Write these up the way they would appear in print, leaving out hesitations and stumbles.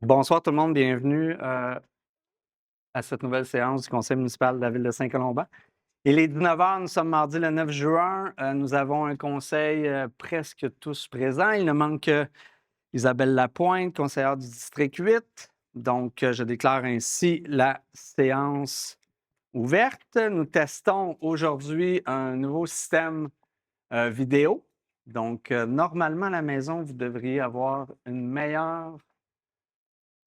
Bonsoir tout le monde, bienvenue à cette nouvelle séance du Conseil municipal de la Ville de Saint-Colomban. Il est 19 h, nous sommes mardi le 9 juin. Nous avons un conseil presque tous présents. Il ne manque que Isabelle Lapointe, conseillère du district 8. Donc, je déclare ainsi la séance ouverte. Nous testons aujourd'hui un nouveau système vidéo. Donc, normalement, à la maison, vous devriez avoir une meilleure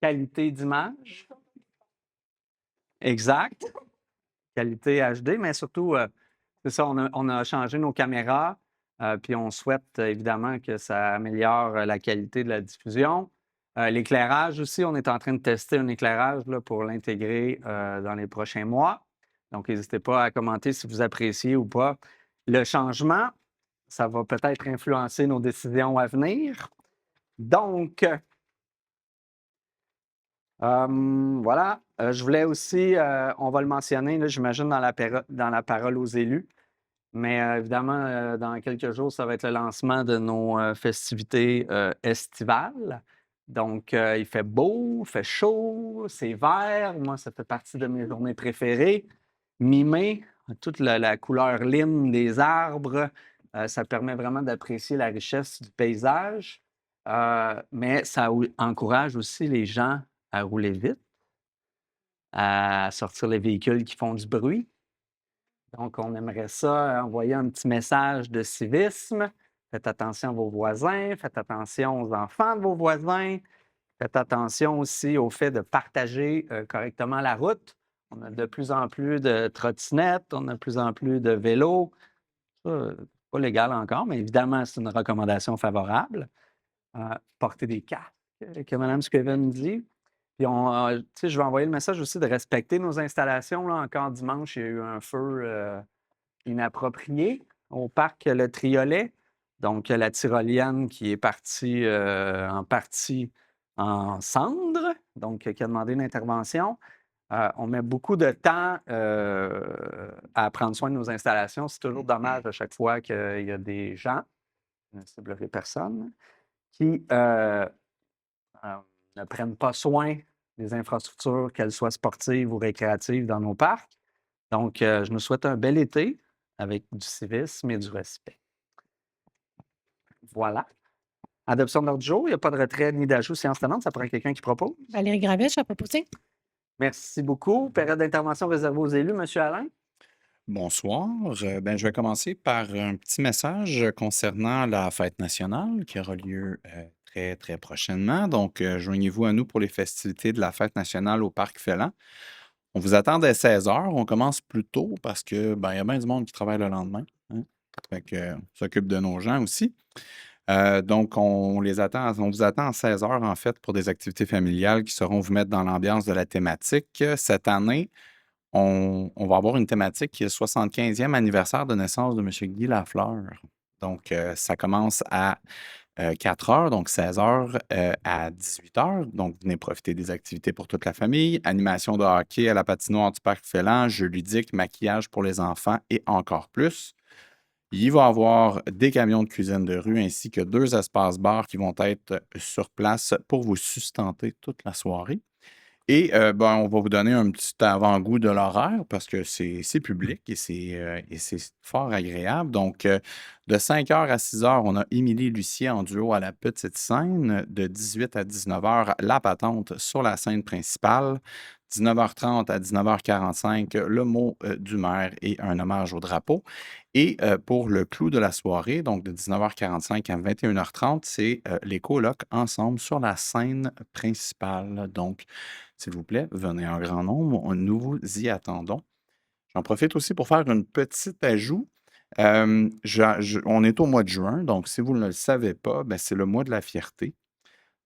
qualité d'image. Exact. Qualité HD, mais surtout, c'est ça, on a changé nos caméras, puis on souhaite évidemment que ça améliore la qualité de la diffusion. L'éclairage aussi, on est en train de tester un éclairage là, pour l'intégrer dans les prochains mois. Donc, n'hésitez pas à commenter si vous appréciez ou pas le changement. Ça va peut-être influencer nos décisions à venir. Donc, voilà. Je voulais aussi, on va le mentionner, là, j'imagine, dans la parole aux élus, mais évidemment, dans quelques jours, ça va être le lancement de nos festivités estivales. Donc, il fait beau, il fait chaud, c'est vert. Moi, ça fait partie de mes journées préférées. Mi-mai, toute la couleur lime des arbres, ça permet vraiment d'apprécier la richesse du paysage, mais ça encourage aussi les gens à rouler vite, à sortir les véhicules qui font du bruit. Donc, on aimerait ça envoyer un petit message de civisme. Faites attention à vos voisins, faites attention aux enfants de vos voisins, faites attention aussi au fait de partager correctement la route. On a de plus en plus de trottinettes, on a de plus en plus de vélos. Ça, pas légal encore, mais évidemment, c'est une recommandation favorable. Porter des casques, que Mme Scriven dit. Puis tu sais, je vais envoyer le message aussi de respecter nos installations. Là. Encore dimanche, il y a eu un feu inapproprié au parc Le Triolet. Donc, la tyrolienne qui est partie en partie en cendres, donc qui a demandé une intervention. On met beaucoup de temps à prendre soin de nos installations. C'est toujours dommage à chaque fois qu'il y a des gens, je ne ciblerai personne, qui ne prennent pas soin des infrastructures, qu'elles soient sportives ou récréatives dans nos parcs. Donc, je nous souhaite un bel été avec du civisme et du respect. Voilà. Adoption de l'ordre du jour, il n'y a pas de retrait ni d'ajout séance tenante. Ça pourrait être quelqu'un qui propose. Valérie Gravette, à proposer. Merci beaucoup. Période d'intervention réservée aux élus, M. Alain. Bonsoir. Je vais commencer par un petit message concernant la fête nationale qui aura lieu très, très prochainement. Donc, joignez-vous à nous pour les festivités de la fête nationale au Parc Félan. On vous attend dès 16 heures. On commence plus tôt parce que il y a bien du monde qui travaille le lendemain. Hein. Fait que, on s'occupe de nos gens aussi. Donc, on vous attend à 16 heures, en fait, pour des activités familiales qui seront vous mettre dans l'ambiance de la thématique. Cette année, on va avoir une thématique qui est le 75e anniversaire de naissance de M. Guy Lafleur. Donc, ça commence à 4 heures, donc 16 heures à 18 heures. Donc, venez profiter des activités pour toute la famille. Animation de hockey à la patinoire du Parc Félan, jeux ludiques, maquillage pour les enfants et encore plus. Il va y avoir des camions de cuisine de rue ainsi que 2 espaces bars qui vont être sur place pour vous sustenter toute la soirée. Et on va vous donner un petit avant-goût de l'horaire parce que c'est public et c'est fort agréable. Donc, de 5 heures à 6 heures, on a Émilie Lucier en duo à la petite scène. De 18 à 19 heures, La Patente sur la scène principale. 19h30 à 19h45, le mot du maire et un hommage au drapeau. Et pour le clou de la soirée, donc de 19h45 à 21h30, c'est les colocs ensemble sur la scène principale. Donc, s'il vous plaît, venez en grand nombre, nous vous y attendons. J'en profite aussi pour faire une petite ajout. On est au mois de juin, donc si vous ne le savez pas, c'est le mois de la fierté.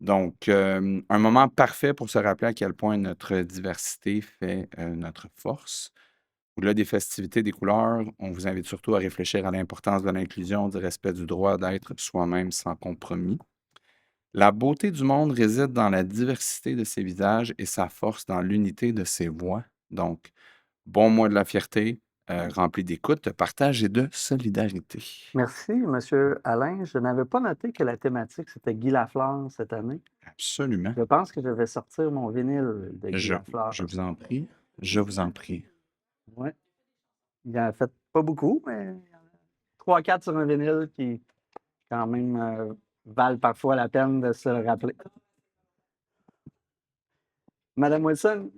Donc, un moment parfait pour se rappeler à quel point notre diversité fait notre force. Au-delà des festivités, des couleurs, on vous invite surtout à réfléchir à l'importance de l'inclusion, du respect du droit d'être soi-même sans compromis. La beauté du monde réside dans la diversité de ses visages et sa force dans l'unité de ses voix. Donc, bon mois de la fierté, rempli d'écoute, de partage et de solidarité. Merci, Monsieur Alain. Je n'avais pas noté que la thématique, c'était Guy Lafleur cette année. Absolument. Je pense que je vais sortir mon vinyle de Guy Je, Lafleur. je vous en prie. Je vous en prie. Ouais. Il en a fait pas beaucoup, mais 3-4 sur un vinyle qui, quand même, valent parfois la peine de se le rappeler. Madame Wilson?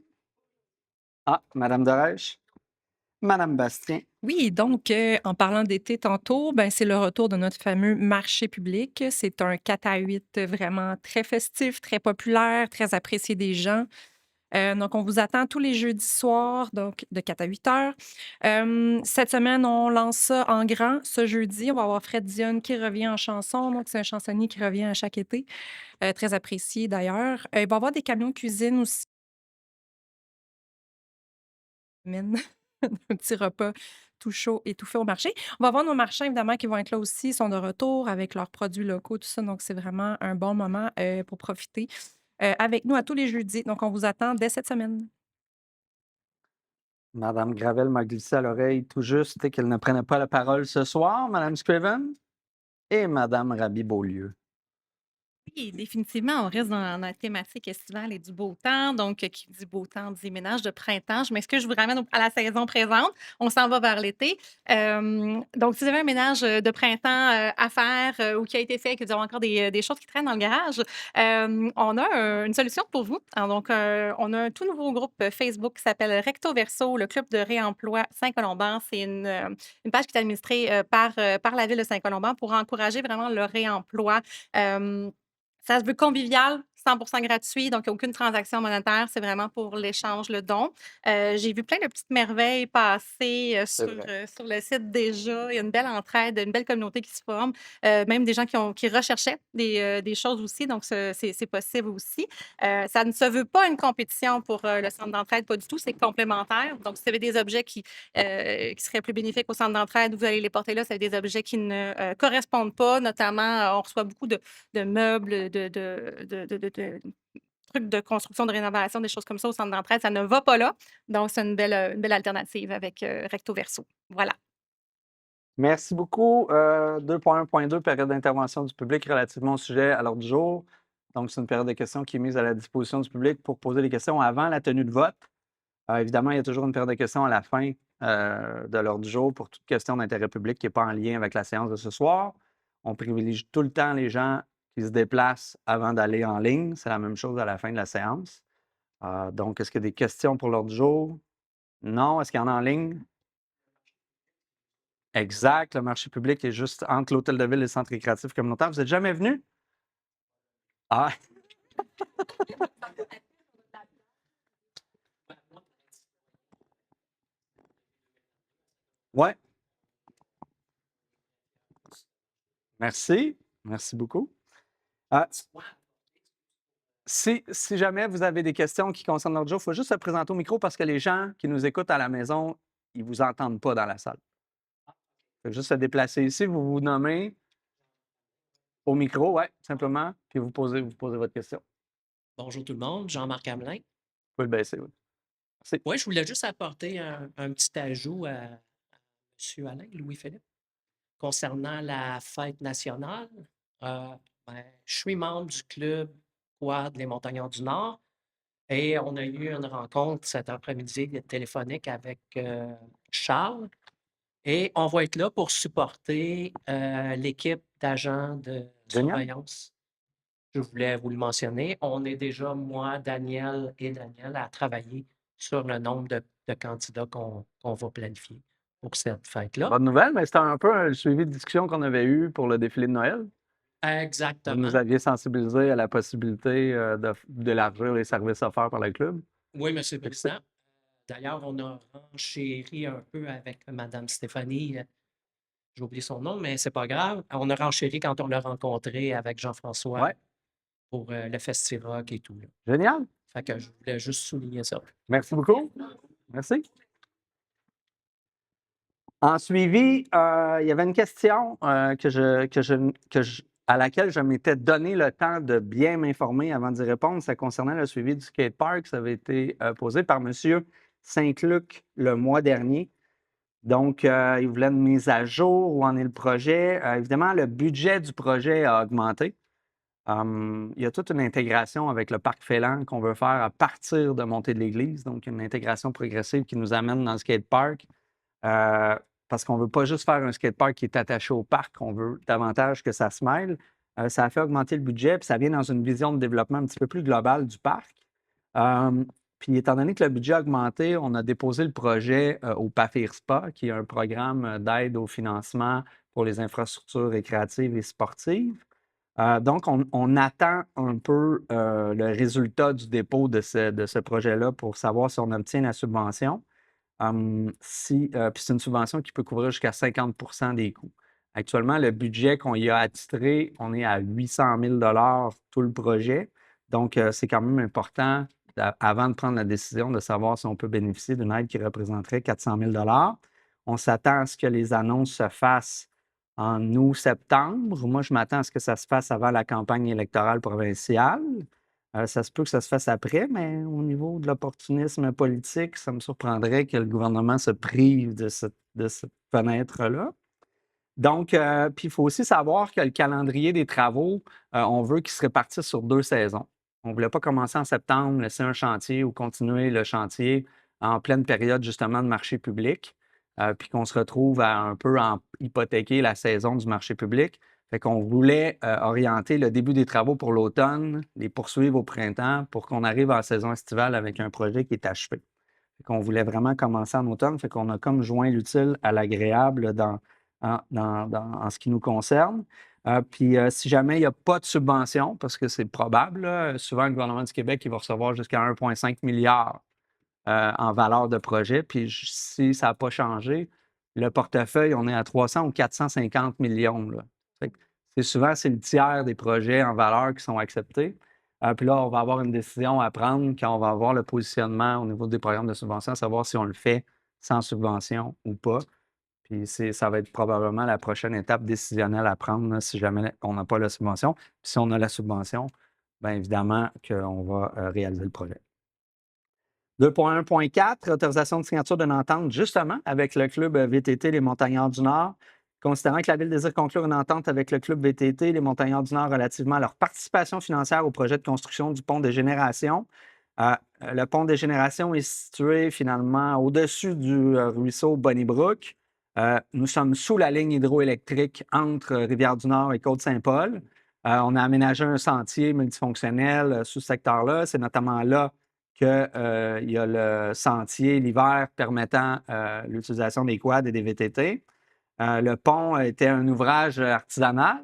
Ah, Madame Dorèche? Madame Bastien? Oui, donc, en parlant d'été tantôt, ben, c'est le retour de notre fameux marché public. C'est un 4 à 8 vraiment très festif, très populaire, très apprécié des gens. Donc, on vous attend tous les jeudis soirs, donc de 4 à 8 heures. Cette semaine, on lance ça en grand. Ce jeudi, on va avoir Fred Dionne qui revient en chanson. Donc, c'est un chansonnier qui revient à chaque été, très apprécié d'ailleurs. Il va y avoir des camions de cuisine aussi. Semaine. Un petit repas tout chaud et tout fait au marché. On va avoir nos marchands, évidemment, qui vont être là aussi, ils sont de retour avec leurs produits locaux, tout ça. Donc, c'est vraiment un bon moment pour profiter avec nous à tous les jeudis. Donc, on vous attend dès cette semaine. Madame Gravel m'a glissé à l'oreille tout juste qu'elle ne prenait pas la parole ce soir, Madame Scriven et Madame Raby-Beaulieu. Oui, définitivement, on reste dans la thématique estivale et du beau temps. Donc, qui dit beau temps dit ménage de printemps. Je m'excuse, je vous ramène à la saison présente. On s'en va vers l'été. Donc, si vous avez un ménage de printemps à faire ou qui a été fait et que vous avez encore des choses qui traînent dans le garage, on a une solution pour vous. Alors, donc, on a un tout nouveau groupe Facebook qui s'appelle Recto Verso, le Club de réemploi Saint-Colomban. C'est une page qui est administrée par la ville de Saint-Colomban pour encourager vraiment le réemploi. Ça se veut convivial, 100 gratuit, donc il y a aucune transaction monétaire, c'est vraiment pour l'échange, le don. J'ai vu plein de petites merveilles passer, C'est vrai. sur le site déjà. Il y a une belle entraide, une belle communauté qui se forme, même des gens qui recherchaient des choses aussi, donc c'est possible aussi. Ça ne se veut pas une compétition pour, le centre d'entraide, pas du tout, c'est complémentaire. Donc si vous avez des objets qui seraient plus bénéfiques au centre d'entraide, vous allez les porter là. C'est des objets qui ne, correspondent pas, notamment, on reçoit beaucoup de meubles, de trucs de construction, de rénovation, des choses comme ça au centre d'entraide. Ça ne va pas là. Donc, c'est une belle alternative avec Recto Verso. Voilà. Merci beaucoup. 2.1.2, période d'intervention du public relativement au sujet à l'ordre du jour. Donc, c'est une période de questions qui est mise à la disposition du public pour poser les questions avant la tenue de vote. Évidemment, il y a toujours une période de questions à la fin de l'ordre du jour pour toute question d'intérêt public qui n'est pas en lien avec la séance de ce soir. On privilégie tout le temps les gens qui se déplacent avant d'aller en ligne. C'est la même chose à la fin de la séance. Donc, est-ce qu'il y a des questions pour l'ordre du jour? Non. Est-ce qu'il y en a en ligne? Exact. Le marché public est juste entre l'hôtel de ville et le centre récréatif communautaire. Vous n'êtes jamais venu? Ah, ouais. Merci. Merci beaucoup. Ah, si jamais vous avez des questions qui concernent l'ordre du jour, il faut juste se présenter au micro parce que les gens qui nous écoutent à la maison, ils ne vous entendent pas dans la salle. Fait que juste se déplacer ici, vous vous nommez au micro, ouais, simplement, puis vous posez votre question. Bonjour tout le monde, Jean-Marc Hamelin. Vous pouvez le baisser, oui. Merci. Oui, je voulais juste apporter un petit ajout à M. Alain, Louis-Philippe, concernant la fête nationale. Je suis membre du club Quad Les Montagnards du Nord et on a eu une rencontre cet après-midi téléphonique avec Charles et on va être là pour supporter l'équipe d'agents de Génial. surveillance. Je voulais vous le mentionner. On est déjà, moi, Daniel et Daniel, à travailler sur le nombre de candidats qu'on va planifier pour cette fête-là. Bonne nouvelle, mais c'était un peu le suivi de discussion qu'on avait eu pour le défilé de Noël. Vous Exactement. nous aviez sensibilisé à la possibilité d'élargir les services offerts par le club. Oui, M. le Président. D'ailleurs, on a renchéri un peu avec Mme Stéphanie. J'ai oublié son nom, mais c'est pas grave. On a renchéri quand on l'a rencontré avec Jean-François Ouais. pour le Festi-Rock et tout, là. Génial. Fait que je voulais juste souligner ça. Merci beaucoup. Merci. En suivi, il y avait une question à laquelle je m'étais donné le temps de bien m'informer avant d'y répondre. Ça concernait le suivi du skatepark. Ça avait été posé par M. Saint-Luc le mois dernier. Donc, ils voulaient une mise à jour, où en est le projet. Évidemment, le budget du projet a augmenté. Il y a toute une intégration avec le parc Félan qu'on veut faire à partir de Montée de l'Église, donc une intégration progressive qui nous amène dans le skatepark. Parce qu'on ne veut pas juste faire un skatepark qui est attaché au parc, on veut davantage que ça se mêle. Ça a fait augmenter le budget, puis ça vient dans une vision de développement un petit peu plus globale du parc. Puis étant donné que le budget a augmenté, on a déposé le projet au PAFIRSPA, qui est un programme d'aide au financement pour les infrastructures récréatives et sportives. Donc, on attend un peu le résultat du dépôt de ce projet-là pour savoir si on obtient la subvention. Puis c'est une subvention qui peut couvrir jusqu'à 50 des coûts. Actuellement, le budget qu'on y a attitré, on est à 800 000 tout le projet. Donc, c'est quand même important, avant de prendre la décision, de savoir si on peut bénéficier d'une aide qui représenterait 400 000 On s'attend à ce que les annonces se fassent en août-septembre. Moi, je m'attends à ce que ça se fasse avant la campagne électorale provinciale. Ça se peut que ça se fasse après, mais au niveau de l'opportunisme politique, ça me surprendrait que le gouvernement se prive de cette fenêtre-là. Donc, puis il faut aussi savoir que le calendrier des travaux, on veut qu'il se répartisse sur 2 saisons. On ne voulait pas commencer en septembre, laisser un chantier ou continuer le chantier en pleine période justement de marché public, puis qu'on se retrouve à un peu hypothéquer la saison du marché public. Fait qu'on voulait orienter le début des travaux pour l'automne, les poursuivre au printemps pour qu'on arrive en saison estivale avec un projet qui est achevé. Fait qu'on voulait vraiment commencer en automne, fait qu'on a comme joint l'utile à l'agréable en ce qui nous concerne. Puis si jamais il n'y a pas de subvention, parce que c'est probable, là, souvent le gouvernement du Québec il va recevoir jusqu'à 1,5 milliard en valeur de projet. Puis si ça n'a pas changé, le portefeuille, on est à 300 ou 450 millions. Là. Fait que c'est le tiers des projets en valeur qui sont acceptés. Puis là, on va avoir une décision à prendre quand on va avoir le positionnement au niveau des programmes de subvention, à savoir si on le fait sans subvention ou pas. Puis ça va être probablement la prochaine étape décisionnelle à prendre là, si jamais on n'a pas la subvention. Puis si on a la subvention, bien évidemment qu'on va réaliser le projet. 2.1.4, autorisation de signature d'une entente justement avec le club VTT Les Montagnards du Nord. Considérant que la Ville désire conclure une entente avec le club VTT Les Montagnards du Nord relativement à leur participation financière au projet de construction du pont des Générations. Le pont des Générations est situé finalement au-dessus du ruisseau Bonnybrook. Nous sommes sous la ligne hydroélectrique entre Rivière-du-Nord et Côte-Saint-Paul. On a aménagé un sentier multifonctionnel sous ce secteur-là. C'est notamment là qu'il y a le sentier l'hiver permettant l'utilisation des quads et des VTT. Le pont était un ouvrage artisanal,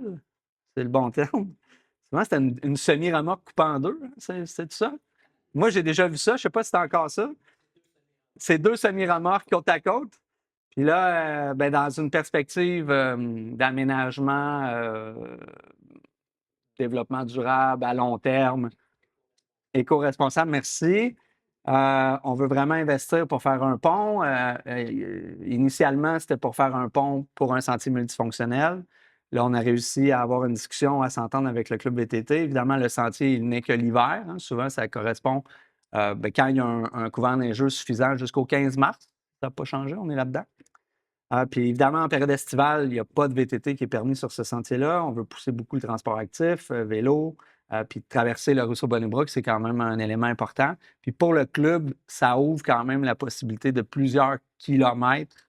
c'est le bon terme. Souvent, c'était une semi-remorque coupée en deux, hein, c'est tout ça? Moi, j'ai déjà vu ça, je ne sais pas si c'est encore ça. C'est 2 semi-remorques côte à côte. Puis là, dans une perspective d'aménagement, développement durable à long terme, éco-responsable, merci. On veut vraiment investir pour faire un pont. Initialement, c'était pour faire un pont pour un sentier multifonctionnel. Là, on a réussi à avoir une discussion, à s'entendre avec le club VTT. Évidemment, le sentier, il n'est que l'hiver. Hein. Souvent, ça correspond quand il y a un couvert neigeux suffisant jusqu'au 15 mars. Ça n'a pas changé, on est là-dedans. Puis évidemment, en période estivale, il n'y a pas de VTT qui est permis sur ce sentier-là. On veut pousser beaucoup le transport actif, vélo, puis traverser le ruisseau Bonnybrook, c'est quand même un élément important. Puis pour le club, ça ouvre quand même la possibilité de plusieurs kilomètres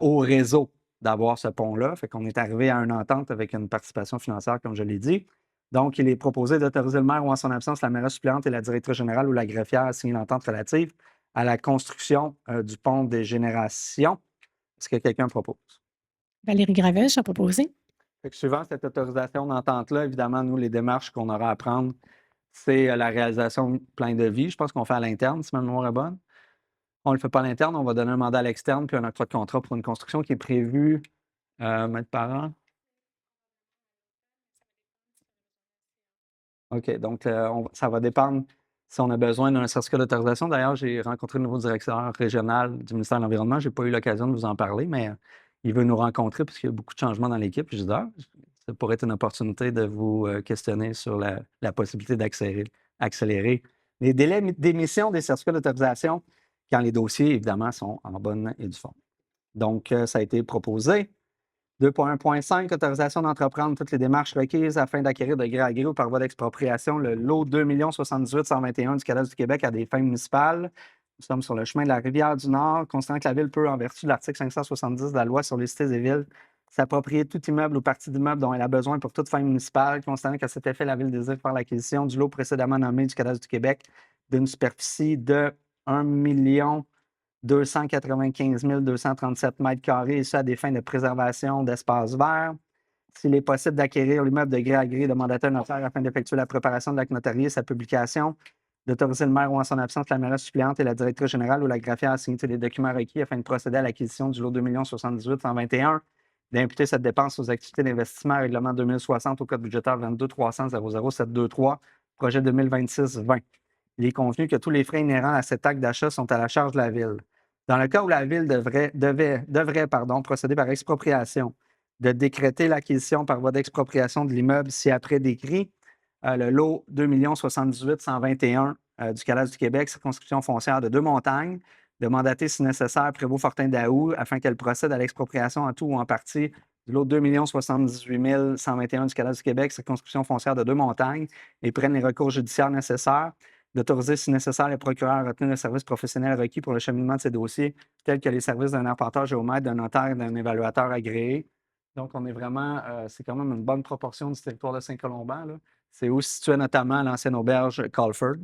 au réseau d'avoir ce pont-là. Fait qu'on est arrivé à une entente avec une participation financière, comme je l'ai dit. Donc, il est proposé d'autoriser le maire ou en son absence la mairesse suppléante et la directrice générale ou la greffière à signer l'entente relative à la construction du pont des Générations. Est-ce que quelqu'un propose? Valérie Gravelle, a proposé. Fait que suivant cette autorisation d'entente-là, évidemment, nous, les démarches qu'on aura à prendre, c'est la réalisation de plein de vie. Je pense qu'on fait à l'interne, si ma mémoire est bonne. On ne le fait pas à l'interne, on va donner un mandat à l'externe puis un octroi de contrat pour une construction qui est prévue mètres par an. OK, donc ça va dépendre si on a besoin d'un certificat d'autorisation. D'ailleurs, j'ai rencontré le nouveau directeur régional du ministère de l'Environnement. Je n'ai pas eu l'occasion de vous en parler, mais il veut nous rencontrer parce qu'il y a beaucoup de changements dans l'équipe. Je dis, ça pourrait être une opportunité de vous questionner sur la possibilité d'accélérer les délais d'émission des certificats d'autorisation quand les dossiers, évidemment, sont en bonne et due forme. Donc, ça a été proposé. 2.1.5, autorisation d'entreprendre toutes les démarches requises afin d'acquérir de gré à gré ou par voie d'expropriation le lot 2 78 121 du cadastre du Québec à des fins municipales. Nous sommes sur le chemin de la Rivière du Nord, constatant que la Ville peut, en vertu de l'article 570 de la Loi sur les cités et villes, s'approprier tout immeuble ou partie d'immeuble dont elle a besoin pour toute fin municipale, constatant qu'à cet effet, la Ville désire faire l'acquisition du lot précédemment nommé du cadastre du Québec d'une superficie de 1 295 237 mètres carrés, et ça à des fins de préservation d'espaces verts. S'il est possible d'acquérir l'immeuble de gré à gré, de mandater un notaire afin d'effectuer la préparation de l'acte notarié et sa publication, d'autoriser le maire ou en son absence la mairesse suppléante et la directrice générale ou la greffière à signer tous les documents requis afin de procéder à l'acquisition du lot 2 78 121, d'imputer cette dépense aux activités d'investissement règlement 2060 au code budgétaire 22 300 00 723, projet 2026-20. Il est convenu que tous les frais inhérents à cet acte d'achat sont à la charge de la Ville. Dans le cas où la Ville devrait procéder par expropriation, de décréter l'acquisition par voie d'expropriation de l'immeuble si après décrit, le lot 2 78 121 du cadastre du Québec, circonscription foncière de Deux-Montagnes, de mandater si nécessaire Prévost-Fortin-Daou afin qu'elle procède à l'expropriation en tout ou en partie du lot 2 78 121 du cadastre du Québec, circonscription foncière de Deux-Montagnes, et prenne les recours judiciaires nécessaires, d'autoriser, si nécessaire, les procureurs à retenir le service professionnel requis pour le cheminement de ces dossiers, tels que les services d'un arpenteur géomètre, d'un notaire et d'un évaluateur agréé. Donc, on est vraiment, c'est quand même une bonne proportion du territoire de Saint-Colomban, là. C'est où se situait notamment l'ancienne auberge Colford.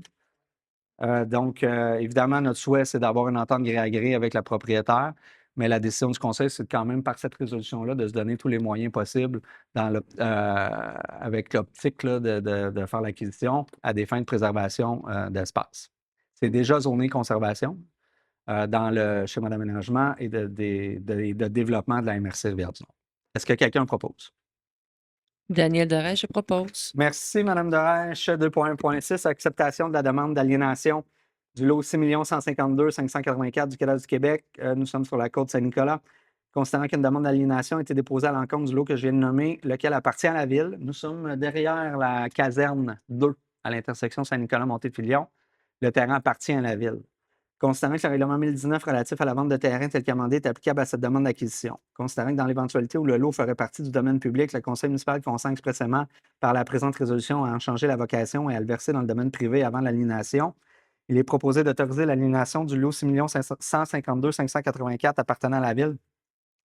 Donc, évidemment, notre souhait, c'est d'avoir une entente gré à gré avec la propriétaire, mais la décision du conseil, c'est quand même, par cette résolution-là, de se donner tous les moyens possibles avec l'optique là, de faire l'acquisition à des fins de préservation d'espace. C'est déjà zoné conservation dans le schéma d'aménagement et de développement de la MRC Rivière-du-Nord. Est-ce que quelqu'un propose? Daniel Doré, je propose. Merci, Mme Dorèche. 2.1.6, acceptation de la demande d'aliénation du lot 6 152 584 du cadastre du Québec. Nous sommes sur la côte Saint-Nicolas. Considérant qu'une demande d'aliénation a été déposée à l'encontre du lot que je viens de nommer, lequel appartient à la Ville. Nous sommes derrière la caserne 2 à l'intersection Saint-Nicolas-Montée-Filion. Le terrain appartient à la Ville. Considérant que le règlement 1019 relatif à la vente de terrain tel qu'amendé est applicable à cette demande d'acquisition. Considérant que dans l'éventualité où le lot ferait partie du domaine public, le Conseil municipal consent expressément par la présente résolution à en changer la vocation et à le verser dans le domaine privé avant l'aliénation. Il est proposé d'autoriser l'aliénation du lot 6 152 584 appartenant à la Ville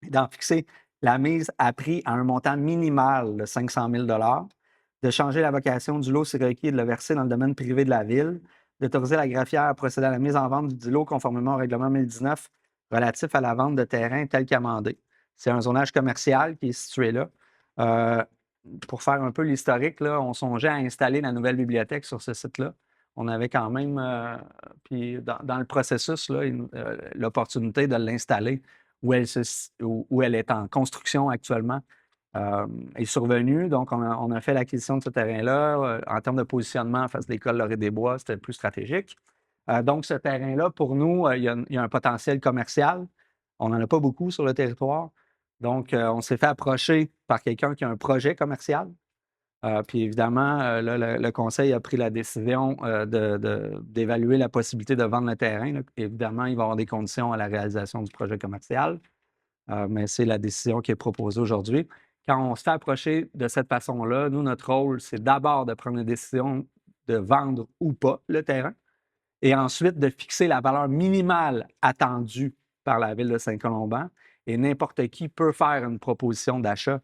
et d'en fixer la mise à prix à un montant minimal de 500 000 de changer la vocation du lot si requis et de le verser dans le domaine privé de la Ville, d'autoriser la greffière à procéder à la mise en vente du lot conformément au règlement 1019 relatif à la vente de terrain tel qu'amendé. C'est un zonage commercial qui est situé là. Pour faire un peu l'historique, là, on songeait à installer la nouvelle bibliothèque sur ce site-là. On avait quand même, puis dans le processus, l'opportunité de l'installer où elle est en construction actuellement. Est survenu. Donc, on a fait l'acquisition de ce terrain-là. En termes de positionnement en face de l'école Laurier-des-Bois, c'était plus stratégique. Donc, ce terrain-là, pour nous, il y a un potentiel commercial. On n'en a pas beaucoup sur le territoire. Donc, on s'est fait approcher par quelqu'un qui a un projet commercial. Puis évidemment, là, le conseil a pris la décision d'évaluer la possibilité de vendre le terrain, là. Évidemment, il va y avoir des conditions à la réalisation du projet commercial, mais c'est la décision qui est proposée aujourd'hui. Quand on se fait approcher de cette façon-là, nous, notre rôle, c'est d'abord de prendre une décision de vendre ou pas le terrain et ensuite de fixer la valeur minimale attendue par la Ville de Saint-Colomban. Et n'importe qui peut faire une proposition d'achat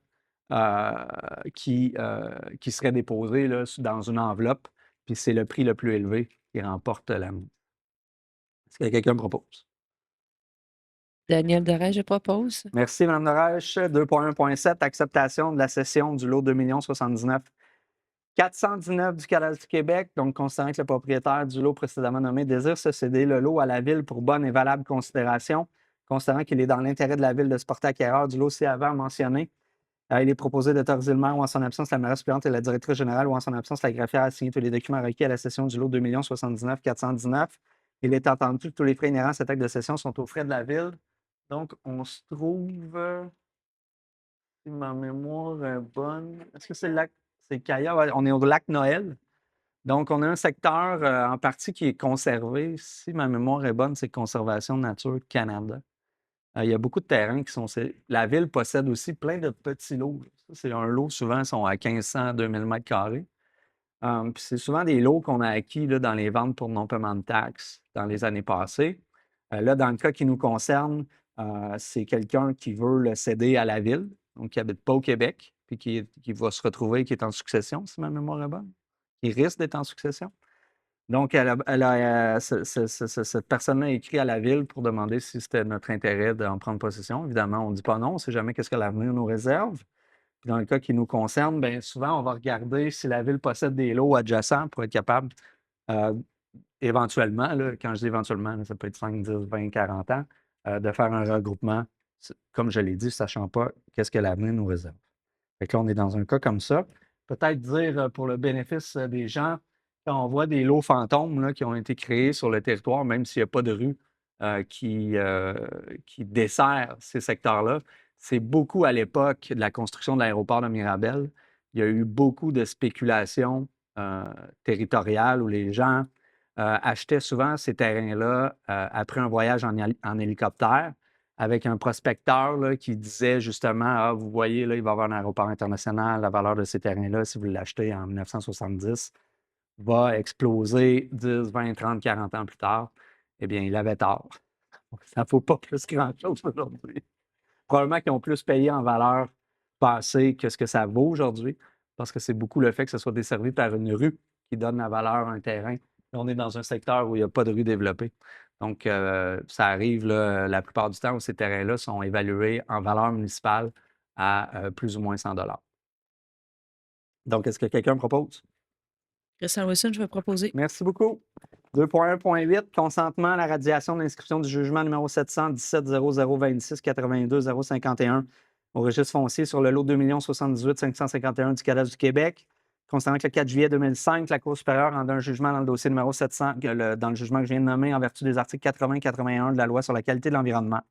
qui serait déposée là, dans une enveloppe, puis c'est le prix le plus élevé qui remporte la mise. Est-ce que quelqu'un me propose? Daniel Doré, je propose. Merci, Mme Dorèche. 2.1.7, acceptation de la cession du lot 2 79 419 du cadastre du Québec. Donc, considérant que le propriétaire du lot précédemment nommé désire se céder le lot à la Ville pour bonne et valable considération, considérant qu'il est dans l'intérêt de la Ville de se porter acquéreur du lot ci-avant mentionné, il est proposé d'autoriser le maire ou en son absence la mairesse suppléante et la directrice générale ou en son absence la greffière à signer tous les documents requis à la cession du lot 2 79 419. Il est entendu que tous les frais inhérents à cet acte de cession sont aux frais de la Ville. Donc, on se trouve, si ma mémoire est bonne, est-ce que c'est le lac, c'est Caya? Ouais, on est au lac Noël. Donc, on a un secteur en partie qui est conservé. Si ma mémoire est bonne, c'est Conservation Nature Canada. Il y a beaucoup de terrains qui sont. La ville possède aussi plein de petits lots. Ça, c'est un lot, souvent, sont à 1500, 2000 mètres carrés. Puis c'est souvent des lots qu'on a acquis là, dans les ventes pour non-paiement de taxes dans les années passées. Là, dans le cas qui nous concerne, c'est quelqu'un qui veut le céder à la ville, donc qui n'habite pas au Québec, puis qui va se retrouver, qui est en succession, si ma mémoire est bonne, qui risque d'être en succession. Donc, cette personne-là a écrit à la ville pour demander si c'était notre intérêt d'en prendre possession. Évidemment, on ne dit pas non, on ne sait jamais qu'est-ce que l'avenir nous réserve. Puis dans le cas qui nous concerne, bien souvent, on va regarder si la ville possède des lots adjacents pour être capable, éventuellement, là, quand je dis éventuellement, là, ça peut être 5, 10, 20, 40 ans, de faire un regroupement, comme je l'ai dit, sachant pas qu'est-ce que l'avenir nous réserve. Fait que là, on est dans un cas comme ça. Peut-être dire pour le bénéfice des gens, quand on voit des lots fantômes là, qui ont été créés sur le territoire, même s'il n'y a pas de rue qui dessert ces secteurs-là, c'est beaucoup à l'époque de la construction de l'aéroport de Mirabel. Il y a eu beaucoup de spéculation territoriale où les gens achetaient souvent ces terrains-là après un voyage en hélicoptère avec un prospecteur là, qui disait justement ah, vous voyez, là, il va y avoir un aéroport international, la valeur de ces terrains-là, si vous l'achetez en 1970, va exploser 10, 20, 30, 40 ans plus tard. Eh bien, il avait tort. Ça ne vaut pas plus grand-chose aujourd'hui. Probablement qu'ils ont plus payé en valeur passée que ce que ça vaut aujourd'hui, parce que c'est beaucoup le fait que ce soit desservi par une rue qui donne la valeur à un terrain. Là, on est dans un secteur où il n'y a pas de rue développée. Donc, ça arrive là, la plupart du temps où ces terrains-là sont évalués en valeur municipale à plus ou moins 100 $. Donc, est-ce que quelqu'un propose? Christian Wilson, je vais proposer. Merci beaucoup. 2.1.8, consentement à la radiation de l'inscription du jugement numéro 717 0026 82 051 au registre foncier sur le lot 2 078 551 du cadastre du Québec. Constatant que le 4 juillet 2005, la Cour supérieure rend un jugement dans le dossier numéro 700, dans le jugement que je viens de nommer en vertu des articles 80 et 81 de la Loi sur la qualité de l'environnement.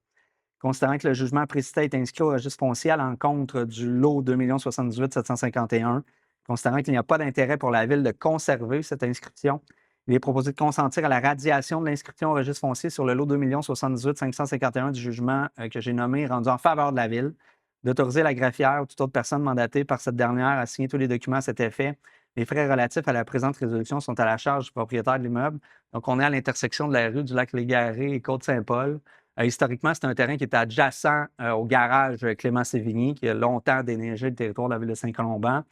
Considérant que le jugement précité est inscrit au registre foncier à l'encontre du lot 2 078 751, considérant qu'il n'y a pas d'intérêt pour la Ville de conserver cette inscription, il est proposé de consentir à la radiation de l'inscription au registre foncier sur le lot 2 078 551 du jugement que j'ai nommé rendu en faveur de la Ville, d'autoriser la greffière ou toute autre personne mandatée par cette dernière à signer tous les documents à cet effet. Les frais relatifs à la présente résolution sont à la charge du propriétaire de l'immeuble. Donc, on est à l'intersection de la rue du Lac-Légaré et Côte-Saint-Paul. Historiquement, c'est un terrain qui est adjacent au garage Clément-Sévigny, qui a longtemps déneigé le territoire de la ville de Saint-Colomban.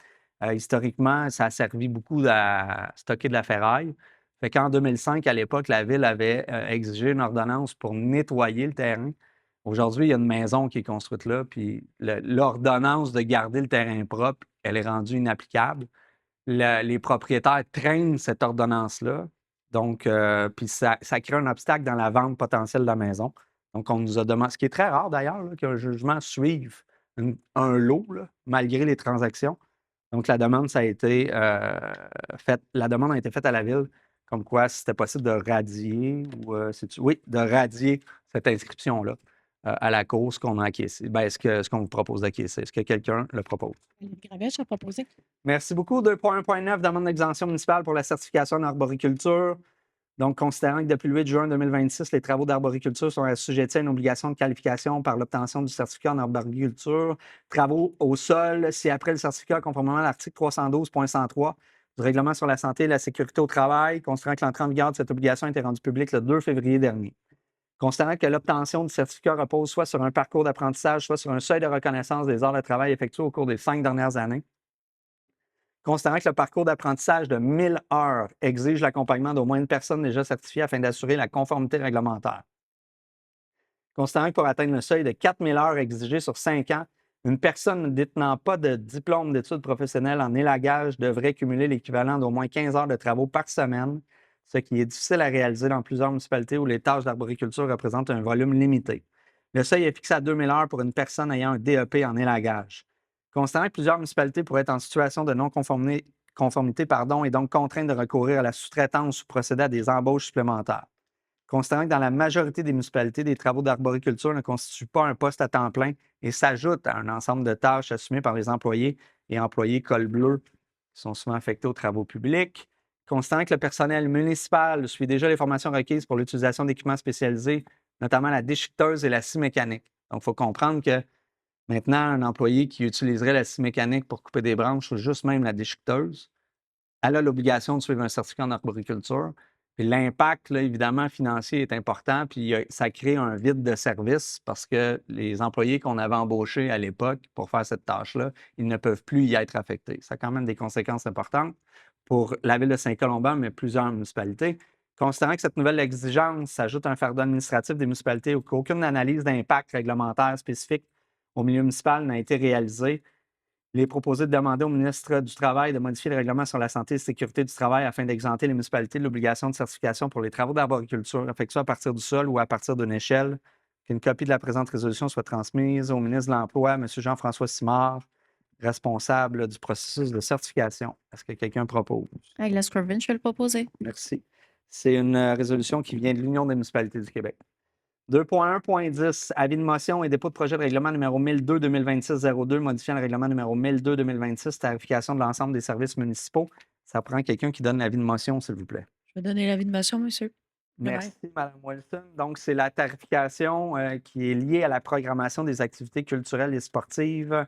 Historiquement, ça a servi beaucoup à stocker de la ferraille. Fait qu'en 2005, à l'époque, la ville avait exigé une ordonnance pour nettoyer le terrain. Aujourd'hui, il y a une maison qui est construite là, puis l'ordonnance de garder le terrain propre, elle est rendue inapplicable. Les propriétaires traînent cette ordonnance-là. Donc, puis ça crée un obstacle dans la vente potentielle de la maison. Donc, on nous a demandé, ce qui est très rare d'ailleurs, là, qu'un jugement suive un lot, là, malgré les transactions. Donc, la demande, ça a été faite. La demande a été faite à la Ville, comme quoi si c'était possible de radier de radier cette inscription-là à la cause qu'on a acquiescé. Ben, ce qu'on vous propose d'acquiescer. Est-ce que quelqu'un le propose? Valérie Gravette, je vais proposer. Merci beaucoup. 2.1.9, demande d'exemption municipale pour la certification en arboriculture. Donc, considérant que depuis le 8 juin 2026, les travaux d'arboriculture sont assujettis à une obligation de qualification par l'obtention du certificat en arboriculture, travaux au sol, si après le certificat, conformément à l'article 312.103 du Règlement sur la santé et la sécurité au travail, considérant que l'entrée en vigueur de cette obligation a été rendue publique le 2 février dernier. Considérant que l'obtention du certificat repose soit sur un parcours d'apprentissage, soit sur un seuil de reconnaissance des heures de travail effectuées au cours des 5 dernières années. Considérant que le parcours d'apprentissage de 1000 heures exige l'accompagnement d'au moins une personne déjà certifiée afin d'assurer la conformité réglementaire. Considérant que pour atteindre le seuil de 4000 heures exigées sur 5 ans, une personne ne détenant pas de diplôme d'études professionnelles en élagage devrait cumuler l'équivalent d'au moins 15 heures de travaux par semaine, ce qui est difficile à réaliser dans plusieurs municipalités où les tâches d'arboriculture représentent un volume limité. Le seuil est fixé à 2000 heures pour une personne ayant un DEP en élagage. Considérant que plusieurs municipalités pourraient être en situation de non-conformité et donc contraintes de recourir à la sous-traitance ou procéder à des embauches supplémentaires. Considérant que dans la majorité des municipalités, des travaux d'arboriculture ne constituent pas un poste à temps plein et s'ajoutent à un ensemble de tâches assumées par les employés et employés col bleu qui sont souvent affectés aux travaux publics. Considérant que le personnel municipal suit déjà les formations requises pour l'utilisation d'équipements spécialisés notamment la déchiqueteuse et la scie mécanique. Donc, il faut comprendre que maintenant, un employé qui utiliserait la scie mécanique pour couper des branches ou juste même la déchiqueteuse, elle a l'obligation de suivre un certificat en arboriculture. Puis l'impact, là, évidemment, financier est important, puis ça crée un vide de service parce que les employés qu'on avait embauchés à l'époque pour faire cette tâche-là, ils ne peuvent plus y être affectés. Ça a quand même des conséquences importantes pour la ville de Saint-Colomban, mais plusieurs municipalités. Considérant que cette nouvelle exigence s'ajoute à un fardeau administratif des municipalités ou qu'aucune analyse d'impact réglementaire spécifique au milieu municipal n'a été réalisée, il est proposé de demander au ministre du Travail de modifier le règlement sur la santé et la sécurité du travail afin d'exempter les municipalités de l'obligation de certification pour les travaux d'arboriculture effectués à partir du sol ou à partir d'une échelle. Qu'une copie de la présente résolution soit transmise au ministre de l'Emploi, M. Jean-François Simard, responsable du processus de certification. Est-ce que quelqu'un propose? Agla Scorvin, je vais le proposer. Merci. C'est une résolution qui vient de l'Union des municipalités du Québec. 2.1.10, avis de motion et dépôt de projet de règlement numéro 1002-2026-02, modifiant le règlement numéro 1002-2026, tarification de l'ensemble des services municipaux. Ça prend quelqu'un qui donne l'avis de motion, s'il vous plaît. Je vais donner l'avis de motion, monsieur. Merci, Mme Wilson. Donc, c'est la tarification qui est liée à la programmation des activités culturelles et sportives.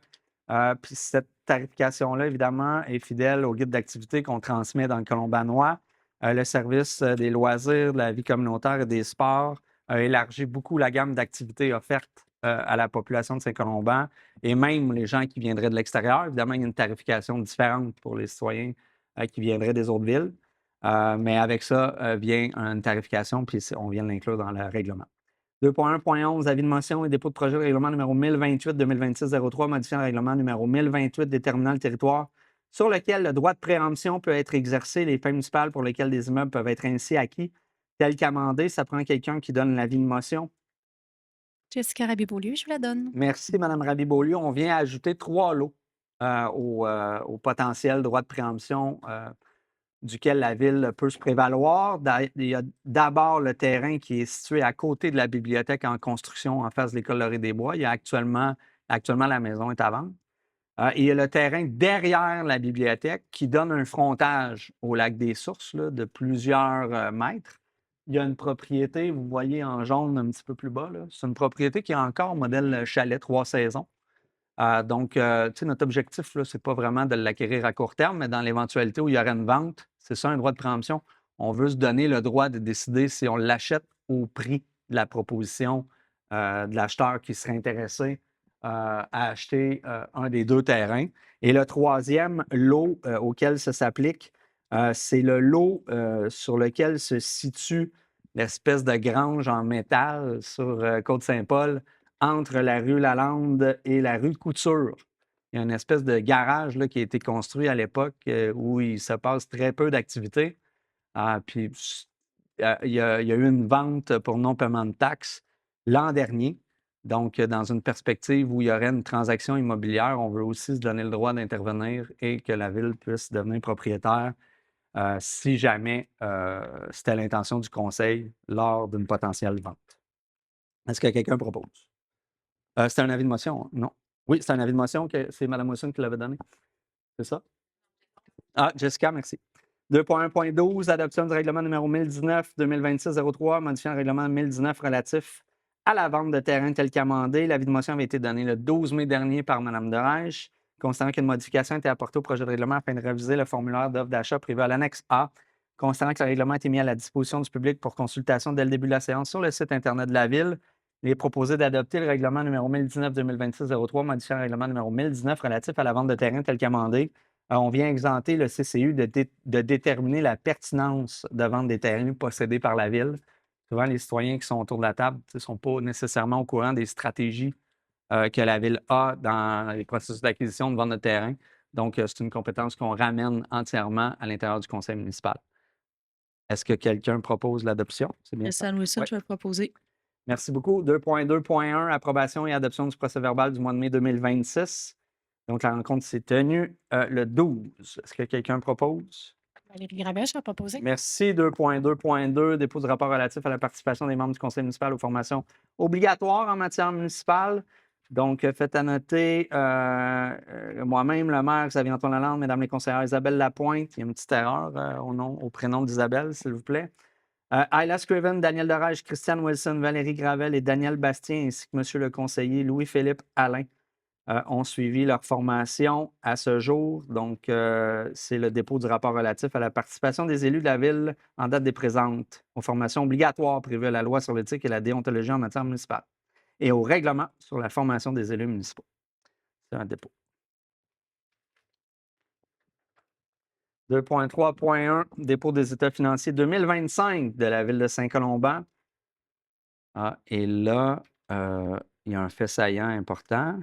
Puis cette tarification-là, évidemment, est fidèle au guide d'activité qu'on transmet dans le Colombanois. Le service des loisirs, de la vie communautaire et des sports a élargi beaucoup la gamme d'activités offertes à la population de Saint-Colomban et même les gens qui viendraient de l'extérieur. Évidemment, il y a une tarification différente pour les citoyens qui viendraient des autres villes. Mais avec ça vient une tarification, puis on vient de l'inclure dans le règlement. 2.1.11, avis de motion et dépôt de projet de règlement numéro 1028-2026-03, modifiant le règlement numéro 1028 déterminant le territoire sur lequel le droit de préemption peut être exercé, les fins municipales pour lesquelles des immeubles peuvent être ainsi acquis, tel qu'amendé. Ça prend quelqu'un qui donne l'avis de motion. Jessica Rabibeau-Lieu, je vous la donne. Merci, Mme Rabibeau-Lieu. On vient ajouter 3 lots au potentiel droit de préemption duquel la ville peut se prévaloir. Il y a d'abord le terrain qui est situé à côté de la bibliothèque en construction en face de l'École Laurier-des-Bois. Il y a actuellement, la maison est à vendre. Et il y a le terrain derrière la bibliothèque qui donne un frontage au lac des Sources là, de plusieurs mètres. Il y a une propriété, vous voyez en jaune un petit peu plus bas, là. C'est une propriété qui est encore modèle chalet 3 saisons. Donc, tu sais, notre objectif, ce n'est pas vraiment de l'acquérir à court terme, mais dans l'éventualité où il y aurait une vente, c'est ça un droit de préemption. On veut se donner le droit de décider si on l'achète au prix de la proposition de l'acheteur qui serait intéressé à acheter un des 2 terrains. Et le troisième lot auquel ça s'applique, c'est le lot sur lequel se situe l'espèce de grange en métal sur Côte-Saint-Paul, entre la rue Lalande et la rue Couture. Il y a une espèce de garage là, qui a été construit à l'époque où il se passe très peu d'activités. Puis il y a eu une vente pour non-paiement de taxes l'an dernier. Donc, dans une perspective où il y aurait une transaction immobilière, on veut aussi se donner le droit d'intervenir et que la ville puisse devenir propriétaire si jamais c'était l'intention du conseil lors d'une potentielle vente. Est-ce que quelqu'un propose? C'était un avis de motion, hein? Non. Oui, c'est un avis de motion que c'est Mme Wilson qui l'avait donné. C'est ça? Ah, Jessica, merci. 2.1.12, adoption du règlement numéro 1019-2026-03, modifiant le règlement 1019 relatif à la vente de terrain tel qu'amendé. L'avis de motion avait été donné le 12 mai dernier par Mme Derèche, constatant qu'une modification a été apportée au projet de règlement afin de réviser le formulaire d'offre d'achat prévu à l'annexe A, constatant que le règlement a été mis à la disposition du public pour consultation dès le début de la séance sur le site Internet de la Ville. Il est proposé d'adopter le règlement numéro 1019-2026-03, modifiant le règlement numéro 1019 relatif à la vente de terrain tel qu'amendé. On vient exempter le CCU de déterminer la pertinence de vente des terrains possédés par la Ville. Souvent, les citoyens qui sont autour de la table ne sont pas nécessairement au courant des stratégies que la Ville a dans les processus d'acquisition de vente de terrain. Donc, c'est une compétence qu'on ramène entièrement à l'intérieur du conseil municipal. Est-ce que quelqu'un propose l'adoption? C'est bien ça? Christiane Wilson, Oui. je vais le proposer. Merci beaucoup. 2.2.1, approbation et adoption du procès-verbal du mois de mai 2026. Donc, la rencontre s'est tenue le 12. Est-ce que quelqu'un propose? Valérie Gravelle, je vais proposer. Merci. 2.2.2, dépôt du rapport relatif à la participation des membres du conseil municipal aux formations obligatoires en matière municipale. Donc, faites à noter, moi-même, le maire Xavier-Antoine Lalande, mesdames les conseillères Isabelle Lapointe, il y a une petite erreur au prénom d'Isabelle, s'il vous plaît. Ayla Scriven, Daniel Derage, Christiane Wilson, Valérie Gravel et Daniel Bastien, ainsi que Monsieur le conseiller Louis-Philippe Alain, ont suivi leur formation à ce jour. Donc, c'est le dépôt du rapport relatif à la participation des élus de la Ville en date des présentes aux formations obligatoires prévues à la loi sur l'éthique et la déontologie en matière municipale et au règlement sur la formation des élus municipaux. C'est un dépôt. 2.3.1, dépôt des états financiers 2025 de la Ville de Saint-Colomban. Et là, il y a un fait saillant important.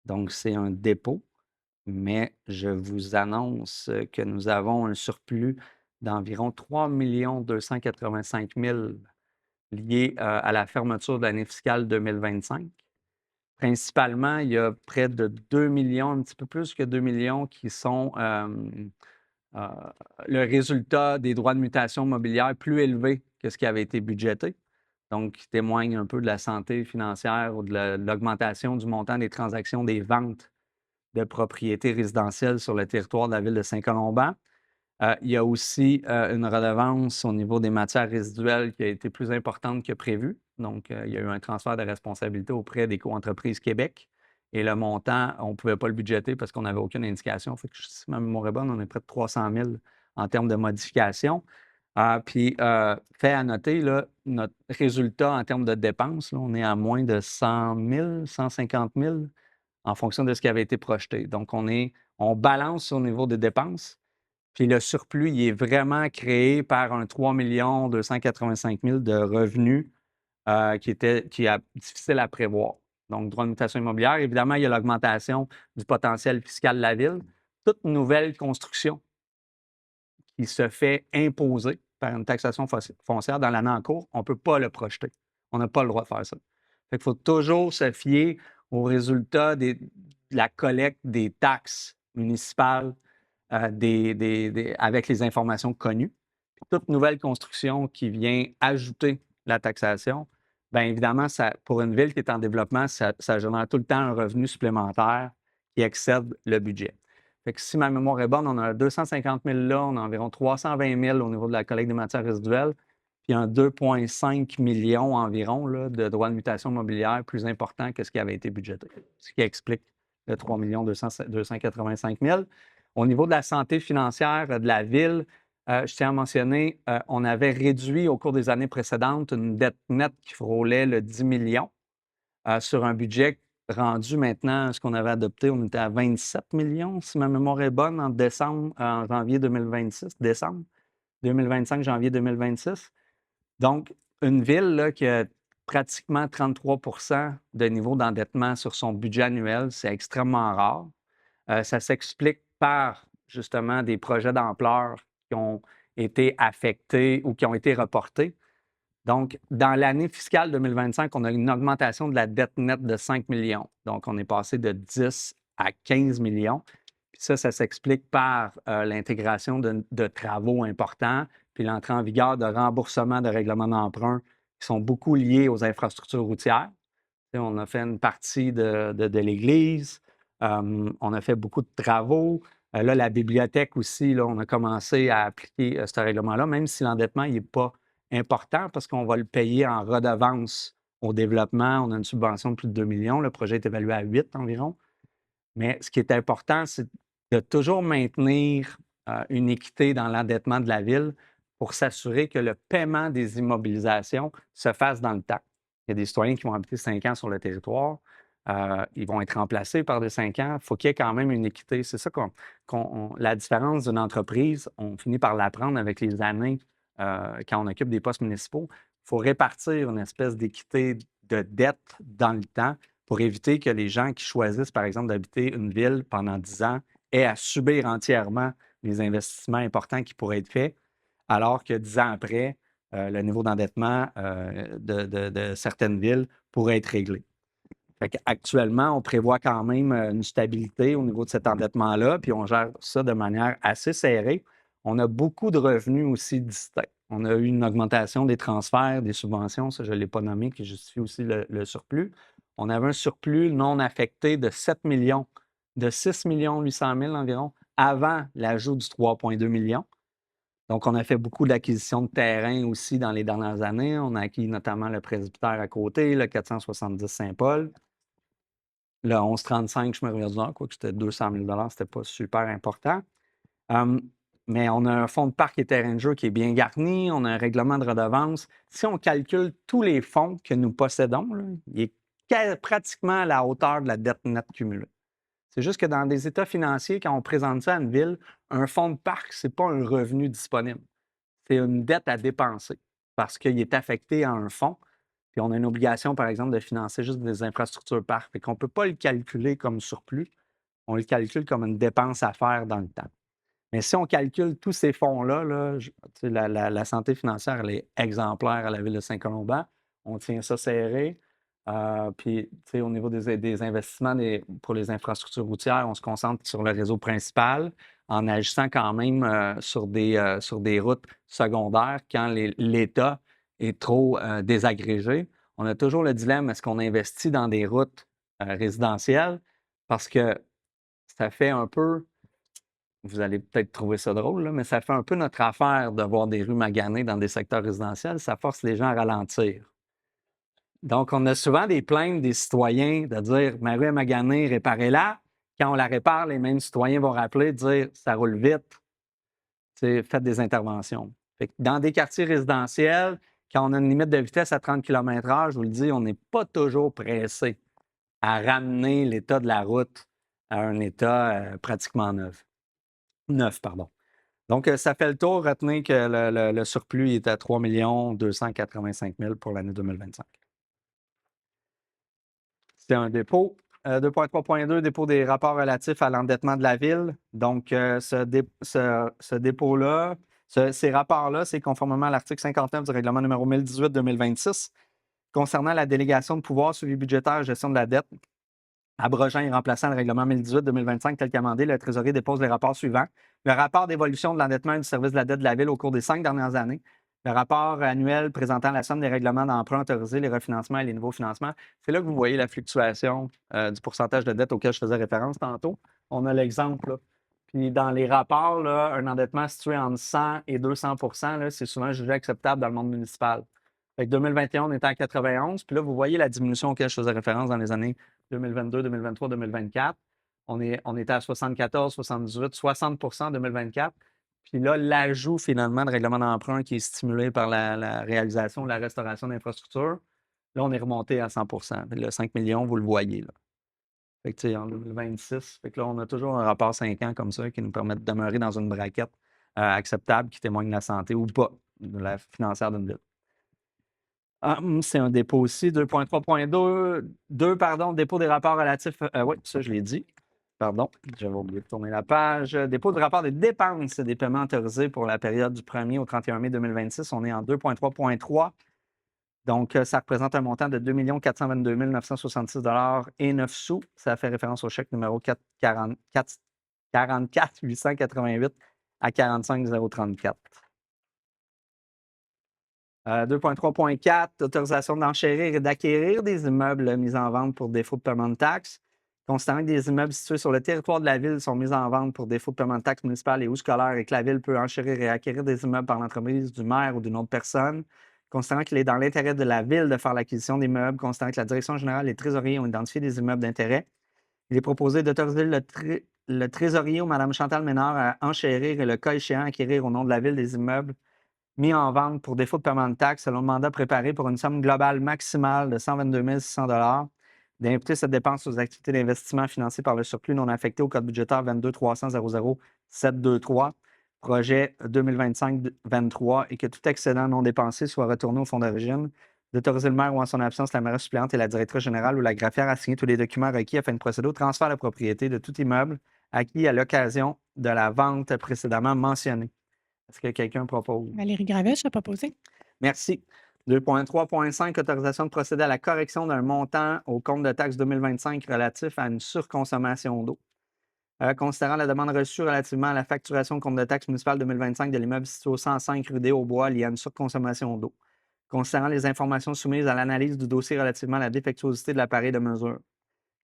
Donc, c'est un dépôt, mais je vous annonce que nous avons un surplus d'environ 3 285 000 lié à la fermeture de l'année fiscale 2025. Principalement, il y a près de 2 millions, un petit peu plus que 2 millions, qui sont le résultat des droits de mutation mobilière plus élevés que ce qui avait été budgété. Donc, qui témoigne un peu de la santé financière ou de l'augmentation du montant des transactions des ventes de propriétés résidentielles sur le territoire de la Ville de Saint-Colomban. Il y a aussi une redevance au niveau des matières résiduelles qui a été plus importante que prévu. Donc, il y a eu un transfert de responsabilité auprès des coentreprises Québec. Et le montant, on ne pouvait pas le budgéter parce qu'on n'avait aucune indication. Fait que, si ma mémoire est bonne, on est près de 300 000 en termes de modification. Puis, fait à noter, là, notre résultat en termes de dépenses, là, on est à moins de 100 000, 150 000 en fonction de ce qui avait été projeté. Donc, on balance au niveau des dépenses. Puis le surplus, il est vraiment créé par un 3 285 000 de revenus qui est difficile à prévoir. Donc, droit de mutation immobilière, évidemment, il y a l'augmentation du potentiel fiscal de la Ville. Toute nouvelle construction qui se fait imposer par une taxation foncière dans l'année en cours, on ne peut pas le projeter. On n'a pas le droit de faire ça. Fait qu'il faut toujours se fier aux résultats de la collecte des taxes municipales avec les informations connues. Puis toute nouvelle construction qui vient ajouter la taxation, bien évidemment, pour une ville qui est en développement, ça génère tout le temps un revenu supplémentaire qui excède le budget. Fait que si ma mémoire est bonne, on a 250 000 là, on a environ 320 000 au niveau de la collecte des matières résiduelles, puis un 2,5 millions environ là, de droits de mutation mobilière plus important que ce qui avait été budgété, ce qui explique le 3 285 000. Au niveau de la santé financière de la Ville, je tiens à mentionner, on avait réduit au cours des années précédentes une dette nette qui frôlait le 10 millions sur un budget rendu maintenant, ce qu'on avait adopté, on était à 27 millions, si ma mémoire est bonne, en janvier 2026, décembre 2025, janvier 2026. Donc, une ville là, qui a pratiquement 33 de niveau d'endettement sur son budget annuel, c'est extrêmement rare. Ça s'explique par justement des projets d'ampleur qui ont été affectés ou qui ont été reportés. Donc, dans l'année fiscale 2025, on a une augmentation de la dette nette de 5 millions. Donc, on est passé de 10 à 15 millions. Puis ça s'explique par l'intégration de travaux importants, puis l'entrée en vigueur de remboursements de règlements d'emprunt qui sont beaucoup liés aux infrastructures routières. On a fait une partie de l'église. On a fait beaucoup de travaux. Là, la bibliothèque aussi, là, on a commencé à appliquer ce règlement-là, même si l'endettement n'est pas important parce qu'on va le payer en redevance au développement. On a une subvention de plus de 2 millions. Le projet est évalué à 8 environ. Mais ce qui est important, c'est de toujours maintenir une équité dans l'endettement de la Ville pour s'assurer que le paiement des immobilisations se fasse dans le temps. Il y a des citoyens qui vont habiter 5 ans sur le territoire. Ils vont être remplacés par des 5 ans. Il faut qu'il y ait quand même une équité. C'est ça la différence d'une entreprise, on finit par l'apprendre avec les années quand on occupe des postes municipaux. Il faut répartir une espèce d'équité de dette dans le temps pour éviter que les gens qui choisissent, par exemple, d'habiter une ville pendant 10 ans aient à subir entièrement les investissements importants qui pourraient être faits, alors que 10 ans après, le niveau d'endettement de certaines villes pourrait être réglé. Actuellement, on prévoit quand même une stabilité au niveau de cet endettement-là, puis on gère ça de manière assez serrée. On a beaucoup de revenus aussi distincts. On a eu une augmentation des transferts, des subventions, ça je ne l'ai pas nommé, qui justifie aussi le surplus. On avait un surplus non affecté de 7 millions, de 6 800 000 environ, avant l'ajout du 3,2 millions. Donc, on a fait beaucoup d'acquisitions de terrain aussi dans les dernières années. On a acquis notamment le presbytère à côté, le 470 Saint-Paul. Le 1135 Chemin du Nord, quoique c'était 200 000 c'était pas super important. Mais on a un fonds de parc et terrain de jeu qui est bien garni. On a un règlement de redevance. Si on calcule tous les fonds que nous possédons, là, il est pratiquement à la hauteur de la dette nette cumulée. C'est juste que dans des états financiers, quand on présente ça à une ville, un fonds de parc, ce n'est pas un revenu disponible. C'est une dette à dépenser parce qu'il est affecté à un fonds. Puis on a une obligation, par exemple, de financer juste des infrastructures parc. Fait qu'on ne peut pas le calculer comme surplus. On le calcule comme une dépense à faire dans le temps. Mais si on calcule tous ces fonds-là, là, la santé financière, elle est exemplaire à la ville de Saint-Colomban. On tient ça serré. Puis, au niveau des investissements pour les infrastructures routières, on se concentre sur le réseau principal en agissant quand même sur des routes secondaires quand l'État est trop désagrégé. On a toujours le dilemme, est-ce qu'on investit dans des routes résidentielles? Parce que ça fait un peu, vous allez peut-être trouver ça drôle, là, mais ça fait un peu notre affaire de voir des rues maganées dans des secteurs résidentiels. Ça force les gens à ralentir. Donc, on a souvent des plaintes des citoyens de dire ma rue est maganée, réparez-la. Quand on la répare, les mêmes citoyens vont rappeler, dire ça roule vite, faites des interventions. Fait que dans des quartiers résidentiels, quand on a une limite de vitesse à 30 km/h, je vous le dis, on n'est pas toujours pressé à ramener l'état de la route à un état pratiquement neuf. Donc, ça fait le tour. Retenez que le surplus est à 3 285 000 pour l'année 2025. C'est un dépôt. 2.3.2, dépôt des rapports relatifs à l'endettement de la ville. Donc, ce dépôt-là, ces rapports-là, c'est conformément à l'article 59 du règlement numéro 1018-2026 concernant la délégation de pouvoir, suivi budgétaire et gestion de la dette. Abrogeant et remplaçant le règlement 1018-2025 tel qu'amendé, le trésorier dépose les rapports suivants. Le rapport d'évolution de l'endettement et du service de la dette de la ville au cours des 5 dernières années. Le rapport annuel présentant la somme des règlements d'emprunt autorisés, les refinancements et les nouveaux financements. C'est là que vous voyez la fluctuation du pourcentage de dette auquel je faisais référence tantôt. On a l'exemple, là. Puis dans les rapports, là, un endettement situé entre 100 et 200 là, c'est souvent jugé acceptable dans le monde municipal. Fait que 2021, on était à 91. Puis là, vous voyez la diminution auquel je faisais référence dans les années 2022, 2023, 2024. On était à 74, 78, 60 en 2024. Puis là, l'ajout finalement de règlement d'emprunt qui est stimulé par la réalisation de la restauration d'infrastructures, là, on est remonté à 100 Le 5 millions, vous le voyez. Là. Fait que, tu sais, en 2026, fait que là, on a toujours un rapport 5 ans comme ça qui nous permet de demeurer dans une braquette acceptable qui témoigne de la santé ou pas de la financière d'une ville. C'est un dépôt aussi. 2.3.2, pardon, dépôt des rapports relatifs. Oui, ça, je l'ai dit. Pardon, j'avais oublié de tourner la page. Dépôt de rapport des dépenses des paiements autorisés pour la période du 1er au 31 mai 2026. On est en 2.3.3. Donc, ça représente un montant de 2 422 966 et 9 sous. Ça fait référence au chèque numéro 44 888 à 45 034. 2.3.4, autorisation d'enchérir et d'acquérir des immeubles mis en vente pour défaut de paiement de taxes. Considérant que des immeubles situés sur le territoire de la ville sont mis en vente pour défaut de paiement de taxes municipales et ou scolaires et que la ville peut enchérir et acquérir des immeubles par l'entreprise du maire ou d'une autre personne. Considérant qu'il est dans l'intérêt de la ville de faire l'acquisition d'immeubles, considérant que la direction générale et les trésoriers ont identifié des immeubles d'intérêt, il est proposé d'autoriser le trésorier ou Mme Chantal Ménard à enchérir et le cas échéant acquérir au nom de la ville des immeubles mis en vente pour défaut de paiement de taxes selon le mandat préparé pour une somme globale maximale de 122 600 d'imputer cette dépense aux activités d'investissement financées par le surplus non affecté au code budgétaire 22 300 00 723, projet 2025-23, et que tout excédent non dépensé soit retourné au fonds d'origine, d'autoriser le maire ou en son absence la mairesse suppléante et la directrice générale ou la greffière à signer tous les documents requis afin de procéder au transfert de propriété de tout immeuble acquis à l'occasion de la vente précédemment mentionnée. Est-ce que quelqu'un propose? Valérie Gravèche a proposé. Merci. 2.3.5, autorisation de procéder à la correction d'un montant au compte de taxe 2025 relatif à une surconsommation d'eau. Considérant la demande reçue relativement à la facturation au compte de taxe municipale 2025 de l'immeuble situé au 105 rue des Hauts-Bois lié à une surconsommation d'eau. Considérant les informations soumises à l'analyse du dossier relativement à la défectuosité de l'appareil de mesure.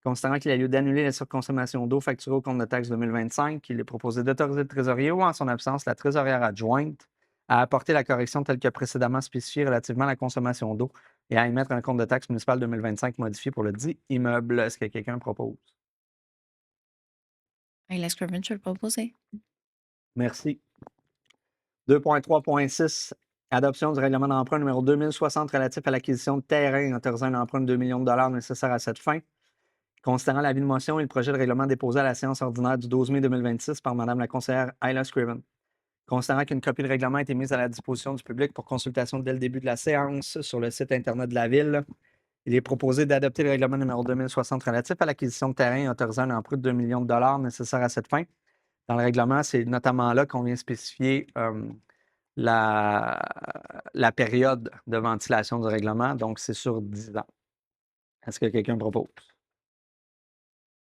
Considérant qu'il y a lieu d'annuler la surconsommation d'eau facturée au compte de taxe 2025, il est proposé d'autoriser le trésorier ou, en son absence, la trésorière adjointe à apporter la correction telle que précédemment spécifiée relativement à la consommation d'eau et à émettre un compte de taxe municipale 2025 modifié pour le dit immeuble. Est-ce que quelqu'un propose? Ayla Scriven, je vais le proposer. Merci. 2.3.6, adoption du règlement d'emprunt numéro 2060 relatif à l'acquisition de terrain autorisant un emprunt de 2 millions de dollars nécessaires à cette fin. Considérant l'avis de motion et le projet de règlement déposé à la séance ordinaire du 12 mai 2026 par Mme la conseillère Ayla Scriven. Considérant qu'une copie de règlement a été mise à la disposition du public pour consultation dès le début de la séance sur le site Internet de la Ville, il est proposé d'adopter le règlement numéro 2060 relatif à l'acquisition de terrain autorisant un emprunt de 2 millions de dollars nécessaires à cette fin. Dans le règlement, c'est notamment là qu'on vient spécifier la période de ventilation du règlement, donc c'est sur 10 ans. Est-ce que quelqu'un propose?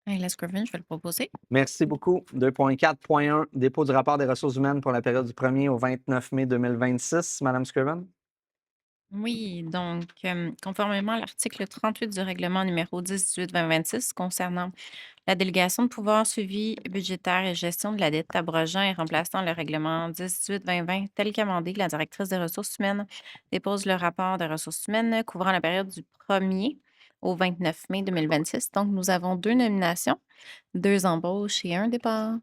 Ayla Scriven, je vais le proposer. Merci beaucoup. 2.4.1, dépôt du rapport des ressources humaines pour la période du 1er au 29 mai 2026. Madame Scriven? Oui, donc, conformément à l'article 38 du règlement numéro 10-18-2026 concernant la délégation de pouvoir, suivi budgétaire et gestion de la dette abrogeant et remplaçant le règlement 10-18-2020 tel qu'amendé, la directrice des ressources humaines dépose le rapport des ressources humaines couvrant la période du 1er au 29 mai 2026. Donc, nous avons 2 nominations, 2 embauches et 1 départ.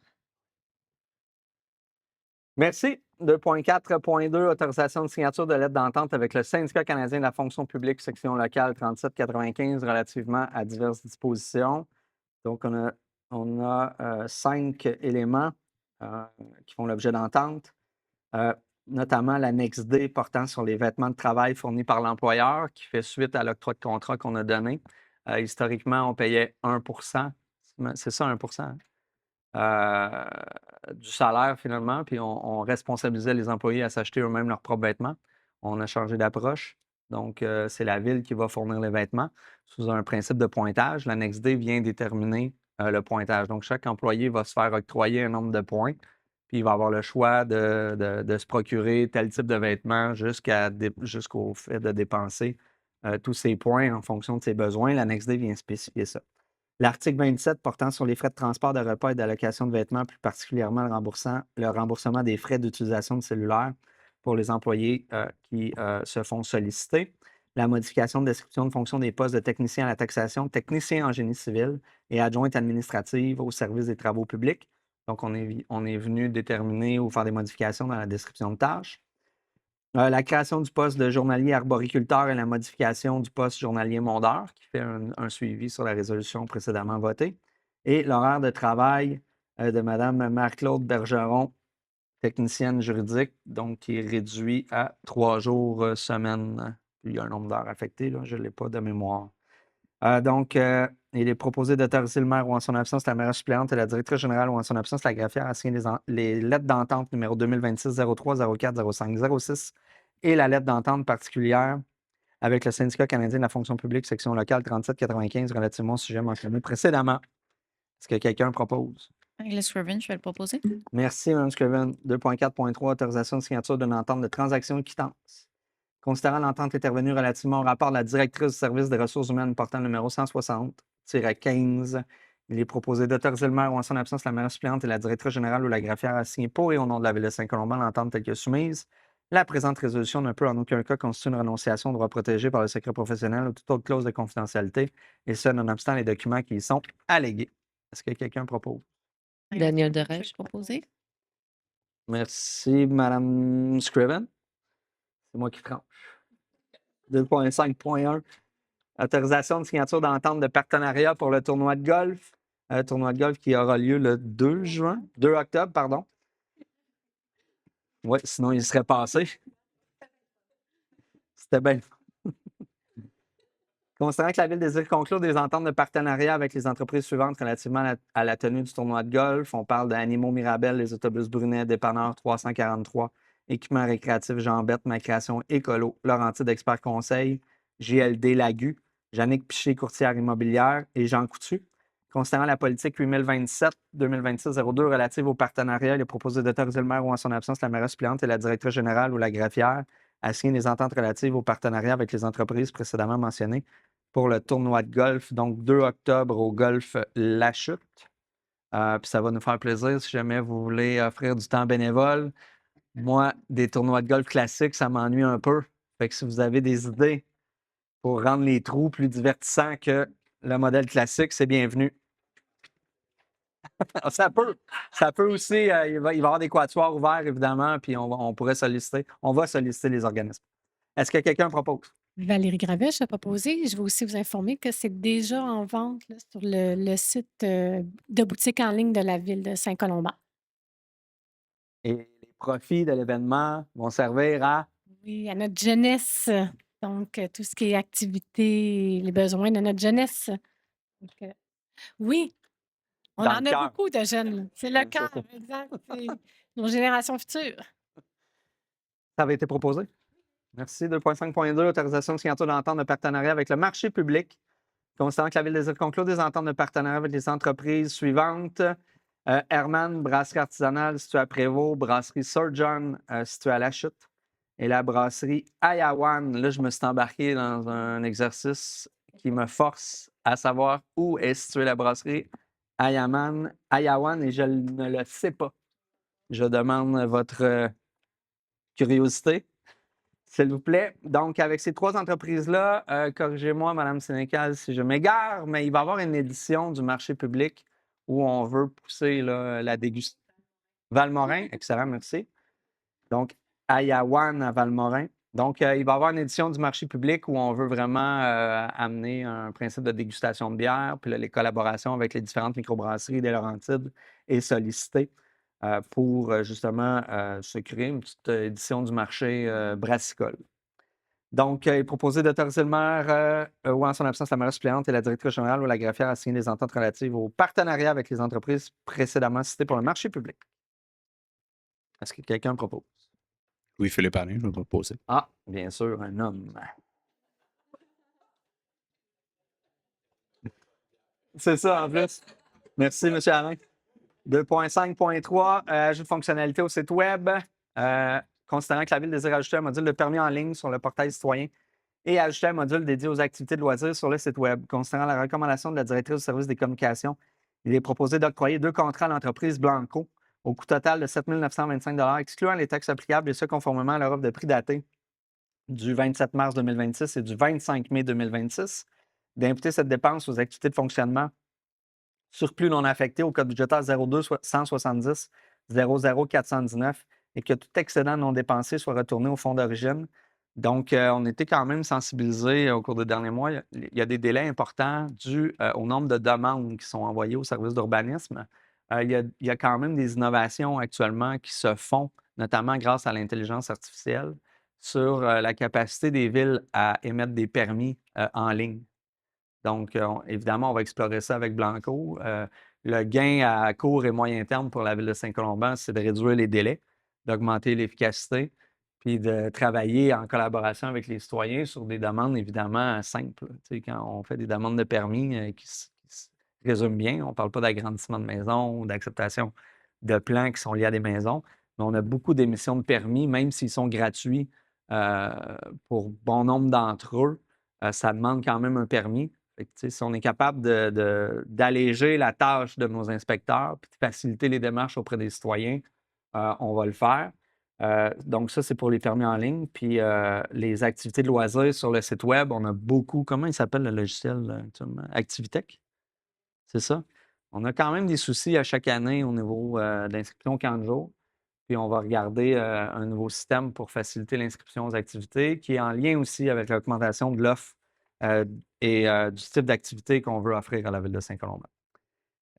Merci. 2.4.2, autorisation de signature de lettre d'entente avec le Syndicat canadien de la fonction publique, section locale 3795, relativement à diverses dispositions. Donc, on a 5 éléments qui font l'objet d'entente, notamment l'annexe D portant sur les vêtements de travail fournis par l'employeur, qui fait suite à l'octroi de contrat qu'on a donné. Historiquement, on payait 1 c'est ça, 1 du salaire finalement, puis on responsabilisait les employés à s'acheter eux-mêmes leurs propres vêtements. On a changé d'approche. Donc, c'est la ville qui va fournir les vêtements sous un principe de pointage. L'annexe D vient déterminer le pointage. Donc, chaque employé va se faire octroyer un nombre de points, puis il va avoir le choix de se procurer tel type de vêtements jusqu'au fait de dépenser tous ces points en fonction de ses besoins. L'annexe D vient spécifier ça. L'article 27 portant sur les frais de transport, de repas et d'allocation de vêtements, plus particulièrement le remboursement des frais d'utilisation de cellulaire pour les employés qui se font solliciter. La modification de description de fonction des postes de technicien à la taxation, technicien en génie civil et adjointe administrative au service des travaux publics. Donc, on est venu déterminer ou faire des modifications dans la description de tâches. La création du poste de journalier arboriculteur et la modification du poste journalier mondeur, qui fait un suivi sur la résolution précédemment votée. Et l'horaire de travail de Mme Marc-Claude Bergeron, technicienne juridique, donc qui est réduit à 3 jours semaine. Il y a un nombre d'heures affectées, là, je ne l'ai pas de mémoire. Il est proposé d'autoriser le maire ou en son absence la maire suppléante et la directrice générale ou en son absence la greffière à signer les lettres d'entente numéro 2026-03-04-05-06 et la lettre d'entente particulière avec le Syndicat canadien de la fonction publique, section locale 3795, relativement au sujet mentionné précédemment. Est-ce que quelqu'un propose? Ayla Scriven, je vais le proposer. Merci, Mme Scriven. 2.4.3, autorisation de signature d'une entente de transaction et quittance. Considérant l'entente intervenue relativement au rapport de la directrice du service des ressources humaines portant le numéro 160-15, il est proposé d'autoriser le maire ou en son absence la maire suppléante et la directrice générale ou la greffière à signer pour et au nom de la Ville de Saint-Colomban l'entente telle que soumise. La présente résolution ne peut en aucun cas constituer une renonciation au droit protégé par le secret professionnel ou toute autre clause de confidentialité, et ce, nonobstant les documents qui y sont allégués. Est-ce que quelqu'un propose? Je Daniel vais Derèche. le proposer. Merci, Mme Scriven. C'est moi qui tranche. 2.5.1, autorisation de signature d'entente de partenariat pour le tournoi de golf. Tournoi de golf qui aura lieu le 2 octobre, pardon. Oui, sinon il serait passé. C'était bien. Considérant que la Ville désire conclure des ententes de partenariat avec les entreprises suivantes relativement à la tenue du tournoi de golf, on parle d'Animaux Mirabel, les autobus Brunet, Dépanneur 343, Équipement récréatif Jean-Bette, Ma Création Écolo, Laurentide Expert Conseil, JLD Lagu, Jannick Piché, courtière immobilière et Jean Coutu. Considérant la politique 8027-2026-02 relative au partenariat, il est proposé d'autoriser le maire ou en son absence la maire suppléante et la directrice générale ou la greffière à signer des ententes relatives au partenariat avec les entreprises précédemment mentionnées pour le tournoi de golf, donc 2 octobre au golf La Chute. Puis ça va nous faire plaisir si jamais vous voulez offrir du temps bénévole Moi, des tournois de golf classiques, ça m'ennuie un peu. Fait que si vous avez des idées pour rendre les trous plus divertissants que le modèle classique, c'est bienvenu. Ça peut aussi, il va y avoir des quatuors ouverts, évidemment, puis on pourrait solliciter, on va solliciter les organismes. Est-ce que quelqu'un propose? Valérie Gravèche a proposé. Je veux aussi vous informer que c'est déjà en vente là, sur le site de boutique en ligne de la ville de Saint-Colomban. Et les profits de l'événement vont servir à... Oui, à notre jeunesse. Donc, tout ce qui est activité, les besoins de notre jeunesse. Donc, oui, on Dans en le a cœur. beaucoup de jeunes. C'est le J'aime ça. cœur, exact. C'est nos générations futures. Ça avait été proposé. Merci. 2.5.2, autorisation de signature d'entente de partenariat avec le marché public. Considérant que la Ville désire conclure des ententes de partenariat avec les entreprises suivantes. Herman, brasserie artisanale située à Prévost, brasserie Sir John située à La Chute et la brasserie Ayawan. Là, je me suis embarqué dans un exercice qui me force à savoir où est située la brasserie Ayawan et je ne le sais pas. Je demande votre curiosité. S'il vous plaît. Donc, avec ces trois entreprises-là, corrigez-moi, Mme Sénécal, si je m'égare, mais il va y avoir une édition du marché public où on veut pousser là, la dégustation. Valmorin, excellent, merci. Donc, Ayawan à Valmorin. Donc, il va y avoir une édition du marché public où on veut vraiment amener un principe de dégustation de bière, puis là, les collaborations avec les différentes microbrasseries des Laurentides et sollicitées pour justement se créer une petite édition du marché brassicole. Donc, il est proposé d'autoriser le maire ou en son absence la maire suppléante et la directrice générale ou la greffière à signer des ententes relatives au partenariat avec les entreprises précédemment citées pour le marché public. Est-ce que quelqu'un propose? Louis-Philippe Alain, je vais proposer. Ah, bien sûr, un homme. C'est ça, en plus. Merci, M. Alain. 2.5.3, ajout de fonctionnalité au site Web. Considérant que la Ville désire ajouter un module de permis en ligne sur le portail citoyen et ajouter un module dédié aux activités de loisirs sur le site Web. Considérant la recommandation de la directrice du service des communications, il est proposé d'octroyer 2 contrats à l'entreprise Blanco au coût total de 7 925 excluant les taxes applicables et ce conformément à leur offre de prix datée du 27 mars 2026 et du 25 mai 2026, d'imputer cette dépense aux activités de fonctionnement surplus non affecté au code budgétaire 02 170 00 419 et que tout excédent non dépensé soit retourné au fonds d'origine. Donc, on était quand même sensibilisés au cours des derniers mois. Il y a des délais importants dus au nombre de demandes qui sont envoyées au service d'urbanisme. Il y a quand même des innovations actuellement qui se font, notamment grâce à l'intelligence artificielle, sur la capacité des villes à émettre des permis en ligne. Donc, évidemment, on va explorer ça avec Blanco. Le gain à court et moyen terme pour la Ville de Saint-Colomban, c'est de réduire les délais, d'augmenter l'efficacité, puis de travailler en collaboration avec les citoyens sur des demandes évidemment simples. Tu sais, quand on fait des demandes de permis qui se résument bien, on ne parle pas d'agrandissement de maison ou d'acceptation de plans qui sont liés à des maisons, mais on a beaucoup d'émissions de permis, même s'ils sont gratuits pour bon nombre d'entre eux, ça demande quand même un permis. Fait que, tu sais, si on est capable d'alléger la tâche de nos inspecteurs puis de faciliter les démarches auprès des citoyens, on va le faire. Donc, ça, c'est pour les permis en ligne. Puis, les activités de loisirs sur le site Web, on a beaucoup. Comment il s'appelle le logiciel? Activitech? C'est ça? On a quand même des soucis à chaque année au niveau d'inscription au camp de jour. Puis, on va regarder un nouveau système pour faciliter l'inscription aux activités qui est en lien aussi avec l'augmentation de l'offre et du type d'activité qu'on veut offrir à la Ville de Saint-Colomban.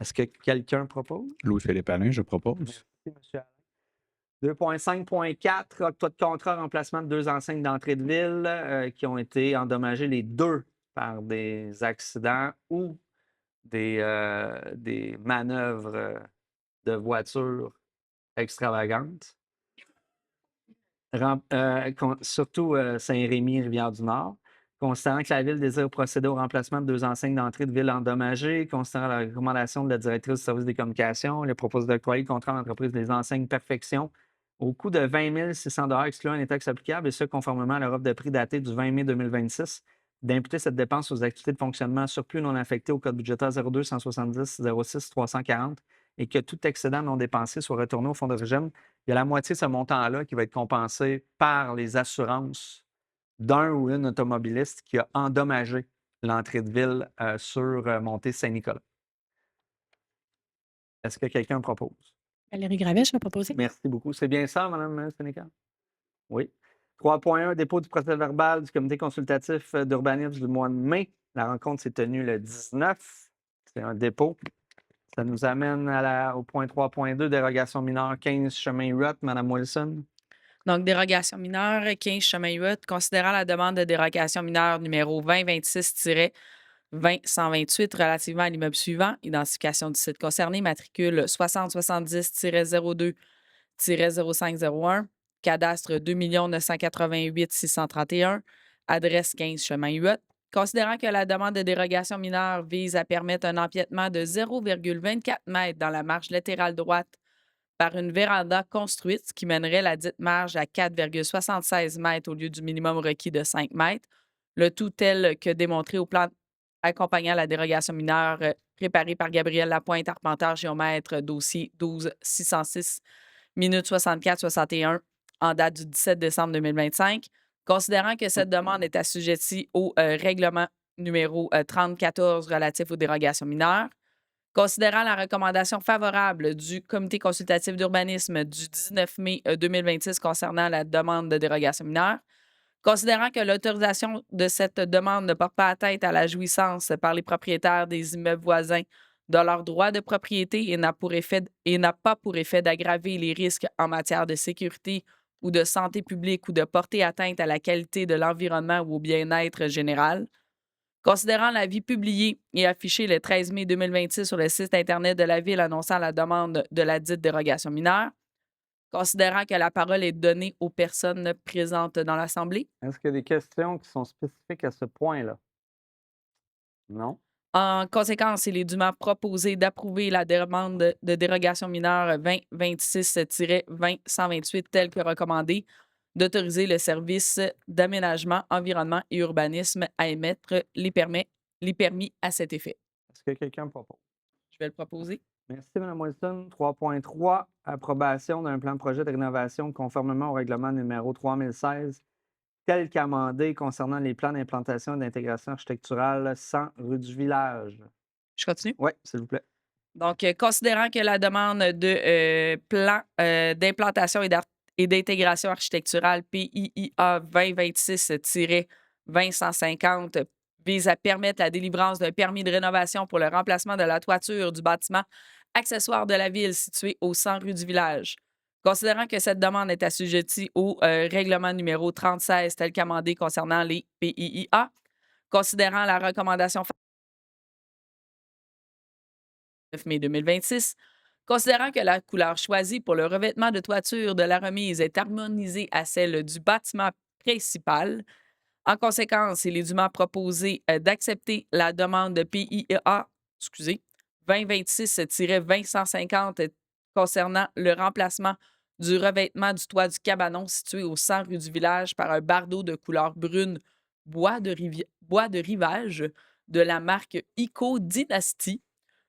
Est-ce que quelqu'un propose? Louis-Philippe Alain, je propose. Merci, M. Alain. 2.5.4, octroi de contrat, remplacement de 2 enseignes d'entrée de ville qui ont été endommagées les 2 par des accidents ou des manœuvres de voitures extravagantes. Surtout Saint-Rémy, Rivière-du-Nord. Considérant que la Ville désire procéder au remplacement de 2 enseignes d'entrée de ville endommagées, considérant la recommandation de la directrice du service des communications, elle propose d'octroyer le contrat à l'entreprise des enseignes Perfection au coût de 20 600 excluant les taxes applicables, et ce, conformément à leur offre de prix datée du 20 mai 2026, d'imputer cette dépense aux activités de fonctionnement surplus non affectées au code budgétaire 02 170 06 340 et que tout excédent non dépensé soit retourné au fonds de régime, il y a la moitié de ce montant-là qui va être compensé par les assurances d'un ou une automobiliste qui a endommagé l'entrée de ville sur montée Saint-Nicolas. Est-ce que quelqu'un propose? Valérie Gravel, je vais proposer. Merci beaucoup. C'est bien ça, Mme Sénécal? Oui. 3.1, dépôt du procès-verbal du comité consultatif d'urbanisme du mois de mai. La rencontre s'est tenue le 19. C'est un dépôt. Ça nous amène au point 3.2, dérogation mineure 15 chemin Huot. Mme Wilson. Donc, dérogation mineure 15 chemin Huot, considérant la demande de dérogation mineure numéro 2026-20-128 relativement à l'immeuble suivant, identification du site concerné, matricule 6070-02-0501, cadastre 2 988 631, adresse 15 chemin Huot. Considérant que la demande de dérogation mineure vise à permettre un empiètement de 0,24 m dans la marge latérale droite par une véranda construite qui mènerait la dite marge à 4,76 m au lieu du minimum requis de 5 m, le tout tel que démontré au plan accompagnant la dérogation mineure préparé par Gabriel Lapointe, arpenteur géomètre, dossier 12-606, minute 64-61, en date du 17 décembre 2025. Considérant que cette demande est assujettie au règlement numéro 3014 relatif aux dérogations mineures, considérant la recommandation favorable du comité consultatif d'urbanisme du 19 mai 2026 concernant la demande de dérogation mineure, considérant que l'autorisation de cette demande ne porte pas atteinte à la jouissance par les propriétaires des immeubles voisins de leurs droits de propriété et n'a pas pour effet d'aggraver les risques en matière de sécurité ou de santé publique ou de porter atteinte à la qualité de l'environnement ou au bien-être général. Considérant l'avis publié et affiché le 13 mai 2026 sur le site Internet de la Ville annonçant la demande de la dite dérogation mineure, considérant que la parole est donnée aux personnes présentes dans l'Assemblée. Est-ce qu'il y a des questions qui sont spécifiques à ce point-là? Non? En conséquence, il est dûment proposé d'approuver la demande de dérogation mineure 2026-20-128 telle que recommandée, d'autoriser le service d'aménagement, environnement et urbanisme à émettre les permis à cet effet. Est-ce que quelqu'un propose? Je vais le proposer. Merci, Mme Wilson. 3.3, approbation d'un plan de projet de rénovation conformément au règlement numéro 3016, tel qu'amendé concernant les plans d'implantation et d'intégration architecturale 100 rue du Village. Je continue? Oui, s'il vous plaît. Donc, considérant que la demande de plan d'implantation et d'intégration architecturale PIIA 2026-20-150 vise à permettre la délivrance d'un permis de rénovation pour le remplacement de la toiture du bâtiment accessoire de la ville situé au 100 rue du Village. Considérant que cette demande est assujettie au règlement numéro 3016 tel qu'amendé concernant les PIIA, considérant la recommandation 9 mai 2026, considérant que la couleur choisie pour le revêtement de toiture de la remise est harmonisée à celle du bâtiment principal, en conséquence, il est dûment proposé d'accepter la demande de PIA 2026-20-150 concernant le remplacement du revêtement du toit du cabanon situé au 100 rue du Village par un bardeau de couleur brune bois de rivage de la marque Ico Dynasty,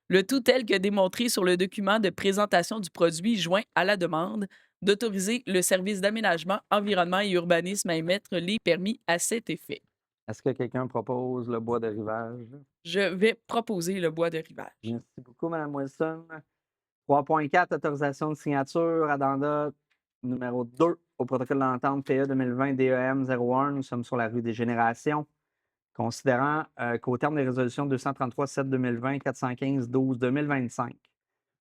le tout tel que démontré sur le document de présentation du produit joint à la demande, d'autoriser le service d'aménagement, environnement et urbanisme à émettre les permis à cet effet. Est-ce que quelqu'un propose le bois de rivage? Je vais proposer le bois de rivage. Merci beaucoup, Mme Wilson. 3.4, autorisation de signature, addenda numéro 2 au protocole d'entente PE 2020 DEM 01. Nous sommes sur la rue des Générations. Considérant qu'au terme des résolutions 233-7-2020, 415-12-2025,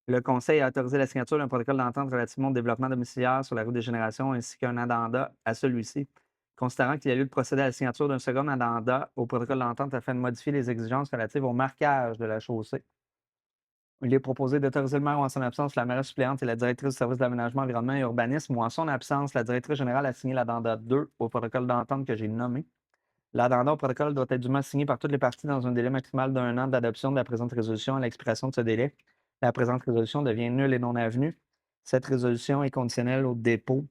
le Conseil a autorisé la signature d'un protocole d'entente relativement au développement domiciliaire sur la rue des Générations ainsi qu'un addenda à celui-ci. Considérant qu'il y a lieu de procéder à la signature d'un second addenda au protocole d'entente afin de modifier les exigences relatives au marquage de la chaussée, il est proposé d'autoriser le maire ou en son absence la maire suppléante et la directrice du service de l'aménagement, environnement et urbanisme ou en son absence la directrice générale à signer l'addenda 2 au protocole d'entente que j'ai nommé. L'addenda au protocole doit être dûment signé par toutes les parties dans un délai maximal d'1 an d'adoption de la présente résolution. À l'expiration de ce délai, la présente résolution devient nulle et non avenue. Cette résolution est conditionnelle au dépôt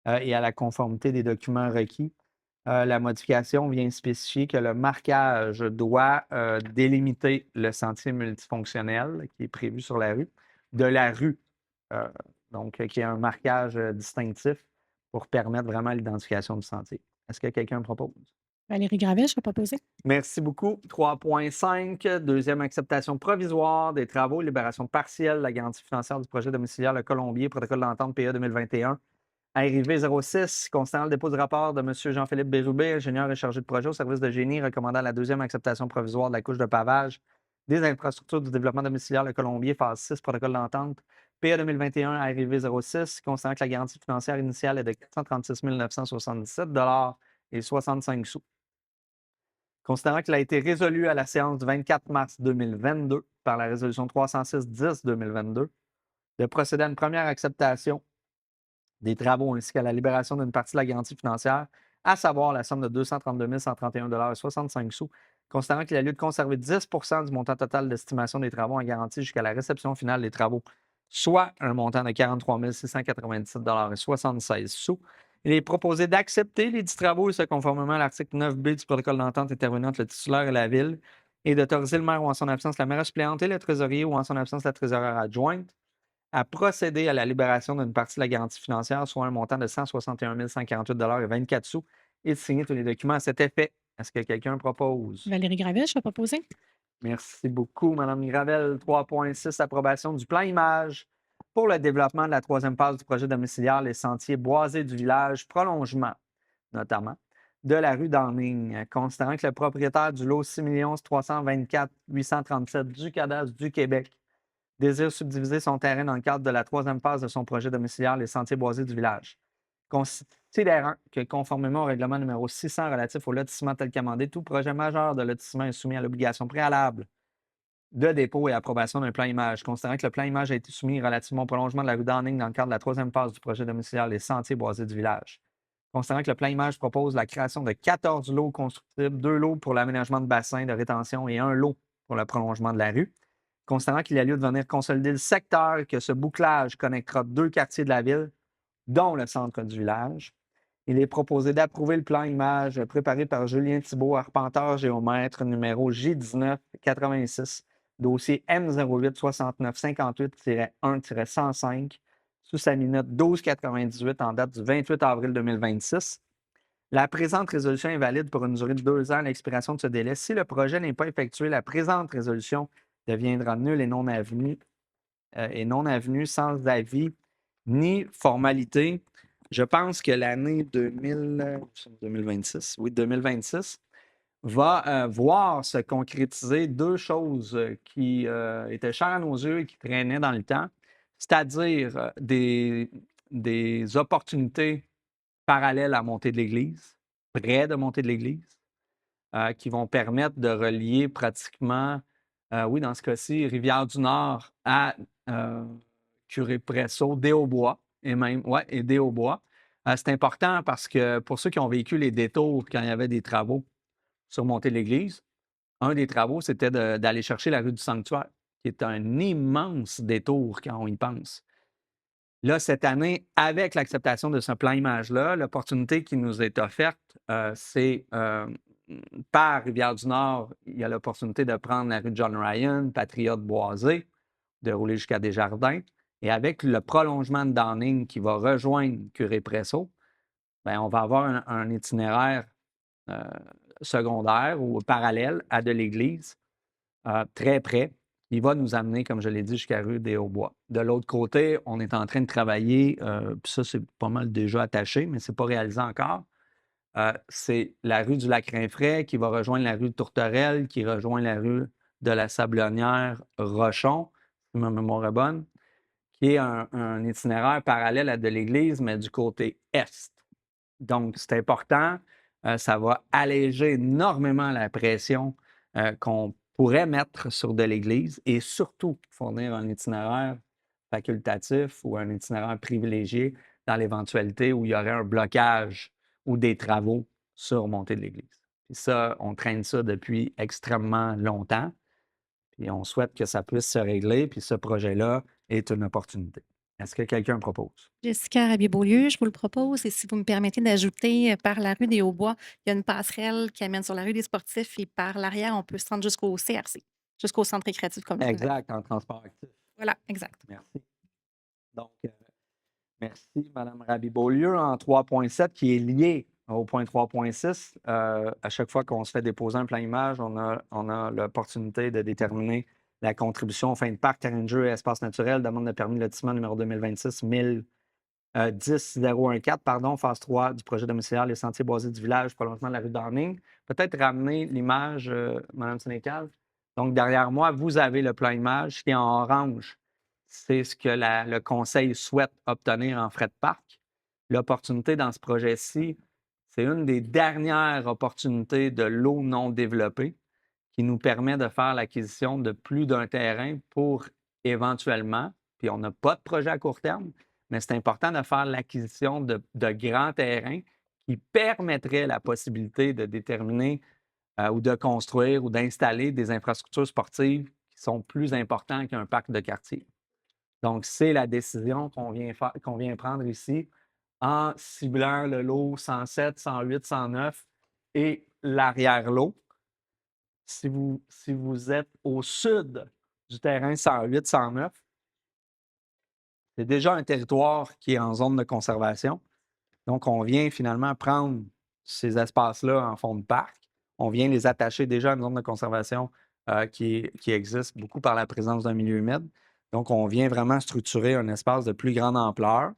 et à la conformité des documents requis. La modification vient spécifier que le marquage doit délimiter le sentier multifonctionnel qui est prévu sur la rue. de la rue. Euh, donc, qui est un marquage distinctif pour permettre vraiment l'identification du sentier. Est-ce que quelqu'un propose? Valérie Gravel, je vais proposer. Merci beaucoup. 3.5, deuxième acceptation provisoire des travaux, libération partielle, la garantie financière du projet domiciliaire Le Colombier, protocole d'entente PA 2021. Arrivé 06, concernant le dépôt du rapport de M. Jean-Philippe Bérubé, ingénieur et chargé de projet au service de génie, recommandant la deuxième acceptation provisoire de la couche de pavage des infrastructures du développement domiciliaire Le Colombier, phase 6, protocole d'entente PA 2021, arrivé 06, concernant que la garantie financière initiale est de 436 977 et 65 sous. Considérant qu'il a été résolu à la séance du 24 mars 2022 par la résolution 306-10-2022 de procéder à une première acceptation des travaux ainsi qu'à la libération d'une partie de la garantie financière, à savoir la somme de 232 131 et 65 sous, considérant qu'il a lieu de conserver 10 du montant total d'estimation des travaux en garantie jusqu'à la réception finale des travaux, soit un montant de 43 697 et 76 sous. Il est proposé d'accepter les 10 travaux, et ce conformément à l'article 9B du protocole d'entente intervenant entre le titulaire et la Ville, et d'autoriser le maire ou en son absence la maire suppléante et le trésorier ou en son absence la trésorière adjointe à procéder à la libération d'une partie de la garantie financière, soit un montant de 161 148 et 24 sous, et de signer tous les documents à cet effet. Est-ce que quelqu'un propose? Valérie Gravel, je vais proposer. Merci beaucoup, Mme Gravel. 3.6, approbation du plan image pour le développement de la troisième phase du projet domiciliaire Les Sentiers boisés du village, prolongement, notamment, de la rue d'Anning, considérant que le propriétaire du lot 6 324 837 du cadastre du Québec désire subdiviser son terrain dans le cadre de la troisième phase de son projet domiciliaire Les Sentiers boisés du village. Considérant que, conformément au règlement numéro 600 relatif au lotissement tel qu'amendé, tout projet majeur de lotissement est soumis à l'obligation préalable de dépôt et approbation d'un plan image. Considérant que le plan image a été soumis relativement au prolongement de la rue d'Anning dans le cadre de la troisième phase du projet domiciliaire Les Sentiers boisés du village. Considérant que le plan image propose la création de 14 lots constructibles, 2 lots pour l'aménagement de bassins de rétention et 1 lot pour le prolongement de la rue. Considérant qu'il y a lieu de venir consolider le secteur et que ce bouclage connectera 2 quartiers de la ville, dont le centre du village. Il est proposé d'approuver le plan image préparé par Julien Thibault, arpenteur géomètre, numéro J1986, dossier M08 69 58-1-105, sous sa minute 1298 en date du 28 avril 2026. La présente résolution est valide pour une durée de 2 ans à l'expiration de ce délai. Si le projet n'est pas effectué, la présente résolution deviendra nulle et non avenue sans avis ni formalité. Je pense que l'année 2026 va voir se concrétiser 2 choses qui étaient chères à nos yeux et qui traînaient dans le temps, c'est-à-dire des opportunités parallèles à montée de l'Église, près de montée de l'Église, qui vont permettre de relier pratiquement, oui, dans ce cas-ci, Rivière-du-Nord à Curé-Presso, Des-Aux-Bois, et Des-Aux-Bois. C'est important parce que pour ceux qui ont vécu les détours quand il y avait des travaux sur montée de l'Église, un des travaux, c'était d'aller chercher la rue du Sanctuaire, qui est un immense détour quand on y pense. Là, cette année, avec l'acceptation de ce plan image-là, l'opportunité qui nous est offerte, c'est par Rivière-du-Nord, il y a l'opportunité de prendre la rue de John Ryan, Patriote-Boisé, de rouler jusqu'à Desjardins. Et avec le prolongement de Downing qui va rejoindre Curé-Presso, bien, on va avoir un itinéraire secondaire ou parallèle à de l'Église, très près. Il va nous amener, comme je l'ai dit, jusqu'à rue des Hauts-Bois. De l'autre côté, on est en train de travailler, puis ça, c'est pas mal déjà attaché, mais ce n'est pas réalisé encore. C'est la rue du Lac-Rainfray qui va rejoindre la rue de Tourterelle, qui rejoint la rue de la Sablonnière, Rochon, si ma mémoire est bonne, qui est un itinéraire parallèle à de l'Église, mais du côté est. Donc, c'est important. Ça va alléger énormément la pression qu'on pourrait mettre sur de l'Église et surtout fournir un itinéraire facultatif ou un itinéraire privilégié dans l'éventualité où il y aurait un blocage ou des travaux sur montée de l'Église. Puis ça, on traîne ça depuis extrêmement longtemps. Puis on souhaite que ça puisse se régler. Puis ce projet-là est une opportunité. Est-ce que quelqu'un propose? Jessica Rabier-Beaulieu, je vous le propose. Et si vous me permettez d'ajouter, par la rue des Hauts-Bois, il y a une passerelle qui amène sur la rue des Sportifs et par l'arrière, on peut se rendre jusqu'au CRC, jusqu'au Centre récréatif communautaire. Exact, en transport actif. Voilà, exact. Merci. Donc, merci, Mme Raby-Beaulieu. En 3.7, qui est lié au point 3.6, à chaque fois qu'on se fait déposer un plan image, on a l'opportunité de déterminer la contribution fin de parc, terrain de jeu et espace naturel, demande de permis de lotissement numéro 2026 10-014, pardon, phase 3 du projet domiciliaire, les sentiers boisés du village, prolongement de la rue Darning. Peut-être ramener l'image, Mme Sénécal. Donc, derrière moi, vous avez le plan image qui est en orange. C'est ce que le conseil souhaite obtenir en frais de parc. L'opportunité dans ce projet-ci, c'est une des dernières opportunités de l'eau non développée qui nous permet de faire l'acquisition de plus d'un terrain pour éventuellement, puis on n'a pas de projet à court terme, mais c'est important de faire l'acquisition de grands terrains qui permettraient la possibilité de déterminer ou de construire ou d'installer des infrastructures sportives qui sont plus importantes qu'un parc de quartier. Donc, c'est la décision qu'on vient prendre ici en ciblant le lot 107, 108, 109 et l'arrière-lot. Si vous êtes au sud du terrain 108, 109, c'est déjà un territoire qui est en zone de conservation. Donc, on vient finalement prendre ces espaces-là en fond de parc. On vient les attacher déjà à une zone de conservation qui existe beaucoup par la présence d'un milieu humide. Donc, on vient vraiment structurer un espace de plus grande ampleur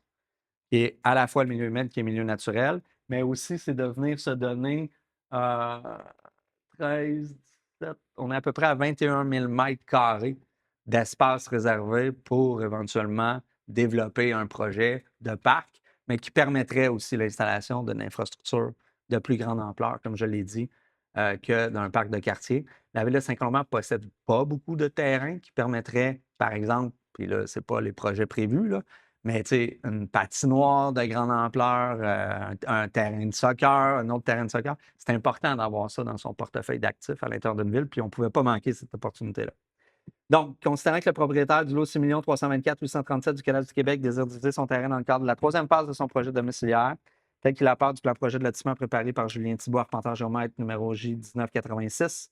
qui est à la fois le milieu humide qui est milieu naturel, mais aussi c'est de venir se donner 13, 17, on est à peu près à 21 000 mètres carrés d'espace réservé pour éventuellement développer un projet de parc, mais qui permettrait aussi l'installation d'une infrastructure de plus grande ampleur, comme je l'ai dit, que d'un parc de quartier. La Ville de Saint-Colomban ne possède pas beaucoup de terrain qui permettrait, par exemple, puis là, ce n'est pas les projets prévus, là, mais une patinoire de grande ampleur, un terrain de soccer, un autre terrain de soccer, c'est important d'avoir ça dans son portefeuille d'actifs à l'intérieur d'une ville, puis on ne pouvait pas manquer cette opportunité-là. Donc, considérant que le propriétaire du lot 6 324 837 du Canal du Québec désire diviser son terrain dans le cadre de la troisième phase de son projet domiciliaire, tel qu'il apparaît du plan projet de lotissement préparé par Julien Thibault, arpenteur géomètre, numéro J1986,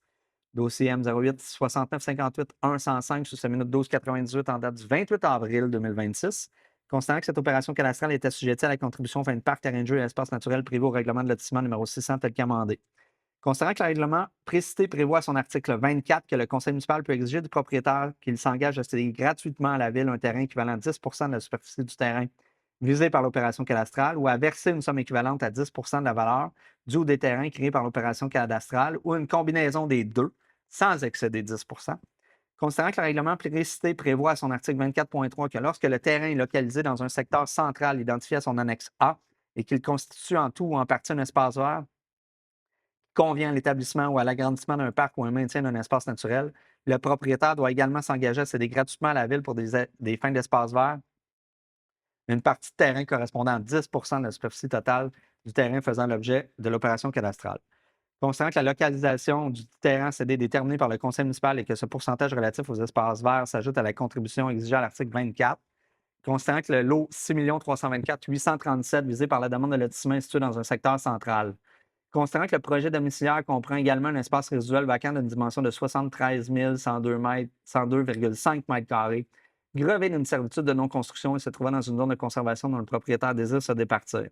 dossier M08 69 58 105 sous sa minute 1298 en date du 28 avril 2026. Considérant que cette opération cadastrale est assujettie à la contribution fin de parc, terrain de jeu et espace naturel prévu au règlement de lotissement numéro 600 tel qu'amendé. Considérant que le règlement précité prévoit à son article 24 que le conseil municipal peut exiger du propriétaire qu'il s'engage à céder gratuitement à la ville un terrain équivalent à 10 de la superficie du terrain visé par l'opération cadastrale ou à verser une somme équivalente à 10 de la valeur due ou des terrains créés par l'opération cadastrale ou une combinaison des deux sans excéder 10 Considérant que le règlement précité prévoit à son article 24.3 que lorsque le terrain est localisé dans un secteur central identifié à son annexe A et qu'il constitue en tout ou en partie un espace vert qui convient à l'établissement ou à l'agrandissement d'un parc ou un maintien d'un espace naturel, le propriétaire doit également s'engager à céder gratuitement à la ville pour des fins d'espace vert une partie de terrain correspondant à 10 de la superficie totale du terrain faisant l'objet de l'opération cadastrale. Considérant que la localisation du terrain cédé est déterminée par le conseil municipal et que ce pourcentage relatif aux espaces verts s'ajoute à la contribution exigée à l'article 24, considérant que le lot 6 324 837 visé par la demande de lotissement est situé dans un secteur central, considérant que le projet domiciliaire comprend également un espace résiduel vacant d'une dimension de 73 102,5 mètres carrés, grevé d'une servitude de non-construction et se trouvant dans une zone de conservation dont le propriétaire désire se départir.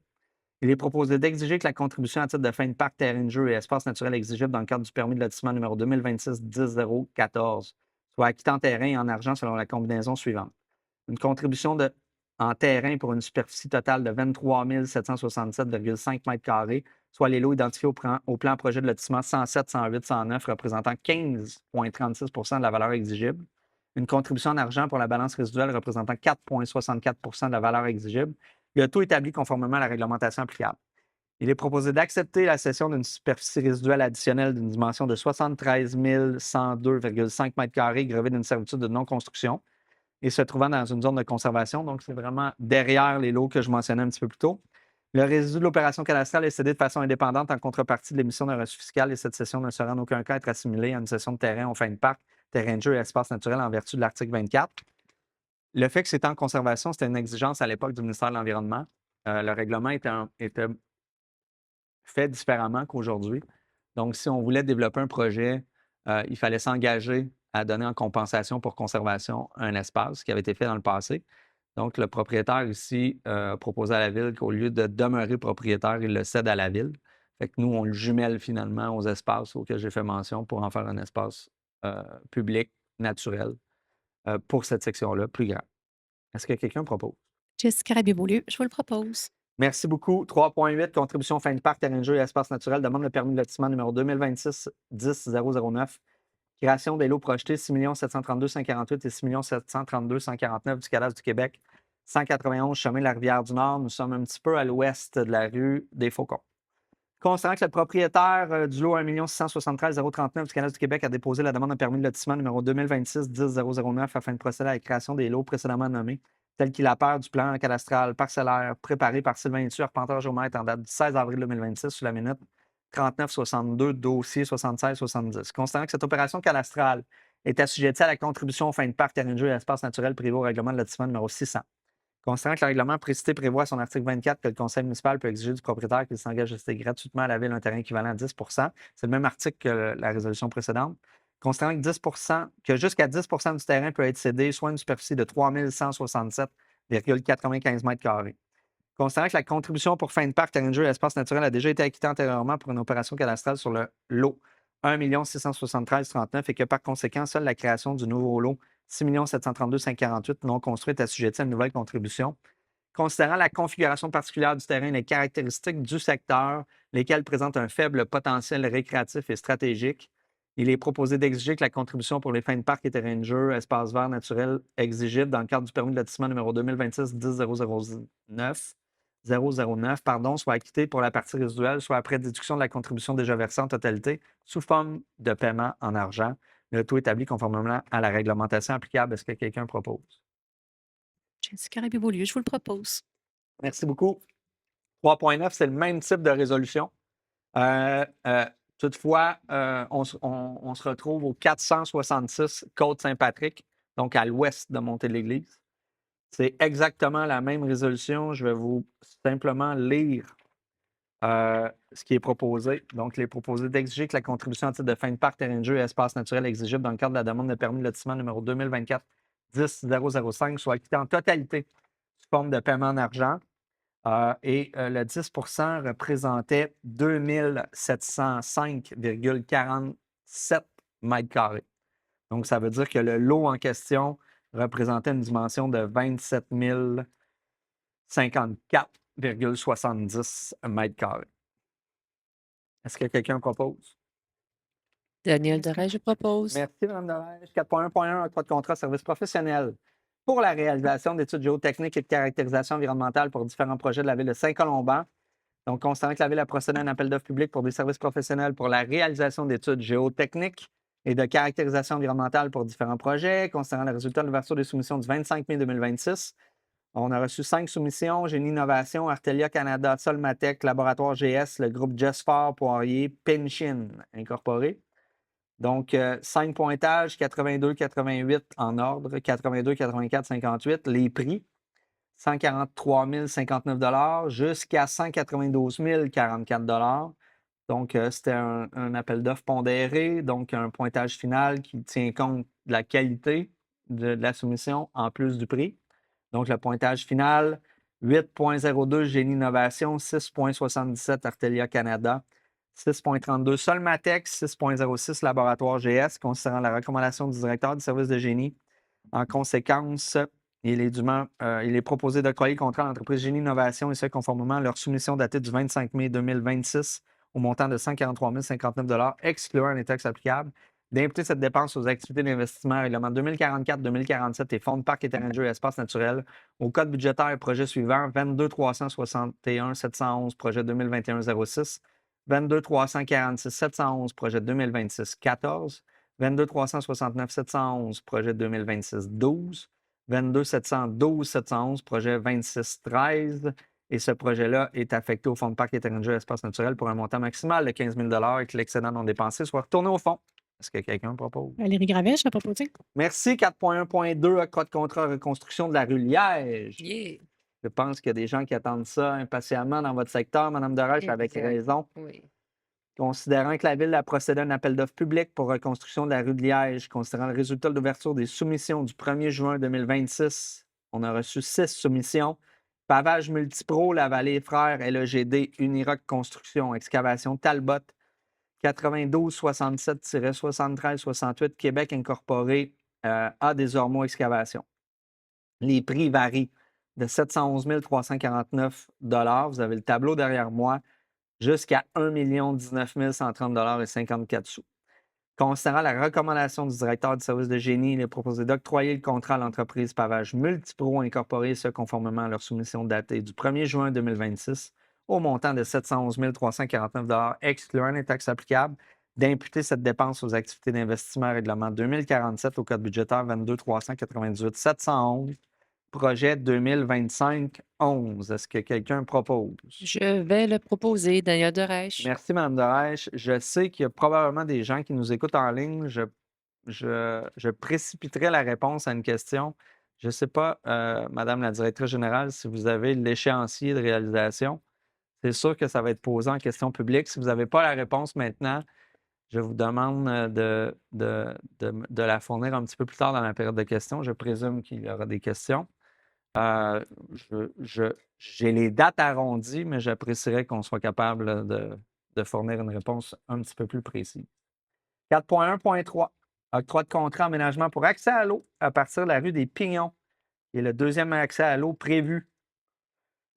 Il est proposé d'exiger que la contribution à titre de fin de parc, terrain de jeu et espace naturel exigible dans le cadre du permis de lotissement numéro 2026 10-014 soit acquittée en terrain et en argent selon la combinaison suivante. Une contribution en terrain pour une superficie totale de 23 767,5 m², soit les lots identifiés au plan projet de lotissement 107, 108, 109 représentant 15,36 de la valeur exigible. Une contribution en argent pour la balance résiduelle représentant 4,64 de la valeur exigible. Le taux établi conformément à la réglementation applicable. Il est proposé d'accepter la cession d'une superficie résiduelle additionnelle d'une dimension de 73 102,5 m² grevée d'une servitude de non-construction et se trouvant dans une zone de conservation. Donc, c'est vraiment derrière les lots que je mentionnais un petit peu plus tôt. Le résidu de l'opération cadastrale est cédé de façon indépendante en contrepartie de l'émission d'un reçu fiscal et cette cession ne sera en aucun cas être assimilée à une cession de terrain aux fins de parc, terrain de jeu et espace naturel en vertu de l'article 24. Le fait que c'est en conservation, c'était une exigence à l'époque du ministère de l'Environnement. Le règlement était fait différemment qu'aujourd'hui. Donc, si on voulait développer un projet, il fallait s'engager à donner en compensation pour conservation un espace, ce qui avait été fait dans le passé. Donc, le propriétaire ici a proposé à la ville qu'au lieu de demeurer propriétaire, il le cède à la ville. Fait que nous, on le jumelle finalement aux espaces auxquels j'ai fait mention pour en faire un espace public, naturel, pour cette section-là, plus grand. Est-ce que quelqu'un propose? Jessica Rabier-Beaulieu, je vous le propose. Merci beaucoup. 3.8, contribution fin de parc, terrain de jeu et espace naturel. Demande le permis de lotissement numéro 2026-10-009. Création des lots projetés 6 732 148 et 6 732 149 du cadastre du Québec. 191 chemin de la Rivière-du-Nord. Nous sommes un petit peu à l'ouest de la rue des Faucons. Considérant que le propriétaire du lot 1 673 039 du cadastre du Québec a déposé la demande de permis de lotissement numéro 2026-10-009 afin de procéder à la création des lots précédemment nommés, tel qu'il apparaît du plan cadastral parcellaire préparé par Sylvain Thieu, arpenteur géomètre en date du 16 avril 2026 sous la minute 3962, dossier 7670. Considérant que cette opération cadastrale est assujettie à la contribution aux fins de parc, terrain de jeu et espace naturel prévu au règlement de lotissement numéro 600. Considérant que le règlement précité prévoit à son article 24 que le conseil municipal peut exiger du propriétaire qu'il s'engage à céder gratuitement à la ville un terrain équivalent à 10 c'est le même article que la résolution précédente. Considérant que jusqu'à 10 du terrain peut être cédé, soit une superficie de 3 167,95 mètres carrés. Considérant que la contribution pour fin de parc, terrain de jeu et espace naturel a déjà été acquittée antérieurement pour une opération cadastrale sur le lot 1 673 39 et que par conséquent, seule la création du nouveau lot 6 732 548 non construite assujettie à une nouvelle contribution. Considérant la configuration particulière du terrain et les caractéristiques du secteur, lesquelles présentent un faible potentiel récréatif et stratégique, il est proposé d'exiger que la contribution pour les fins de parc et terrains de jeu, espaces verts naturels exigibles dans le cadre du permis de lotissement numéro 2026-10-009 soit acquittée pour la partie résiduelle, soit après déduction de la contribution déjà versée en totalité, sous forme de paiement en argent, le tout établi conformément à la réglementation applicable. Est-ce que quelqu'un propose? Jessica Rabier-Beaulieu, je vous le propose. Merci beaucoup. 3.9, c'est le même type de résolution. Toutefois, on se retrouve au 466 Côte-Saint-Patrick, donc à l'ouest de Montée-de-l'Église. C'est exactement la même résolution. Je vais vous simplement lire ce qui est proposé. Donc, il est proposé d'exiger que la contribution à titre de fin de parc, terrain de jeu et espace naturel exigible dans le cadre de la demande de permis de lotissement numéro 2024-10-005 soit acquittée en totalité sous forme de paiement en argent. Et le 10 représentait 2705,47 mètres carrés. Donc, ça veut dire que le lot en question représentait une dimension de 27 054,70 mètres carrés. Est-ce que quelqu'un propose? Daniel Doré, je propose. Merci, Mme Delage. 4.1.1, octroi de contrat service professionnel pour la réalisation d'études géotechniques et de caractérisation environnementale pour différents projets de la ville de Saint-Colomban. Donc, considérant que la ville a procédé à un appel d'offres public pour des services professionnels pour la réalisation d'études géotechniques et de caractérisation environnementale pour différents projets, considérant le résultat de l'ouverture des soumissions du 25 mai 2026, on a reçu 5 soumissions, Génie Innovation, Artelia Canada, Solmatec, Laboratoire GS, le groupe Jesfar, Poirier, Pinchin Incorporé. Donc, 5 pointages, 82, 88 en ordre, 82, 84, 58. Les prix, 143 059 jusqu'à 192 044 Donc, c'était un appel d'offres pondéré, donc un pointage final qui tient compte de la qualité de la soumission en plus du prix. Donc, le pointage final, 8.02 Génie Innovation, 6.77 Artelia Canada, 6.32 Solmatec, 6.06 Laboratoire GS, considérant la recommandation du directeur du service de génie. En conséquence, il est proposé d'octroyer le contrat à l'entreprise Génie Innovation et ce, conformément à leur soumission datée du 25 mai 2026 au montant de 143 059 excluant les taxes applicables, d'imputer cette dépense aux activités d'investissement règlement 2044-2047 et fonds de parc et terrain de jeu et espaces naturels au code budgétaire et projet suivant 22 361 711 projet 2021-06, 22 346 711 projet 2026-14, 22 369 711 projet 2026-12, 22 712 711 projet 26-13 et ce projet-là est affecté au fonds de parc et terrain de jeu et espaces naturels pour un montant maximal de 15 000 et que l'excédent non dépensé soit retourné au fonds. Est-ce que quelqu'un propose? Valérie Gravel, je vais proposer. Merci. 4.1.2, octroi de contrat reconstruction de la rue Liège. Yeah. Je pense qu'il y a des gens qui attendent ça impatiemment dans votre secteur, Mme Dorèche, avec Exact. raison. Oui. Considérant que la Ville a procédé à un appel d'offres public pour reconstruction de la rue de Liège, considérant le résultat de l'ouverture des soumissions du 1er juin 2026, on a reçu 6 soumissions. Pavage Multipro, La Vallée Frères, LEGD, Uniroc Construction, Excavation Talbot, 9267-7368, Québec Incorporé, A Desormeaux Excavation. Les prix varient de 711 349 $, vous avez le tableau derrière moi, jusqu'à 1 19 130 $ et 54 sous. Considérant la recommandation du directeur du service de génie, il est proposé d'octroyer le contrat à l'entreprise Pavage Multipro Incorporé, ce conformément à leur soumission datée du 1er juin 2026, au montant de 711 349 $, excluant les taxes applicables, d'imputer cette dépense aux activités d'investissement règlement 2047 au code budgétaire 22 398 711, projet 2025-11. Est-ce que quelqu'un propose? Je vais le proposer, Daniel Derèche. Merci, Mme Derèche. Je sais qu'il y a probablement des gens qui nous écoutent en ligne. Je précipiterai la réponse à une question. Je ne sais pas, Madame la directrice générale, si vous avez l'échéancier de réalisation. C'est sûr que ça va être posé en question publique. Si vous n'avez pas la réponse maintenant, je vous demande de la fournir un petit peu plus tard dans la période de questions. Je présume qu'il y aura des questions. J'ai les dates arrondies, mais j'apprécierais qu'on soit capable de fournir une réponse un petit peu plus précise. 4.1.3. Octroi de contrat aménagement pour accès à l'eau à partir de la rue des Pignons, qui est le deuxième accès à l'eau prévu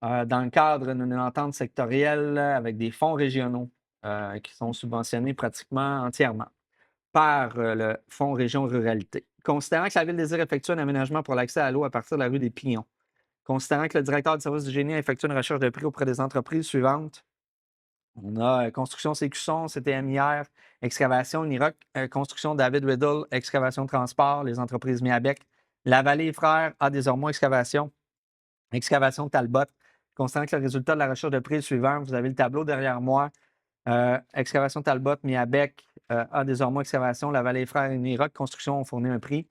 dans le cadre d'une entente sectorielle avec des fonds régionaux qui sont subventionnés pratiquement entièrement par le Fonds Région Ruralité. Considérant que la Ville désire effectuer un aménagement pour l'accès à l'eau à partir de la rue des Pignons, considérant que le directeur du service du génie a effectué une recherche de prix auprès des entreprises suivantes, on a Construction Sécusson, CTMIR, Excavation Uniroc, Construction David Riddle, Excavation Transport, les entreprises Miabec, La Vallée Frères, A Desormeaux Excavation, Excavation Talbot. Considérant que le résultat de la recherche de prix est le suivant, vous avez le tableau derrière moi. Excavation Talbot, Miabec, A Desormeaux Excavation, La Vallée Frères et Uniroc Construction ont fourni un prix.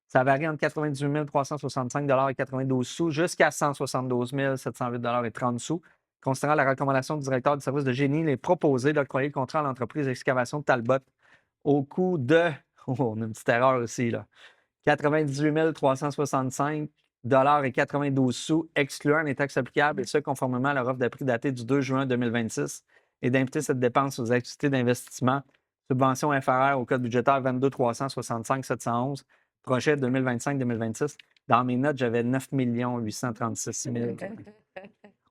Ça varie entre 98 365 $ et 92 sous jusqu'à 172 708 $ et 30 sous. Considérant la recommandation du directeur du service de génie, il est proposé d'octroyer le contrat à l'entreprise Excavation Talbot au coût de, on a une petite erreur aussi, là, 98 365 $ et 92 sous, excluant les taxes applicables, et ce, conformément à leur offre de prix datée du 2 juin 2026, et d'imputer cette dépense aux activités d'investissement, subvention inférieure au code budgétaire 22 365 711, projet 2025-2026. Dans mes notes, j'avais 9 836 000.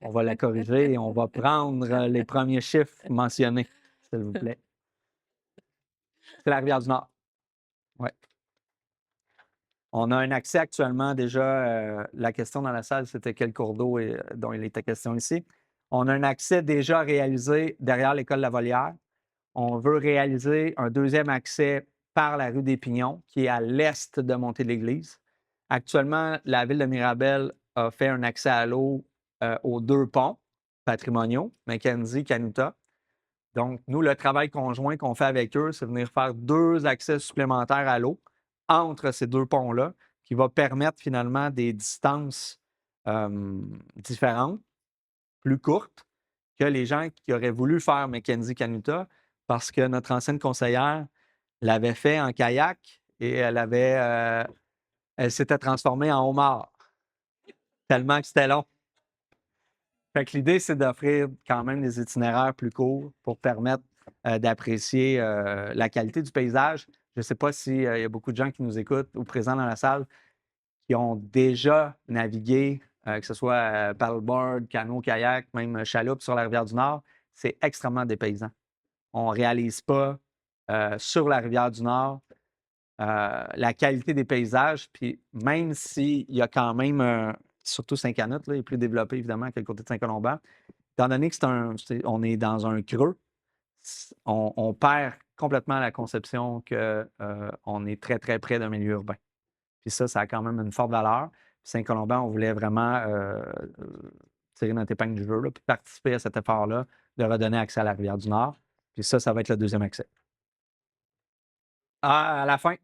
On va la corriger et on va prendre les premiers chiffres mentionnés, s'il vous plaît. C'est la Rivière-du-Nord. Oui. On a un accès actuellement déjà. La question dans la salle, c'était quel cours d'eau dont il était question ici. On a un accès déjà réalisé derrière l'école Lavolière. On veut réaliser un deuxième accès par la rue des Pignons, qui est à l'est de Montée-de-l'Église. Actuellement, la Ville de Mirabel a fait un accès à l'eau aux 2 ponts patrimoniaux, Mackenzie, Canuta. Donc, nous, le travail conjoint qu'on fait avec eux, c'est venir faire 2 accès supplémentaires à l'eau entre ces 2 ponts-là, qui va permettre finalement des distances différentes, plus courtes, que les gens qui auraient voulu faire Mackenzie, Canuta, parce que notre ancienne conseillère l'avait fait en kayak et elle s'était transformée en homard, tellement que c'était long. Fait que l'idée, c'est d'offrir quand même des itinéraires plus courts pour permettre d'apprécier la qualité du paysage. Je ne sais pas s'il y a beaucoup de gens qui nous écoutent ou présents dans la salle qui ont déjà navigué, que ce soit paddleboard, canot, kayak, même chaloupe sur la Rivière-du-Nord. C'est extrêmement dépaysant. On ne réalise pas sur la Rivière-du-Nord la qualité des paysages. Puis même s'il y a quand même, surtout Saint-Canut, il est plus développé évidemment que le côté de Saint-Colomban, étant donné que on est dans un creux, on perd complètement la conception qu'on est très, très près d'un milieu urbain. Puis ça a quand même une forte valeur. Puis Saint-Colomban, on voulait vraiment tirer notre épingle du jeu, là, puis participer à cet effort-là de redonner accès à la Rivière-du-Nord. Puis ça va être le deuxième accès. À la fin,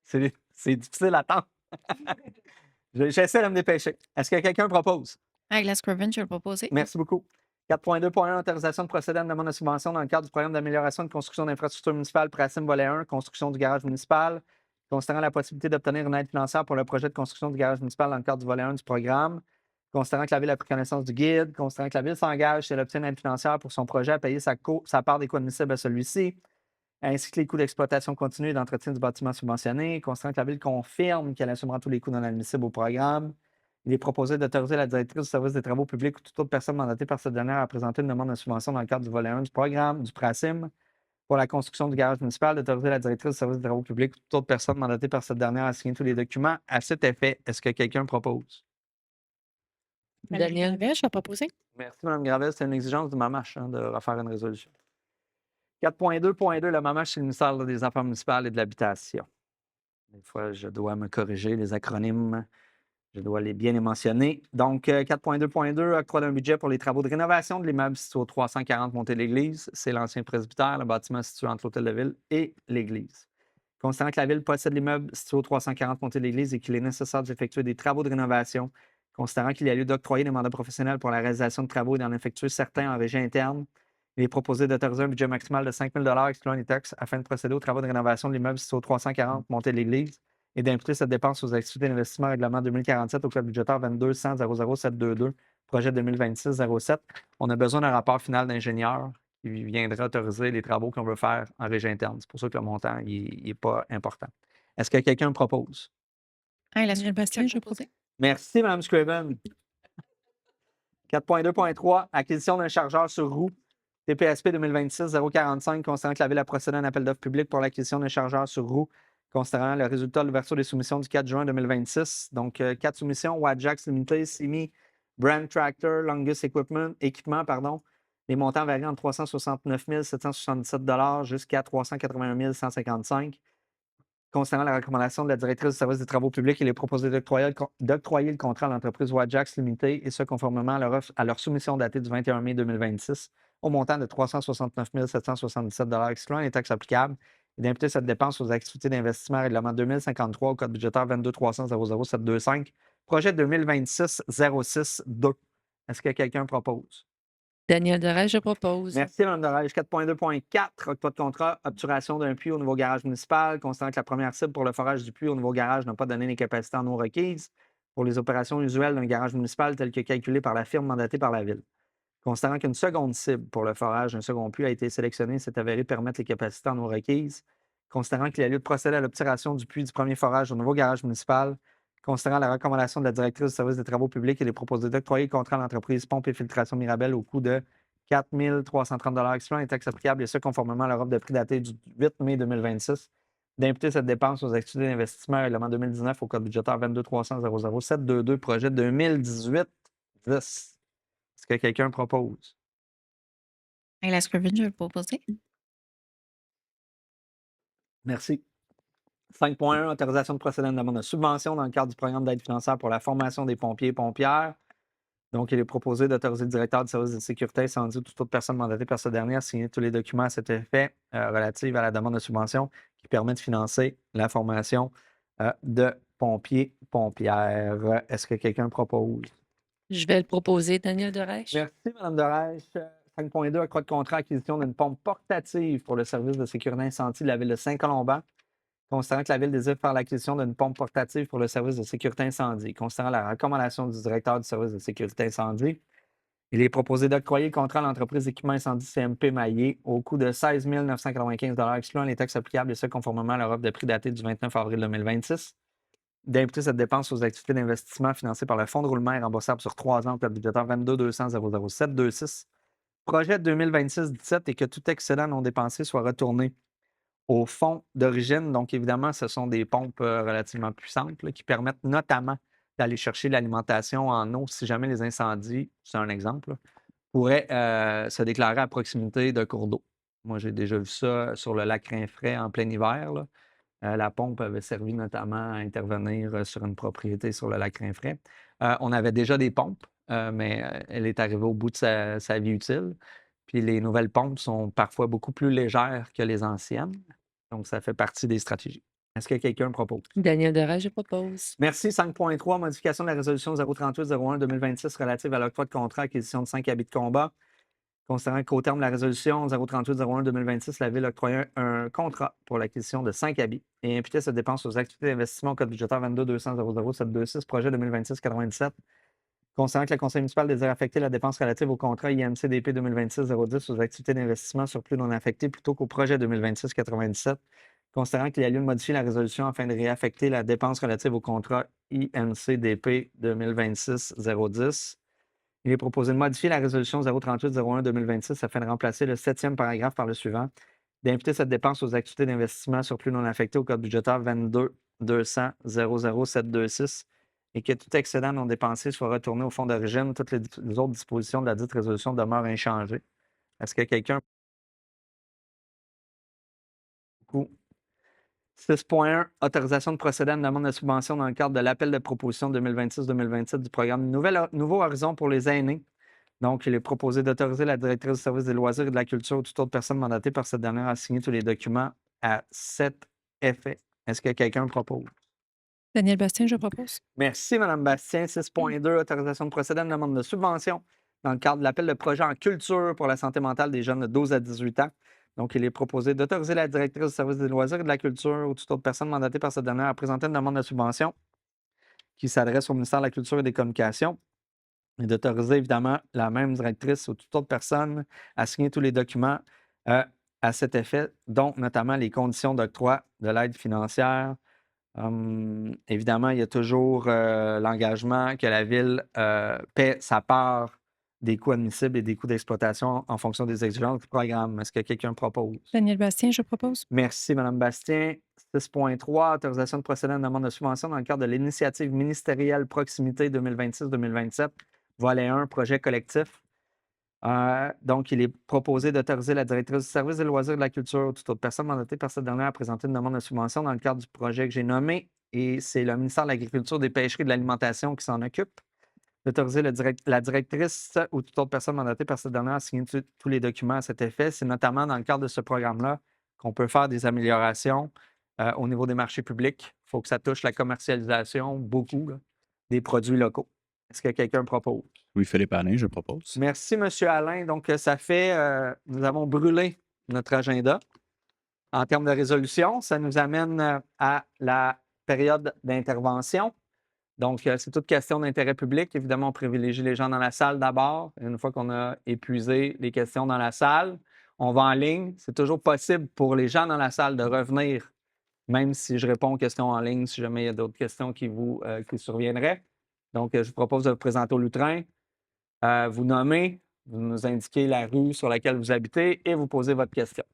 c'est difficile à attendre. J'essaie de me dépêcher. Est-ce que quelqu'un propose? Agla Scriven, je vais le proposer. Merci beaucoup. 4.2.1, autorisation de procéder à une demande de subvention dans le cadre du programme d'amélioration de construction d'infrastructures municipales Prasim Volet 1, construction du garage municipal, considérant la possibilité d'obtenir une aide financière pour le projet de construction du garage municipal dans le cadre du volet 1 du programme, considérant que la Ville a pris connaissance du guide, considérant que la Ville s'engage si elle obtient une aide financière pour son projet à payer sa part des coûts admissibles à celui-ci, ainsi que les coûts d'exploitation continue et d'entretien du bâtiment subventionné, considérant que la Ville confirme qu'elle assumera tous les coûts non admissibles au programme. Il est proposé d'autoriser la directrice du service des travaux publics ou toute autre personne mandatée par cette dernière à présenter une demande de subvention dans le cadre du volet 1 du programme, du PRACIM, pour la construction du garage municipal, d'autoriser la directrice du service des travaux publics ou toute autre personne mandatée par cette dernière à signer tous les documents à cet effet. Est-ce que quelqu'un propose? Valérie Daniel. Gravel, je vais proposer. Merci, Mme Gravel. C'est une exigence du MAMACH de refaire une résolution. 4.2.2, le MAMACH, c'est le ministère des Affaires municipales et de l'Habitation. Des fois, je dois me corriger les acronymes. Je dois bien les mentionner. Donc, 4.2.2, octroi d'un budget pour les travaux de rénovation de l'immeuble situé au 340 Montée de l'Église. C'est l'ancien presbytère, le bâtiment situé entre l'Hôtel de Ville et l'Église. Considérant que la Ville possède l'immeuble situé au 340 Montée de l'Église et qu'il est nécessaire d'effectuer des travaux de rénovation, considérant qu'il y a lieu d'octroyer des mandats professionnels pour la réalisation de travaux et d'en effectuer certains en régie interne, il est proposé d'autoriser un budget maximal de 5 000 excluant les taxes afin de procéder aux travaux de rénovation de l'immeuble situé au 340 Montée de l'Église et d'imputer cette dépense aux activités d'investissement règlement 2047 au code budgétaire 22-100-00722, projet 2026-07. On a besoin d'un rapport final d'ingénieur qui viendra autoriser les travaux qu'on veut faire en régie interne. C'est pour ça que le montant n'est pas important. Est-ce que quelqu'un propose? Daniel Bastien, je propose. Merci, Mme Scriven. 4.2.3, acquisition d'un chargeur sur roue. TPSP 2026-045, considérant que la Ville a procédé à un appel d'offres public pour l'acquisition d'un chargeur sur roue, considérant le résultat de l'ouverture des soumissions du 4 juin 2026. Donc, 4 soumissions, Wajax Limited, Simi, Brand Tractor, Longus Équipement, pardon. Les montants varient entre 369 777 jusqu'à 381 155. Considérant la recommandation de la directrice du service des travaux publics, il est proposé d'octroyer le contrat à l'entreprise Wajax Limited, et ce, conformément à leur soumission datée du 21 mai 2026, au montant de 369 777 excluant les taxes applicables, et d'imputer cette dépense aux activités d'investissement règlement 2053 au code budgétaire 22-300-00725, projet 2026-06-2. Est-ce que quelqu'un propose? Daniel Derèche, je propose. Merci, Mme Derèche. 4.2.4, octroi de contrat, obturation d'un puits au nouveau garage municipal, considérant que la première cible pour le forage du puits au nouveau garage n'a pas donné les capacités en eau requises pour les opérations usuelles d'un garage municipal tel que calculé par la firme mandatée par la Ville. Considérant qu'une seconde cible pour le forage d'un second puits a été sélectionnée et s'est avéré permettre les capacités en eau requises, considérant qu'il y a lieu de procéder à l'obturation du puits du premier forage au nouveau garage municipal, considérant la recommandation de la directrice du service des travaux publics, il est proposé d'octroyer le contrat à l'entreprise Pompe et Filtration Mirabel au coût de 4 330 excluant les taxes applicables, et ce, conformément à leur offre de prix datée du 8 mai 2026, d'imputer cette dépense aux activités d'investissement règlement 2019 au code budgétaire 22-300-00722, projet 2018-10. Est-ce que quelqu'un propose? La Scriven, je vais proposer. Merci. 5.1, autorisation de procéder à une demande de subvention dans le cadre du programme d'aide financière pour la formation des pompiers et pompières. Donc, il est proposé d'autoriser le directeur du service de sécurité incendie ou toute autre personne mandatée par ce dernier à signer tous les documents à cet effet relatifs à la demande de subvention qui permet de financer la formation de pompiers-pompières. Est-ce que quelqu'un propose? Je vais le proposer, Daniel Derèche. Merci, Mme Derèche. 5.2, octroi de contrat, acquisition d'une pompe portative pour le service de sécurité incendie de la Ville de Saint-Colomban. Considérant que la Ville désire faire l'acquisition d'une pompe portative pour le service de sécurité incendie, considérant la recommandation du directeur du service de sécurité incendie, il est proposé d'octroyer le contrat à l'entreprise d'équipement incendie CMP Maillé au coût de 16 995 excluant les taxes applicables, et ce, conformément à leur offre de prix datée du 29 avril 2026, d'imputer cette dépense aux activités d'investissement financées par le fonds de roulement et remboursables sur 3 ans au code budgétaire 22-200-00726, projet 2026-17, et que tout excédent non dépensé soit retourné au fonds d'origine. Donc, évidemment, ce sont des pompes relativement puissantes là, qui permettent notamment d'aller chercher l'alimentation en eau si jamais les incendies, c'est un exemple, là, pourraient se déclarer à proximité de cours d'eau. Moi, j'ai déjà vu ça sur le lac Rinfret en plein hiver, là. La pompe avait servi notamment à intervenir sur une propriété sur le lac Rinfret. On avait déjà des pompes, mais elle est arrivée au bout de sa vie utile. Puis les nouvelles pompes sont parfois beaucoup plus légères que les anciennes. Donc, ça fait partie des stratégies. Est-ce que quelqu'un propose? Daniel Derèche, je propose. Merci. 5.3, modification de la résolution 038-01-2026 relative à l'octroi de contrat acquisition de 5 habits de combat. Considérant qu'au terme de la résolution 038-01-2026, la Ville octroyait un contrat pour l'acquisition de 5 habits et imputait cette dépense aux activités d'investissement au code budgétaire 22-200-00-726, projet 2026-97. Considérant que le Conseil municipal désire affecter la dépense relative au contrat IMCDP 2026-010 aux activités d'investissement surplus non affectées plutôt qu'au projet 2026-97. Considérant qu'il y a lieu de modifier la résolution afin de réaffecter la dépense relative au contrat IMCDP 2026-010. Il est proposé de modifier la résolution 038-01-2026 afin de remplacer le 7e paragraphe par le suivant, d'imputer cette dépense aux activités d'investissement surplus non affectées au code budgétaire 22-200-00726 et que tout excédent non dépensé soit retourné au fonds d'origine. Toutes les autres dispositions de la dite résolution demeurent inchangées. Est-ce que quelqu'un... 6.1, autorisation de procéder à une demande de subvention dans le cadre de l'appel de proposition 2026-2027 du programme Nouveau Horizon pour les aînés. Donc, il est proposé d'autoriser la directrice du service des loisirs et de la culture ou toute autre personne mandatée par cette dernière à signer tous les documents à cet effet. Est-ce que quelqu'un propose? Daniel Bastien, je propose. Merci, Mme Bastien. 6.2, autorisation de procéder à une demande de subvention dans le cadre de l'appel de projet en culture pour la santé mentale des jeunes de 12 à 18 ans. Donc, il est proposé d'autoriser la directrice du service des loisirs et de la culture ou toute autre personne mandatée par cette dernière à présenter une demande de subvention qui s'adresse au ministère de la Culture et des Communications et d'autoriser évidemment la même directrice ou toute autre personne à signer tous les documents à cet effet, dont notamment les conditions d'octroi de l'aide financière. Évidemment, il y a toujours l'engagement que la Ville paie sa part des coûts admissibles et des coûts d'exploitation en fonction des exigences du programme. Est-ce que quelqu'un propose? Daniel Bastien, je propose. Merci, Mme Bastien. 6.3, autorisation de procéder à une demande de subvention dans le cadre de l'initiative ministérielle Proximité 2026-2027, volet 1, projet collectif. Donc, il est proposé d'autoriser la directrice du service des loisirs et de la culture ou toute autre personne mandatée par cette dernière à présenter une demande de subvention dans le cadre du projet que j'ai nommé. Et c'est le ministère de l'Agriculture, des Pêcheries et de l'Alimentation qui s'en occupe. D'autoriser la directrice ou toute autre personne mandatée par cette dernière à signer tous les documents à cet effet. C'est notamment dans le cadre de ce programme-là qu'on peut faire des améliorations au niveau des marchés publics. Il faut que ça touche la commercialisation, beaucoup, là, des produits locaux. Est-ce que quelqu'un propose? Louis-Philippe Alain, je propose. Merci, M. Alain. Donc, ça fait, nous avons brûlé notre agenda en termes de résolution. Ça nous amène à la période d'intervention. Donc, c'est toute question d'intérêt public. Évidemment, on privilégie les gens dans la salle d'abord. Une fois qu'on a épuisé les questions dans la salle, on va en ligne. C'est toujours possible pour les gens dans la salle de revenir, même si je réponds aux questions en ligne, si jamais il y a d'autres questions qui surviendraient. Donc, je vous propose de vous présenter au lutrin. Vous nommez, vous nous indiquez la rue sur laquelle vous habitez et vous posez votre question.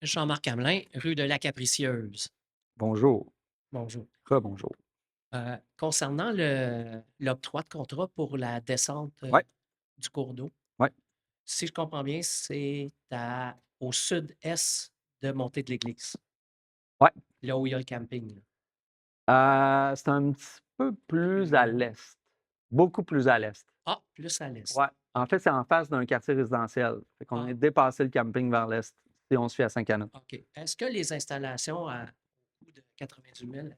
Jean-Marc Hamelin, rue de la Capricieuse. Bonjour. Bonjour. Bonjour. Concernant l'octroi de contrat pour la descente du cours d'eau, si je comprends bien, c'est au sud-est de Montée de l'Église. Oui. Là où il y a le camping. C'est un petit peu plus à l'est. Beaucoup plus à l'est. Ah, plus à l'est. Oui. En fait, c'est en face d'un quartier résidentiel. Fait qu'on a dépassé le camping vers l'est si on se fie à Saint-Canot. OK. Est-ce que les installations à coût de 90 000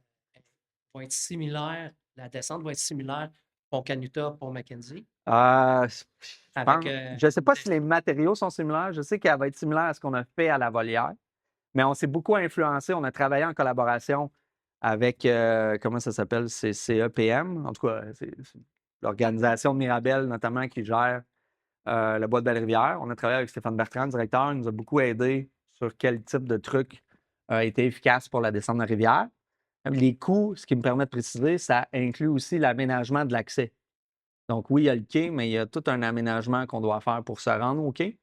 vont être similaires, la descente va être similaire Pont-Canuta, Pont-Mackenzie? Je ne sais pas si les matériaux sont similaires. Je sais qu'elle va être similaire à ce qu'on a fait à la Volière, mais on s'est beaucoup influencé. On a travaillé en collaboration avec, comment ça s'appelle? C'est CEPM. En tout cas, c'est l'organisation de Mirabel, notamment, qui gère le bois de Belle-Rivière. On a travaillé avec Stéphane Bertrand, le directeur. Il nous a beaucoup aidé sur quel type de truc était efficace pour la descente de la rivière. Les coûts, ce qui me permet de préciser, ça inclut aussi l'aménagement de l'accès. Donc, oui, il y a le quai, mais il y a tout un aménagement qu'on doit faire pour se rendre au quai.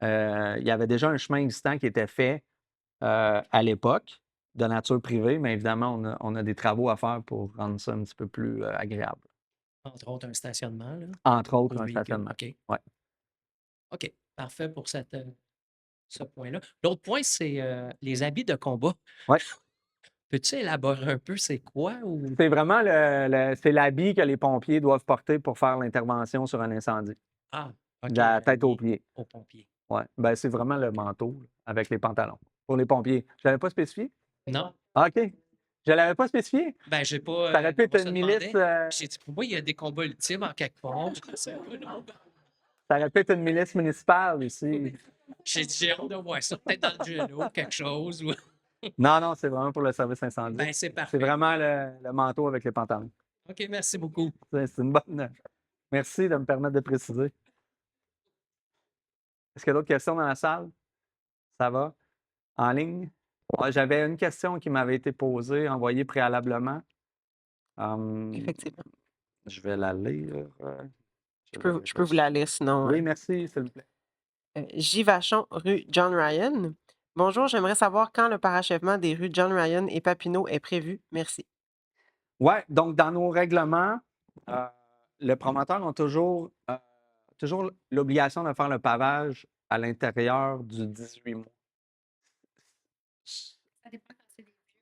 Il y avait déjà un chemin existant qui était fait à l'époque, de nature privée, mais évidemment, on a des travaux à faire pour rendre ça un petit peu plus agréable. Entre autres, un stationnement. Là, entre autres, un stationnement. OK. Ouais. OK. Parfait pour ce point-là. L'autre point, c'est les habits de combat. Oui. Peux-tu élaborer un peu c'est quoi? Ou... C'est vraiment c'est l'habit que les pompiers doivent porter pour faire l'intervention sur un incendie. Ah, OK. De la tête aux pieds. Aux pompiers. Oui. Ben, c'est vraiment le manteau là, avec les pantalons. Pour les pompiers. Je ne l'avais pas spécifié? Non. Ah, OK. Je ne l'avais pas spécifié? Ben, j'ai pas. Ça aurait pu être une milice. J'ai dit, pour moi, il y a des combats ultimes en quelque part. Je sais pas, non. Ça aurait pu être une milice municipale ici. J'ai hâte de voir ça, peut-être dans le Juno, quelque chose. Non, non, c'est vraiment pour le service incendie. Ben, c'est C'est parfait. vraiment le manteau avec les pantalons. OK, merci beaucoup. C'est une bonne. Merci de me permettre de préciser. Est-ce qu'il y a d'autres questions dans la salle? Ça va? En ligne? J'avais une question qui m'avait été posée, envoyée préalablement. Effectivement. Je vais la lire. Je peux vous la lire sinon. Oui, merci, s'il vous plaît. J. Vachon, rue John Ryan. Bonjour, j'aimerais savoir quand le parachèvement des rues John Ryan et Papineau est prévu. Merci. Oui, donc dans nos règlements, le promoteur a toujours l'obligation de faire le pavage à l'intérieur du 18 mois. Ça dépend quand c'est des vieux.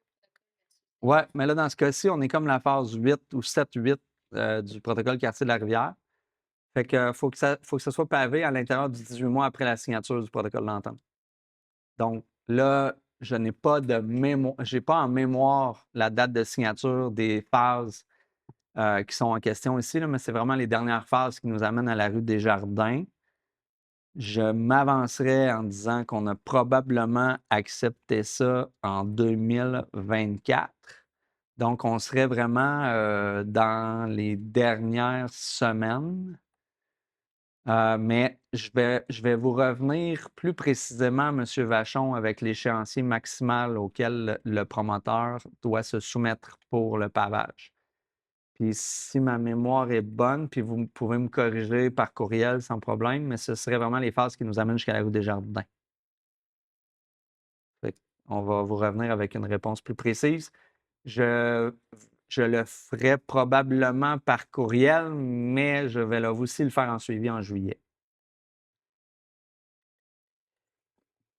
Oui, mais là, dans ce cas-ci, on est comme la phase 8 ou 7-8 du protocole quartier de la rivière. Fait que faut que ça soit pavé à l'intérieur du 18 mois après la signature du protocole d'entente. Donc là, je n'ai pas de mémoire, j'ai pas en mémoire la date de signature des phases qui sont en question ici, là, mais c'est vraiment les dernières phases qui nous amènent à la rue des Jardins. Je m'avancerais en disant qu'on a probablement accepté ça en 2024. Donc, on serait vraiment dans les dernières semaines. Mais je vais vous revenir plus précisément, M. Vachon, avec l'échéancier maximal auquel le promoteur doit se soumettre pour le pavage. Puis si ma mémoire est bonne, puis vous pouvez me corriger par courriel sans problème, mais ce serait vraiment les phases qui nous amènent jusqu'à la rue des Jardins. On va vous revenir avec une réponse plus précise. Je le ferai probablement par courriel, mais je vais aussi le faire en suivi en juillet.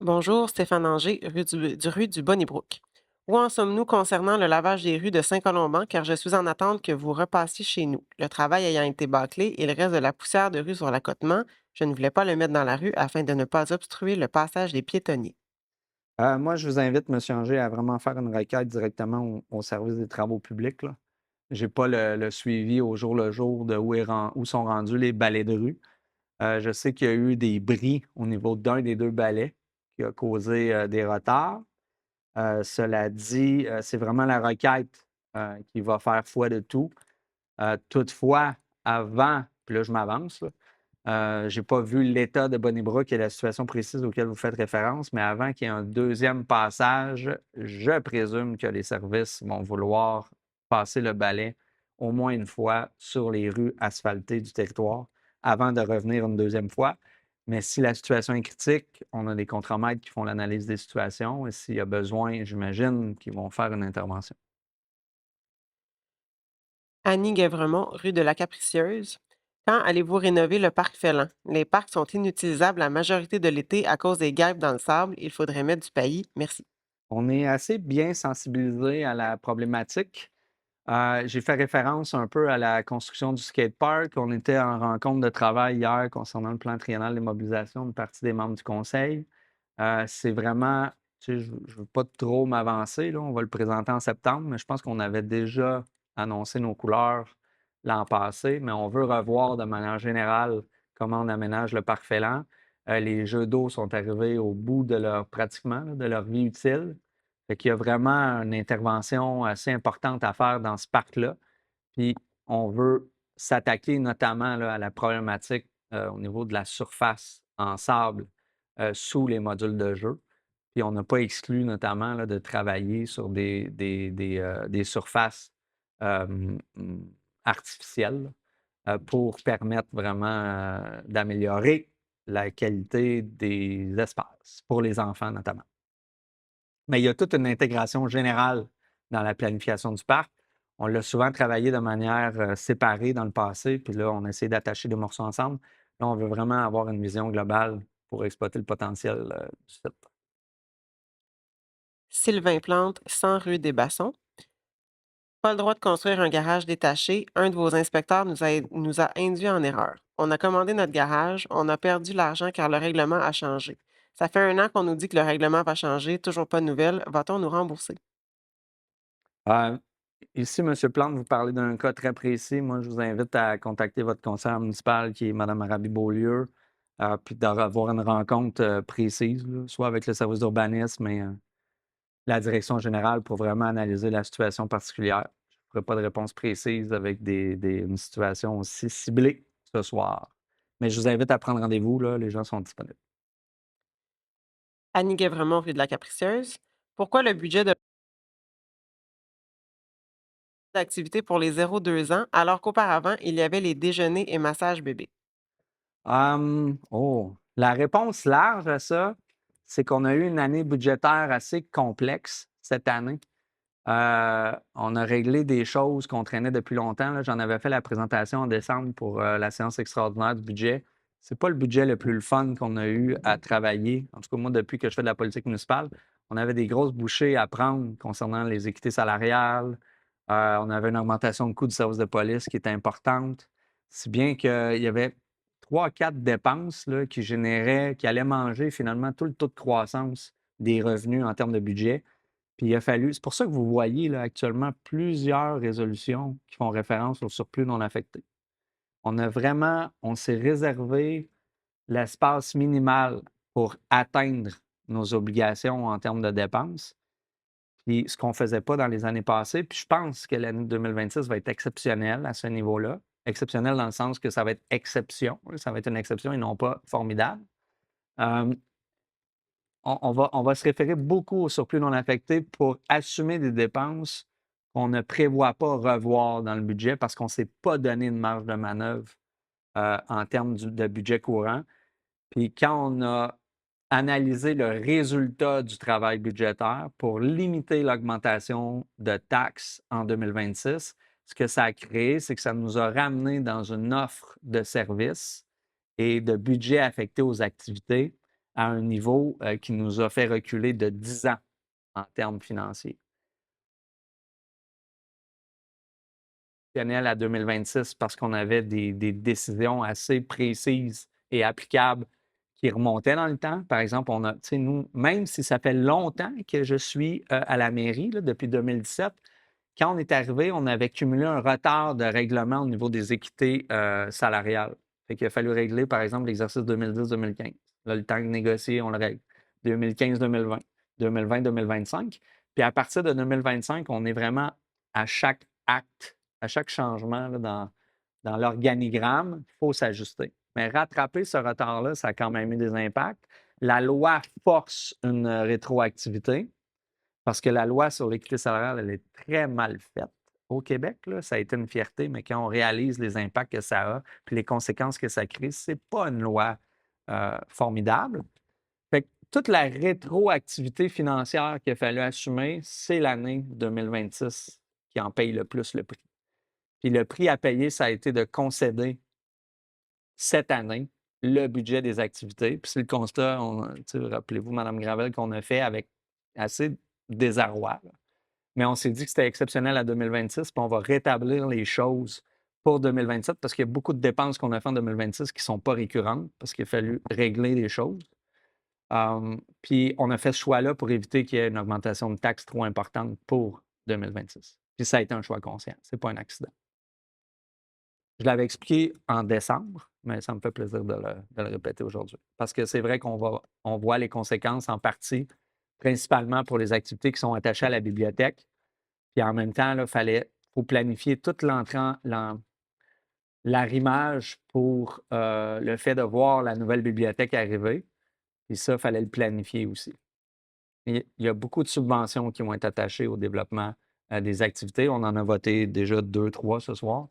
Bonjour, Stéphane Anger, rue du Bonnybrook. Où en sommes-nous concernant le lavage des rues de Saint-Colomban, car je suis en attente que vous repassiez chez nous. Le travail ayant été bâclé, il reste de la poussière de rue sur l'accotement. Je ne voulais pas le mettre dans la rue afin de ne pas obstruer le passage des piétonniers. Moi, je vous invite, M. Anger, à vraiment faire une requête directement au service des travaux publics. Je n'ai pas le suivi au jour le jour de où sont rendus les balais de rue. Je sais qu'il y a eu des bris au niveau d'un des deux balais qui a causé des retards. Cela dit, c'est vraiment la requête qui va faire foi de tout. Toutefois, avant, puis là, je m'avance, je n'ai pas vu l'état de Bonnybrook et la situation précise auquel vous faites référence, mais avant qu'il y ait un deuxième passage, je présume que les services vont vouloir passer le balai au moins une fois sur les rues asphaltées du territoire avant de revenir une deuxième fois. Mais si la situation est critique, on a des contremaîtres qui font l'analyse des situations et s'il y a besoin, j'imagine qu'ils vont faire une intervention. Annie Guèvremont, rue de la Capricieuse. Quand allez-vous rénover le parc Félan? Les parcs sont inutilisables la majorité de l'été à cause des guêpes dans le sable. Il faudrait mettre du paillis. Merci. On est assez bien sensibilisé à la problématique. J'ai fait référence un peu à la construction du skatepark. On était en rencontre de travail hier concernant le plan triennal des mobilisations d'une partie des membres du conseil. C'est vraiment, je ne veux pas trop m'avancer, là, on va le présenter en septembre, mais je pense qu'on avait déjà annoncé nos couleurs l'an passé, mais on veut revoir de manière générale comment on aménage le parc Félan. Les jeux d'eau sont arrivés au bout de pratiquement, de leur vie utile. Fait qu'il y a vraiment une intervention assez importante à faire dans ce parc-là. Puis on veut s'attaquer notamment là, à la problématique au niveau de la surface en sable sous les modules de jeu. Puis on n'a pas exclu notamment là, de travailler sur des surfaces artificielles pour permettre vraiment d'améliorer la qualité des espaces, pour les enfants notamment. Mais il y a toute une intégration générale dans la planification du parc. On l'a souvent travaillé de manière séparée dans le passé, puis là, on essaie d'attacher des morceaux ensemble. Là, on veut vraiment avoir une vision globale pour exploiter le potentiel du site. Sylvain Plante, 100 rue des Bassons. Pas le droit de construire un garage détaché. Un de vos inspecteurs nous a induit en erreur. On a commandé notre garage, on a perdu l'argent car le règlement a changé. Ça fait 1 an qu'on nous dit que le règlement va changer, toujours pas de nouvelles. Va-t-on nous rembourser? Euh, ici, M. Plante, vous parlez d'un cas très précis. Moi, je vous invite à contacter votre conseillère municipale, qui est Mme Arabi-Beaulieu, puis d'avoir une rencontre précise, là, soit avec le service d'urbanisme et la direction générale pour vraiment analyser la situation particulière. Je ne ferai pas de réponse précise avec une situation aussi ciblée ce soir. Mais je vous invite à prendre rendez-vous, là, les gens sont disponibles. Annie Guévremont, rue de la Capricieuse. Pourquoi le budget d'activité pour les 0-2 ans alors qu'auparavant, il y avait les déjeuners et massages bébés? La réponse large à ça, c'est qu'on a eu une année budgétaire assez complexe cette année. On a réglé des choses qu'on traînait depuis longtemps, là. J'en avais fait la présentation en décembre pour la séance extraordinaire du budget. C'est pas le budget le plus le fun qu'on a eu à travailler. En tout cas, moi, depuis que je fais de la politique municipale, on avait des grosses bouchées à prendre concernant les équités salariales. On avait une augmentation de coût du service de police qui était importante. Si bien qu'il y avait 3-4 dépenses là, qui allaient manger finalement tout le taux de croissance des revenus en termes de budget. Puis il a fallu, c'est pour ça que vous voyez là, actuellement plusieurs résolutions qui font référence au surplus non affecté. On s'est réservé l'espace minimal pour atteindre nos obligations en termes de dépenses. Puis ce qu'on ne faisait pas dans les années passées. Puis je pense que l'année 2026 va être exceptionnelle à ce niveau-là. Exceptionnelle dans le sens que ça va être exception. Ça va être une exception et non pas formidable. Euh, on va se référer beaucoup au surplus non affecté pour assumer des dépenses qu'on ne prévoit pas revoir dans le budget parce qu'on ne s'est pas donné une marge de manœuvre en termes de budget courant. Puis quand on a analysé le résultat du travail budgétaire pour limiter l'augmentation de taxes en 2026, ce que ça a créé, c'est que ça nous a ramené dans une offre de services et de budget affecté aux activités à un niveau qui nous a fait reculer de 10 ans en termes financiers. À 2026 parce qu'on avait des décisions assez précises et applicables qui remontaient dans le temps. Par exemple, nous, même si ça fait longtemps que je suis à la mairie, là, depuis 2017, quand on est arrivé, on avait cumulé un retard de règlement au niveau des équités salariales. Fait qu'il a fallu régler, par exemple, l'exercice 2010-2015. Là, le temps de négocier, on le règle. 2015-2020, 2020-2025. Puis à partir de 2025, on est vraiment à chaque acte, à chaque changement là, dans l'organigramme, il faut s'ajuster. Mais rattraper ce retard-là, ça a quand même eu des impacts. La loi force une rétroactivité parce que la loi sur l'équité salariale, elle est très mal faite. Au Québec, là, ça a été une fierté, mais quand on réalise les impacts que ça a puis les conséquences que ça crée, ce n'est pas une loi formidable. Fait que toute la rétroactivité financière qu'il a fallu assumer, c'est l'année 2026 qui en paye le plus le prix. Puis le prix à payer, ça a été de concéder cette année le budget des activités. Puis c'est le constat, rappelez-vous, Mme Gravel, qu'on a fait avec assez de désarroi. Là. Mais on s'est dit que c'était exceptionnel à 2026, puis on va rétablir les choses pour 2027 parce qu'il y a beaucoup de dépenses qu'on a fait en 2026 qui ne sont pas récurrentes parce qu'il a fallu régler les choses. Puis on a fait ce choix-là pour éviter qu'il y ait une augmentation de taxes trop importante pour 2026. Puis ça a été un choix conscient, ce n'est pas un accident. Je l'avais expliqué en décembre, mais ça me fait plaisir de le répéter aujourd'hui. Parce que c'est vrai qu'on voit les conséquences en partie, principalement pour les activités qui sont attachées à la bibliothèque. Puis en même temps, il faut planifier tout l'arrimage pour le fait de voir la nouvelle bibliothèque arriver. Et ça, il fallait le planifier aussi. Il y a beaucoup de subventions qui vont être attachées au développement des activités. On en a voté déjà 2-3 ce soir.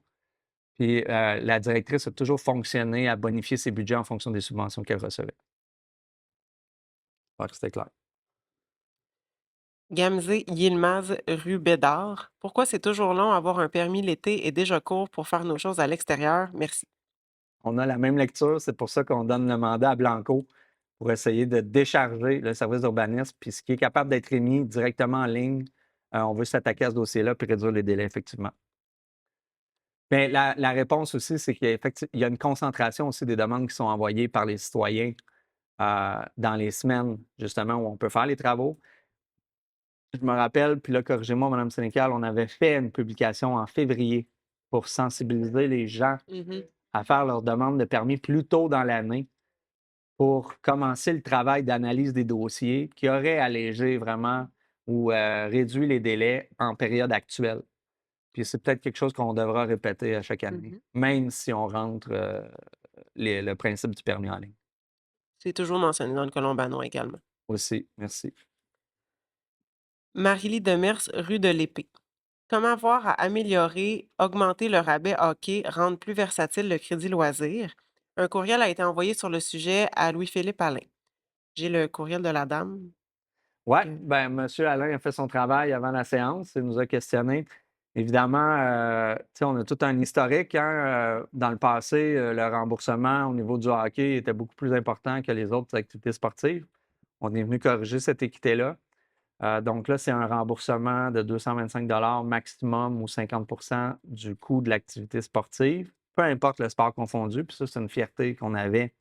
Puis la directrice a toujours fonctionné à bonifier ses budgets en fonction des subventions qu'elle recevait. J'espère que c'était clair. Gamzé Yilmaz, rue Bédard. Pourquoi c'est toujours long avoir un permis l'été et déjà court pour faire nos choses à l'extérieur? Merci. On a la même lecture, c'est pour ça qu'on donne le mandat à Blanco pour essayer de décharger le service d'urbanisme. Puis ce qui est capable d'être émis directement en ligne, on veut s'attaquer à ce dossier-là puis réduire les délais, effectivement. Mais la réponse aussi, c'est qu'il y a une concentration aussi des demandes qui sont envoyées par les citoyens dans les semaines, justement, où on peut faire les travaux. je me rappelle, puis là, corrigez-moi, Mme Sénécal, on avait fait une publication en février pour sensibiliser les gens à faire leur demande de permis plus tôt dans l'année pour commencer le travail d'analyse des dossiers qui aurait allégé vraiment ou réduit les délais en période actuelle. Puis c'est peut-être quelque chose qu'on devra répéter à chaque année, même si on rentre le principe du permis en ligne. C'est toujours mentionné dans le Colombano également. Aussi, merci. Marie-Lie Demers, rue de l'Épée. Comment voir à améliorer, augmenter le rabais hockey, rendre plus versatile le crédit loisir? Un courriel a été envoyé sur le sujet à Louis-Philippe Alain. J'ai le courriel de la dame. Oui, que- bien, M. Alain a fait son travail avant la séance. Il nous a questionné. Évidemment, tu sais, on a tout un historique. Hein, dans le passé, le remboursement au niveau du hockey était beaucoup plus important que les autres activités sportives. On est venu corriger cette équité-là. Donc là, c'est un remboursement de 225 maximum ou 50 du coût de l'activité sportive, peu importe le sport confondu. Puis ça, c'est une fierté qu'on avait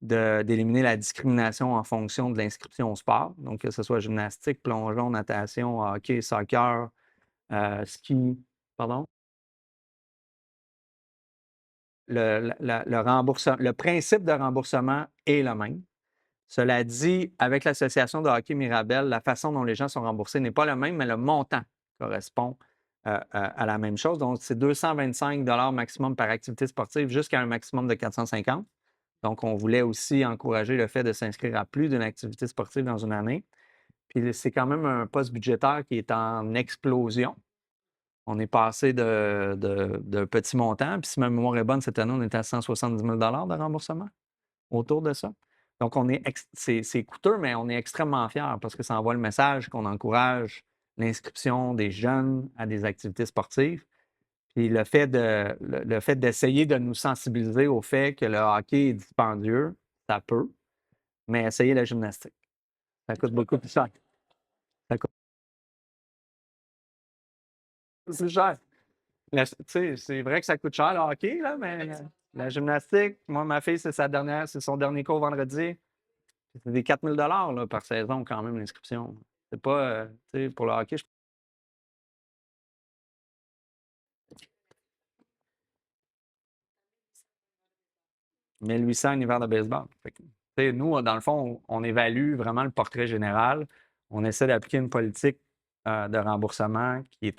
d'éliminer la discrimination en fonction de l'inscription au sport. Donc, que ce soit gymnastique, plongeon, natation, hockey, soccer, ski, pardon. Le principe de remboursement est le même. Cela dit, avec l'Association de hockey Mirabel, la façon dont les gens sont remboursés n'est pas le même, mais le montant correspond à la même chose. Donc, c'est 225 maximum par activité sportive jusqu'à un maximum de 450. Donc, on voulait aussi encourager le fait de s'inscrire à plus d'une activité sportive dans une année. Puis, c'est quand même un poste budgétaire qui est en explosion. On est passé de petits montants. Puis, si ma mémoire est bonne, cette année, on était à 170 000 de remboursement, autour de ça. Donc, c'est coûteux, mais on est extrêmement fiers parce que ça envoie le message qu'on encourage l'inscription des jeunes à des activités sportives. Puis le fait d'essayer de nous sensibiliser au fait que le hockey est dispendieux, ça peut, mais essayez la gymnastique. Ça coûte beaucoup plus cher. Ça coûte plus cher. Tu sais, c'est vrai que ça coûte cher le hockey, là, mais la gymnastique, moi, ma fille, c'est son dernier cours vendredi. C'est des 4 000 là, par saison quand même, l'inscription. C'est pas, tu sais, pour le hockey, 1800 en hiver de baseball. Fait que, tu sais, nous, dans le fond, on évalue vraiment le portrait général. On essaie d'appliquer une politique de remboursement qui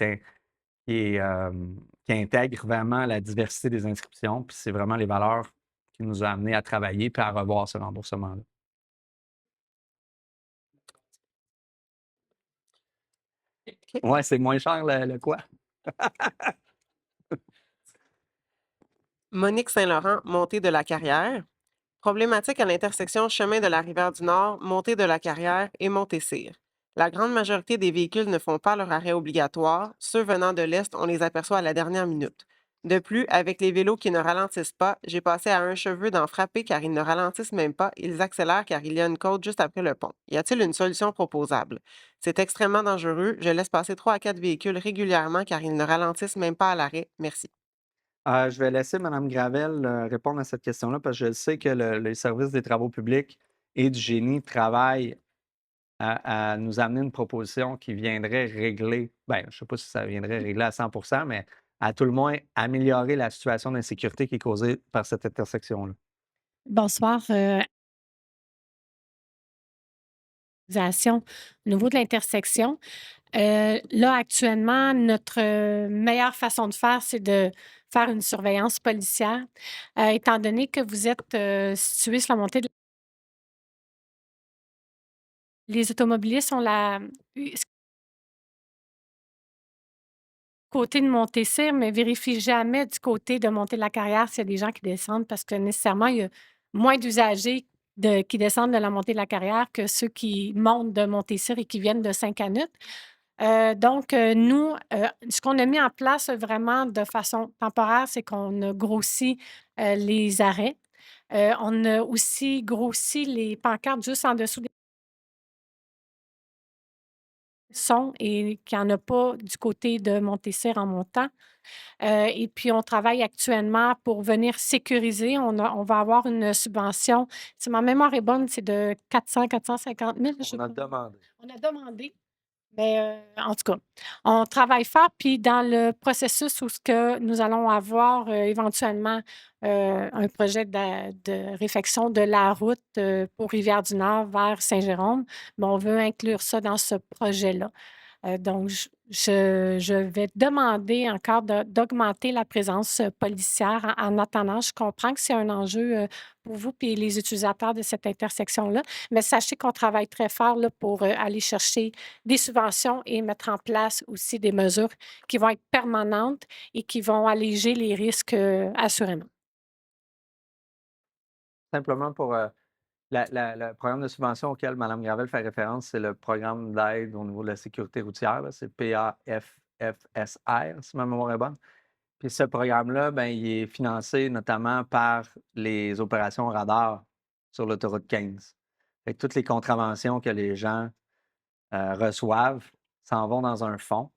intègre vraiment la diversité des inscriptions. Puis c'est vraiment les valeurs qui nous ont amenés à travailler puis à revoir ce remboursement-là. Ouais, c'est moins cher le quoi? Monique Saint-Laurent, montée de la Carrière. Problématique à l'intersection chemin de la Rivière du Nord, montée de la Carrière et Montée-Cyr. La grande majorité des véhicules ne font pas leur arrêt obligatoire. Ceux venant de l'Est, on les aperçoit à la dernière minute. De plus, avec les vélos qui ne ralentissent pas, j'ai passé à un cheveu d'en frapper car ils ne ralentissent même pas. Ils accélèrent car il y a une côte juste après le pont. Y a-t-il une solution proposable? C'est extrêmement dangereux. Je laisse passer 3 à 4 véhicules régulièrement car ils ne ralentissent même pas à l'arrêt. Merci. Je vais laisser Mme Gravel répondre à cette question-là parce que je sais que les services des travaux publics et du génie travaillent à nous amener une proposition qui viendrait régler, bien, je ne sais pas si ça viendrait régler à 100 mais à tout le moins améliorer la situation d'insécurité qui est causée par cette intersection-là. Bonsoir. Au niveau de l'intersection, là, actuellement, notre meilleure façon de faire, c'est de faire une surveillance policière. Étant donné que vous êtes situé sur la montée de les automobilistes ont côté de Montée-Cyr, mais vérifie jamais du côté de Montée de la Carrière s'il y a des gens qui descendent parce que nécessairement, il y a moins d'usagers qui descendent de la Montée de la Carrière que ceux qui montent de Montée-Cyr et qui viennent de Saint-Canute. Donc, nous, ce qu'on a mis en place vraiment de façon temporaire, c'est qu'on a grossi les arrêts. On a aussi grossi les pancartes juste en dessous des sons et qu'il n'y en a pas du côté de Montée-Cyr en montant. Et puis, on travaille actuellement pour venir sécuriser. On va avoir une subvention. Si ma mémoire est bonne, c'est de 400 450 000. On a demandé. On a demandé. En tout cas, on travaille fort, puis dans le processus où ce que nous allons avoir, éventuellement, un projet de réfection de la route, pour Rivière-du-Nord vers Saint-Jérôme, mais on veut inclure ça dans ce projet-là. Donc je vais demander encore d'augmenter la présence, policière en attendant. Je comprends que c'est un enjeu, pour vous et les utilisateurs de cette intersection-là, mais sachez qu'on travaille très fort là, pour, aller chercher des subventions et mettre en place aussi des mesures qui vont être permanentes et qui vont alléger les risques, assurément. Simplement pour le programme de subvention auquel Mme Gravel fait référence, c'est le programme d'aide au niveau de la sécurité routière, là, c'est PAFFSR, si ma mémoire est bonne. Puis ce programme-là, ben, il est financé notamment par les opérations radar sur l'autoroute 15. Fait que toutes les contraventions que les gens reçoivent s'en vont dans un fonds.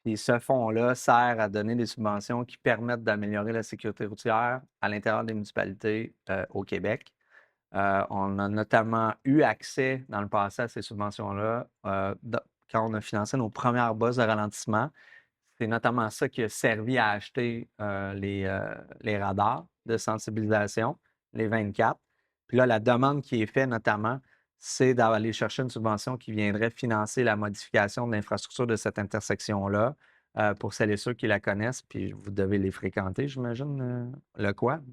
Puis ce fonds-là sert à donner des subventions qui permettent d'améliorer la sécurité routière à l'intérieur des municipalités au Québec. On a notamment eu accès dans le passé à ces subventions-là quand on a financé nos premières bosses de ralentissement. C'est notamment ça qui a servi à acheter les radars de sensibilisation, les 24. Puis là, la demande qui est faite notamment, c'est d'aller chercher une subvention qui viendrait financer la modification de l'infrastructure de cette intersection-là pour celles et ceux qui la connaissent. Puis vous devez les fréquenter, j'imagine, le quad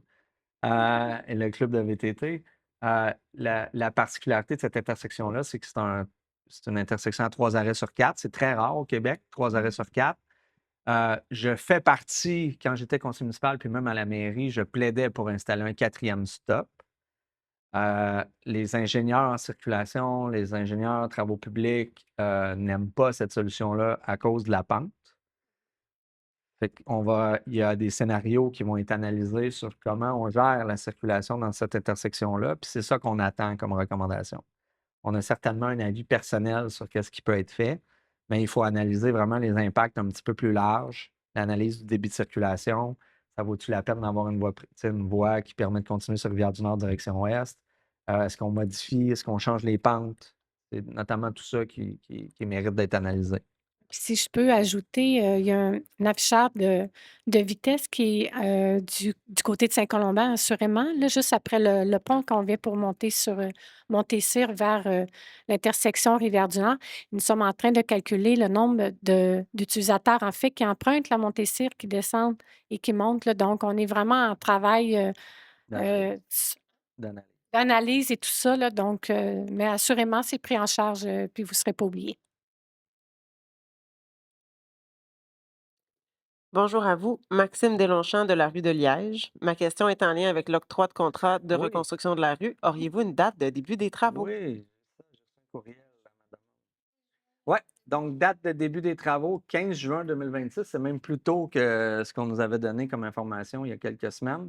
et le club de VTT. La particularité de cette intersection-là, c'est que c'est une intersection à 3 arrêts sur 4. C'est très rare au Québec, 3 arrêts sur 4. Je fais partie, quand j'étais conseiller municipal, puis même à la mairie, je plaidais pour installer un 4e stop. Les ingénieurs en circulation, les ingénieurs en travaux publics n'aiment pas cette solution-là à cause de la pente. Fait il y a des scénarios qui vont être analysés sur comment on gère la circulation dans cette intersection-là, puis c'est ça qu'on attend comme recommandation. On a certainement un avis personnel sur ce qui peut être fait, mais il faut analyser vraiment les impacts un petit peu plus larges, l'analyse du débit de circulation. Ça vaut-tu la peine d'avoir une voie qui permet de continuer sur Rivière-du-Nord direction ouest? Est-ce qu'on modifie? Est-ce qu'on change les pentes? C'est notamment tout ça qui mérite d'être analysé. Puis si je peux ajouter, il y a un afficheur de vitesse qui est, du côté de Saint-Colomban, assurément, là, juste après le pont qu'on vient pour monter sur, Montésir vers, l'intersection Rivière-du-Nord. Nous sommes en train de calculer le nombre d'utilisateurs, en fait, qui empruntent la Montésir, qui descendent et qui montent, là. Donc on est vraiment en travail, s D'analyse. d'analyse et tout ça, là, donc mais assurément, c'est pris en charge, puis vous ne serez pas oubliés. Bonjour à vous, Maxime Deslongchamps de la rue de Liège. Ma question est en lien avec l'octroi de contrat de Oui, reconstruction de la rue. Auriez-vous une date de début des travaux? oui, ça, j'ai reçu un courriel à madame. Ouais, donc date de début des travaux, 15 juin 2026. C'est même plus tôt que ce qu'on nous avait donné comme information il y a quelques semaines.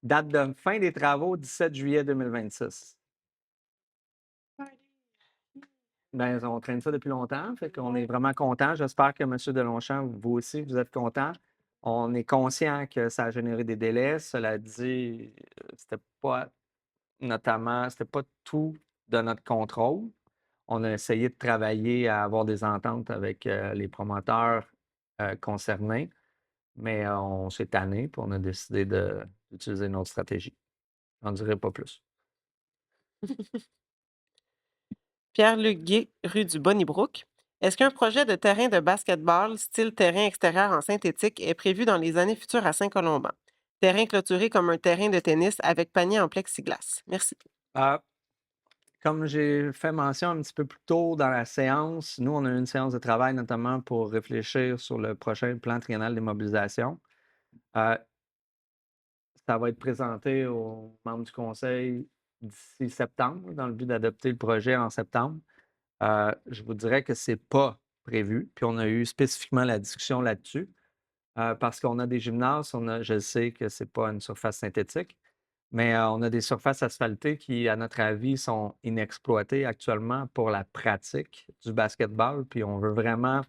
Date de fin des travaux, 17 juillet 2026. Ben, on traîne ça depuis longtemps, fait qu'on est vraiment content. J'espère que M. Deslongchamps, vous aussi, vous êtes content. On est conscient que ça a généré des délais. Cela dit, c'était pas tout de notre contrôle. On a essayé de travailler à avoir des ententes avec les promoteurs concernés, mais on s'est tanné, puis on a décidé d'utiliser notre stratégie. J'en dirai pas plus. Pierre-Luc Gué, rue du Bonnybrook. Est-ce qu'un projet de terrain de basketball style terrain extérieur en synthétique est prévu dans les années futures à Saint-Colomban? Terrain clôturé comme un terrain de tennis avec panier en plexiglas. Merci. Euh, Comme j'ai fait mention un petit peu plus tôt dans la séance, nous, on a eu une séance de travail notamment pour réfléchir sur le prochain plan triennal des mobilisations. Euh, Ça va être présenté aux membres du conseil d'ici septembre, dans le but d'adopter le projet en septembre. Je vous dirais que ce n'est pas prévu, puis on a eu spécifiquement la discussion là-dessus, parce qu'on a des gymnases, je sais que ce n'est pas une surface synthétique, mais on a des surfaces asphaltées qui, à notre avis, sont inexploitées actuellement pour la pratique du basketball, puis on veut vraiment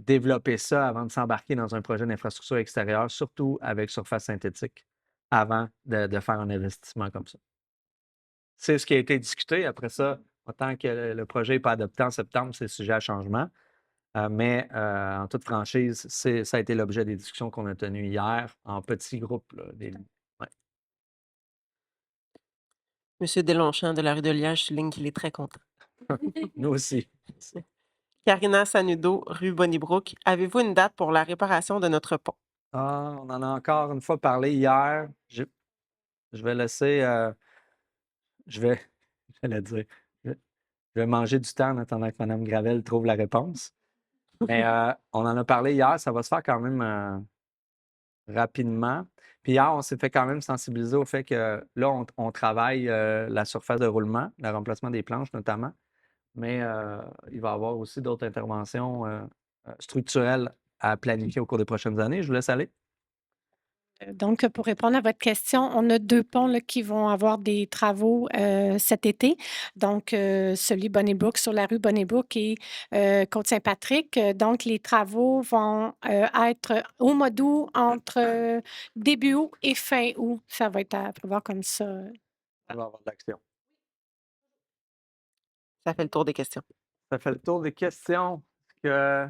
développer ça avant de s'embarquer dans un projet d'infrastructure extérieure, surtout avec surface synthétique, avant de faire un investissement comme ça. C'est ce qui a été discuté. Après ça, Autant que le projet n'est pas adopté en septembre, c'est sujet à changement. Mais en toute franchise, ça a été l'objet des discussions qu'on a tenues hier en petits groupes, là, ouais. Monsieur Deslongchamps de la rue de Liège souligne qu'il est très content. Nous aussi. Karina Sanudo, rue Bonnybrook, avez-vous une date pour la réparation de notre pont? Ah, on en a encore une fois parlé hier. Je vais laisser, je vais, j'allais dire, je je vais manger du temps en attendant que Mme Gravel trouve la réponse. Mais on en a parlé hier, ça va se faire quand même rapidement. Puis hier, on s'est fait quand même sensibiliser au fait que là, on travaille la surface de roulement, le remplacement des planches notamment, mais il va y avoir aussi d'autres interventions structurelles à planifier au cours des prochaines années. Je vous laisse aller. Donc, pour répondre à votre question, on a 2 ponts là, qui vont avoir des travaux cet été. Donc, celui Bonnybrook sur la rue Bonnybrook et Côte-Saint-Patrick. Donc, les travaux vont être au mois d'août, entre début août et fin août. Ça va être à prévoir comme ça. Il va y avoir de l'action. Ça fait le tour des questions. Ça fait le tour des questions. Est-ce que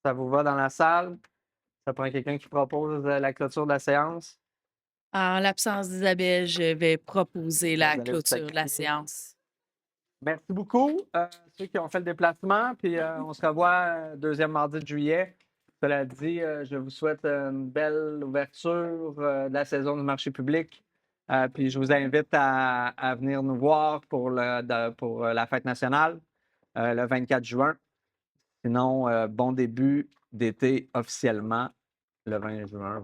ça vous va dans la salle? Ça prend quelqu'un qui propose la clôture de la séance? En l'absence d'Isabelle, je vais proposer la Vous allez vous clôture de la sacrifier. séance. Merci beaucoup, ceux qui ont fait le déplacement. Puis on se revoit deuxième mardi de juillet. Cela dit, je vous souhaite une belle ouverture de la saison du marché public. Puis je vous invite à venir nous voir pour la fête nationale le 24 juin. Sinon, bon début d'été officiellement le 20 juin.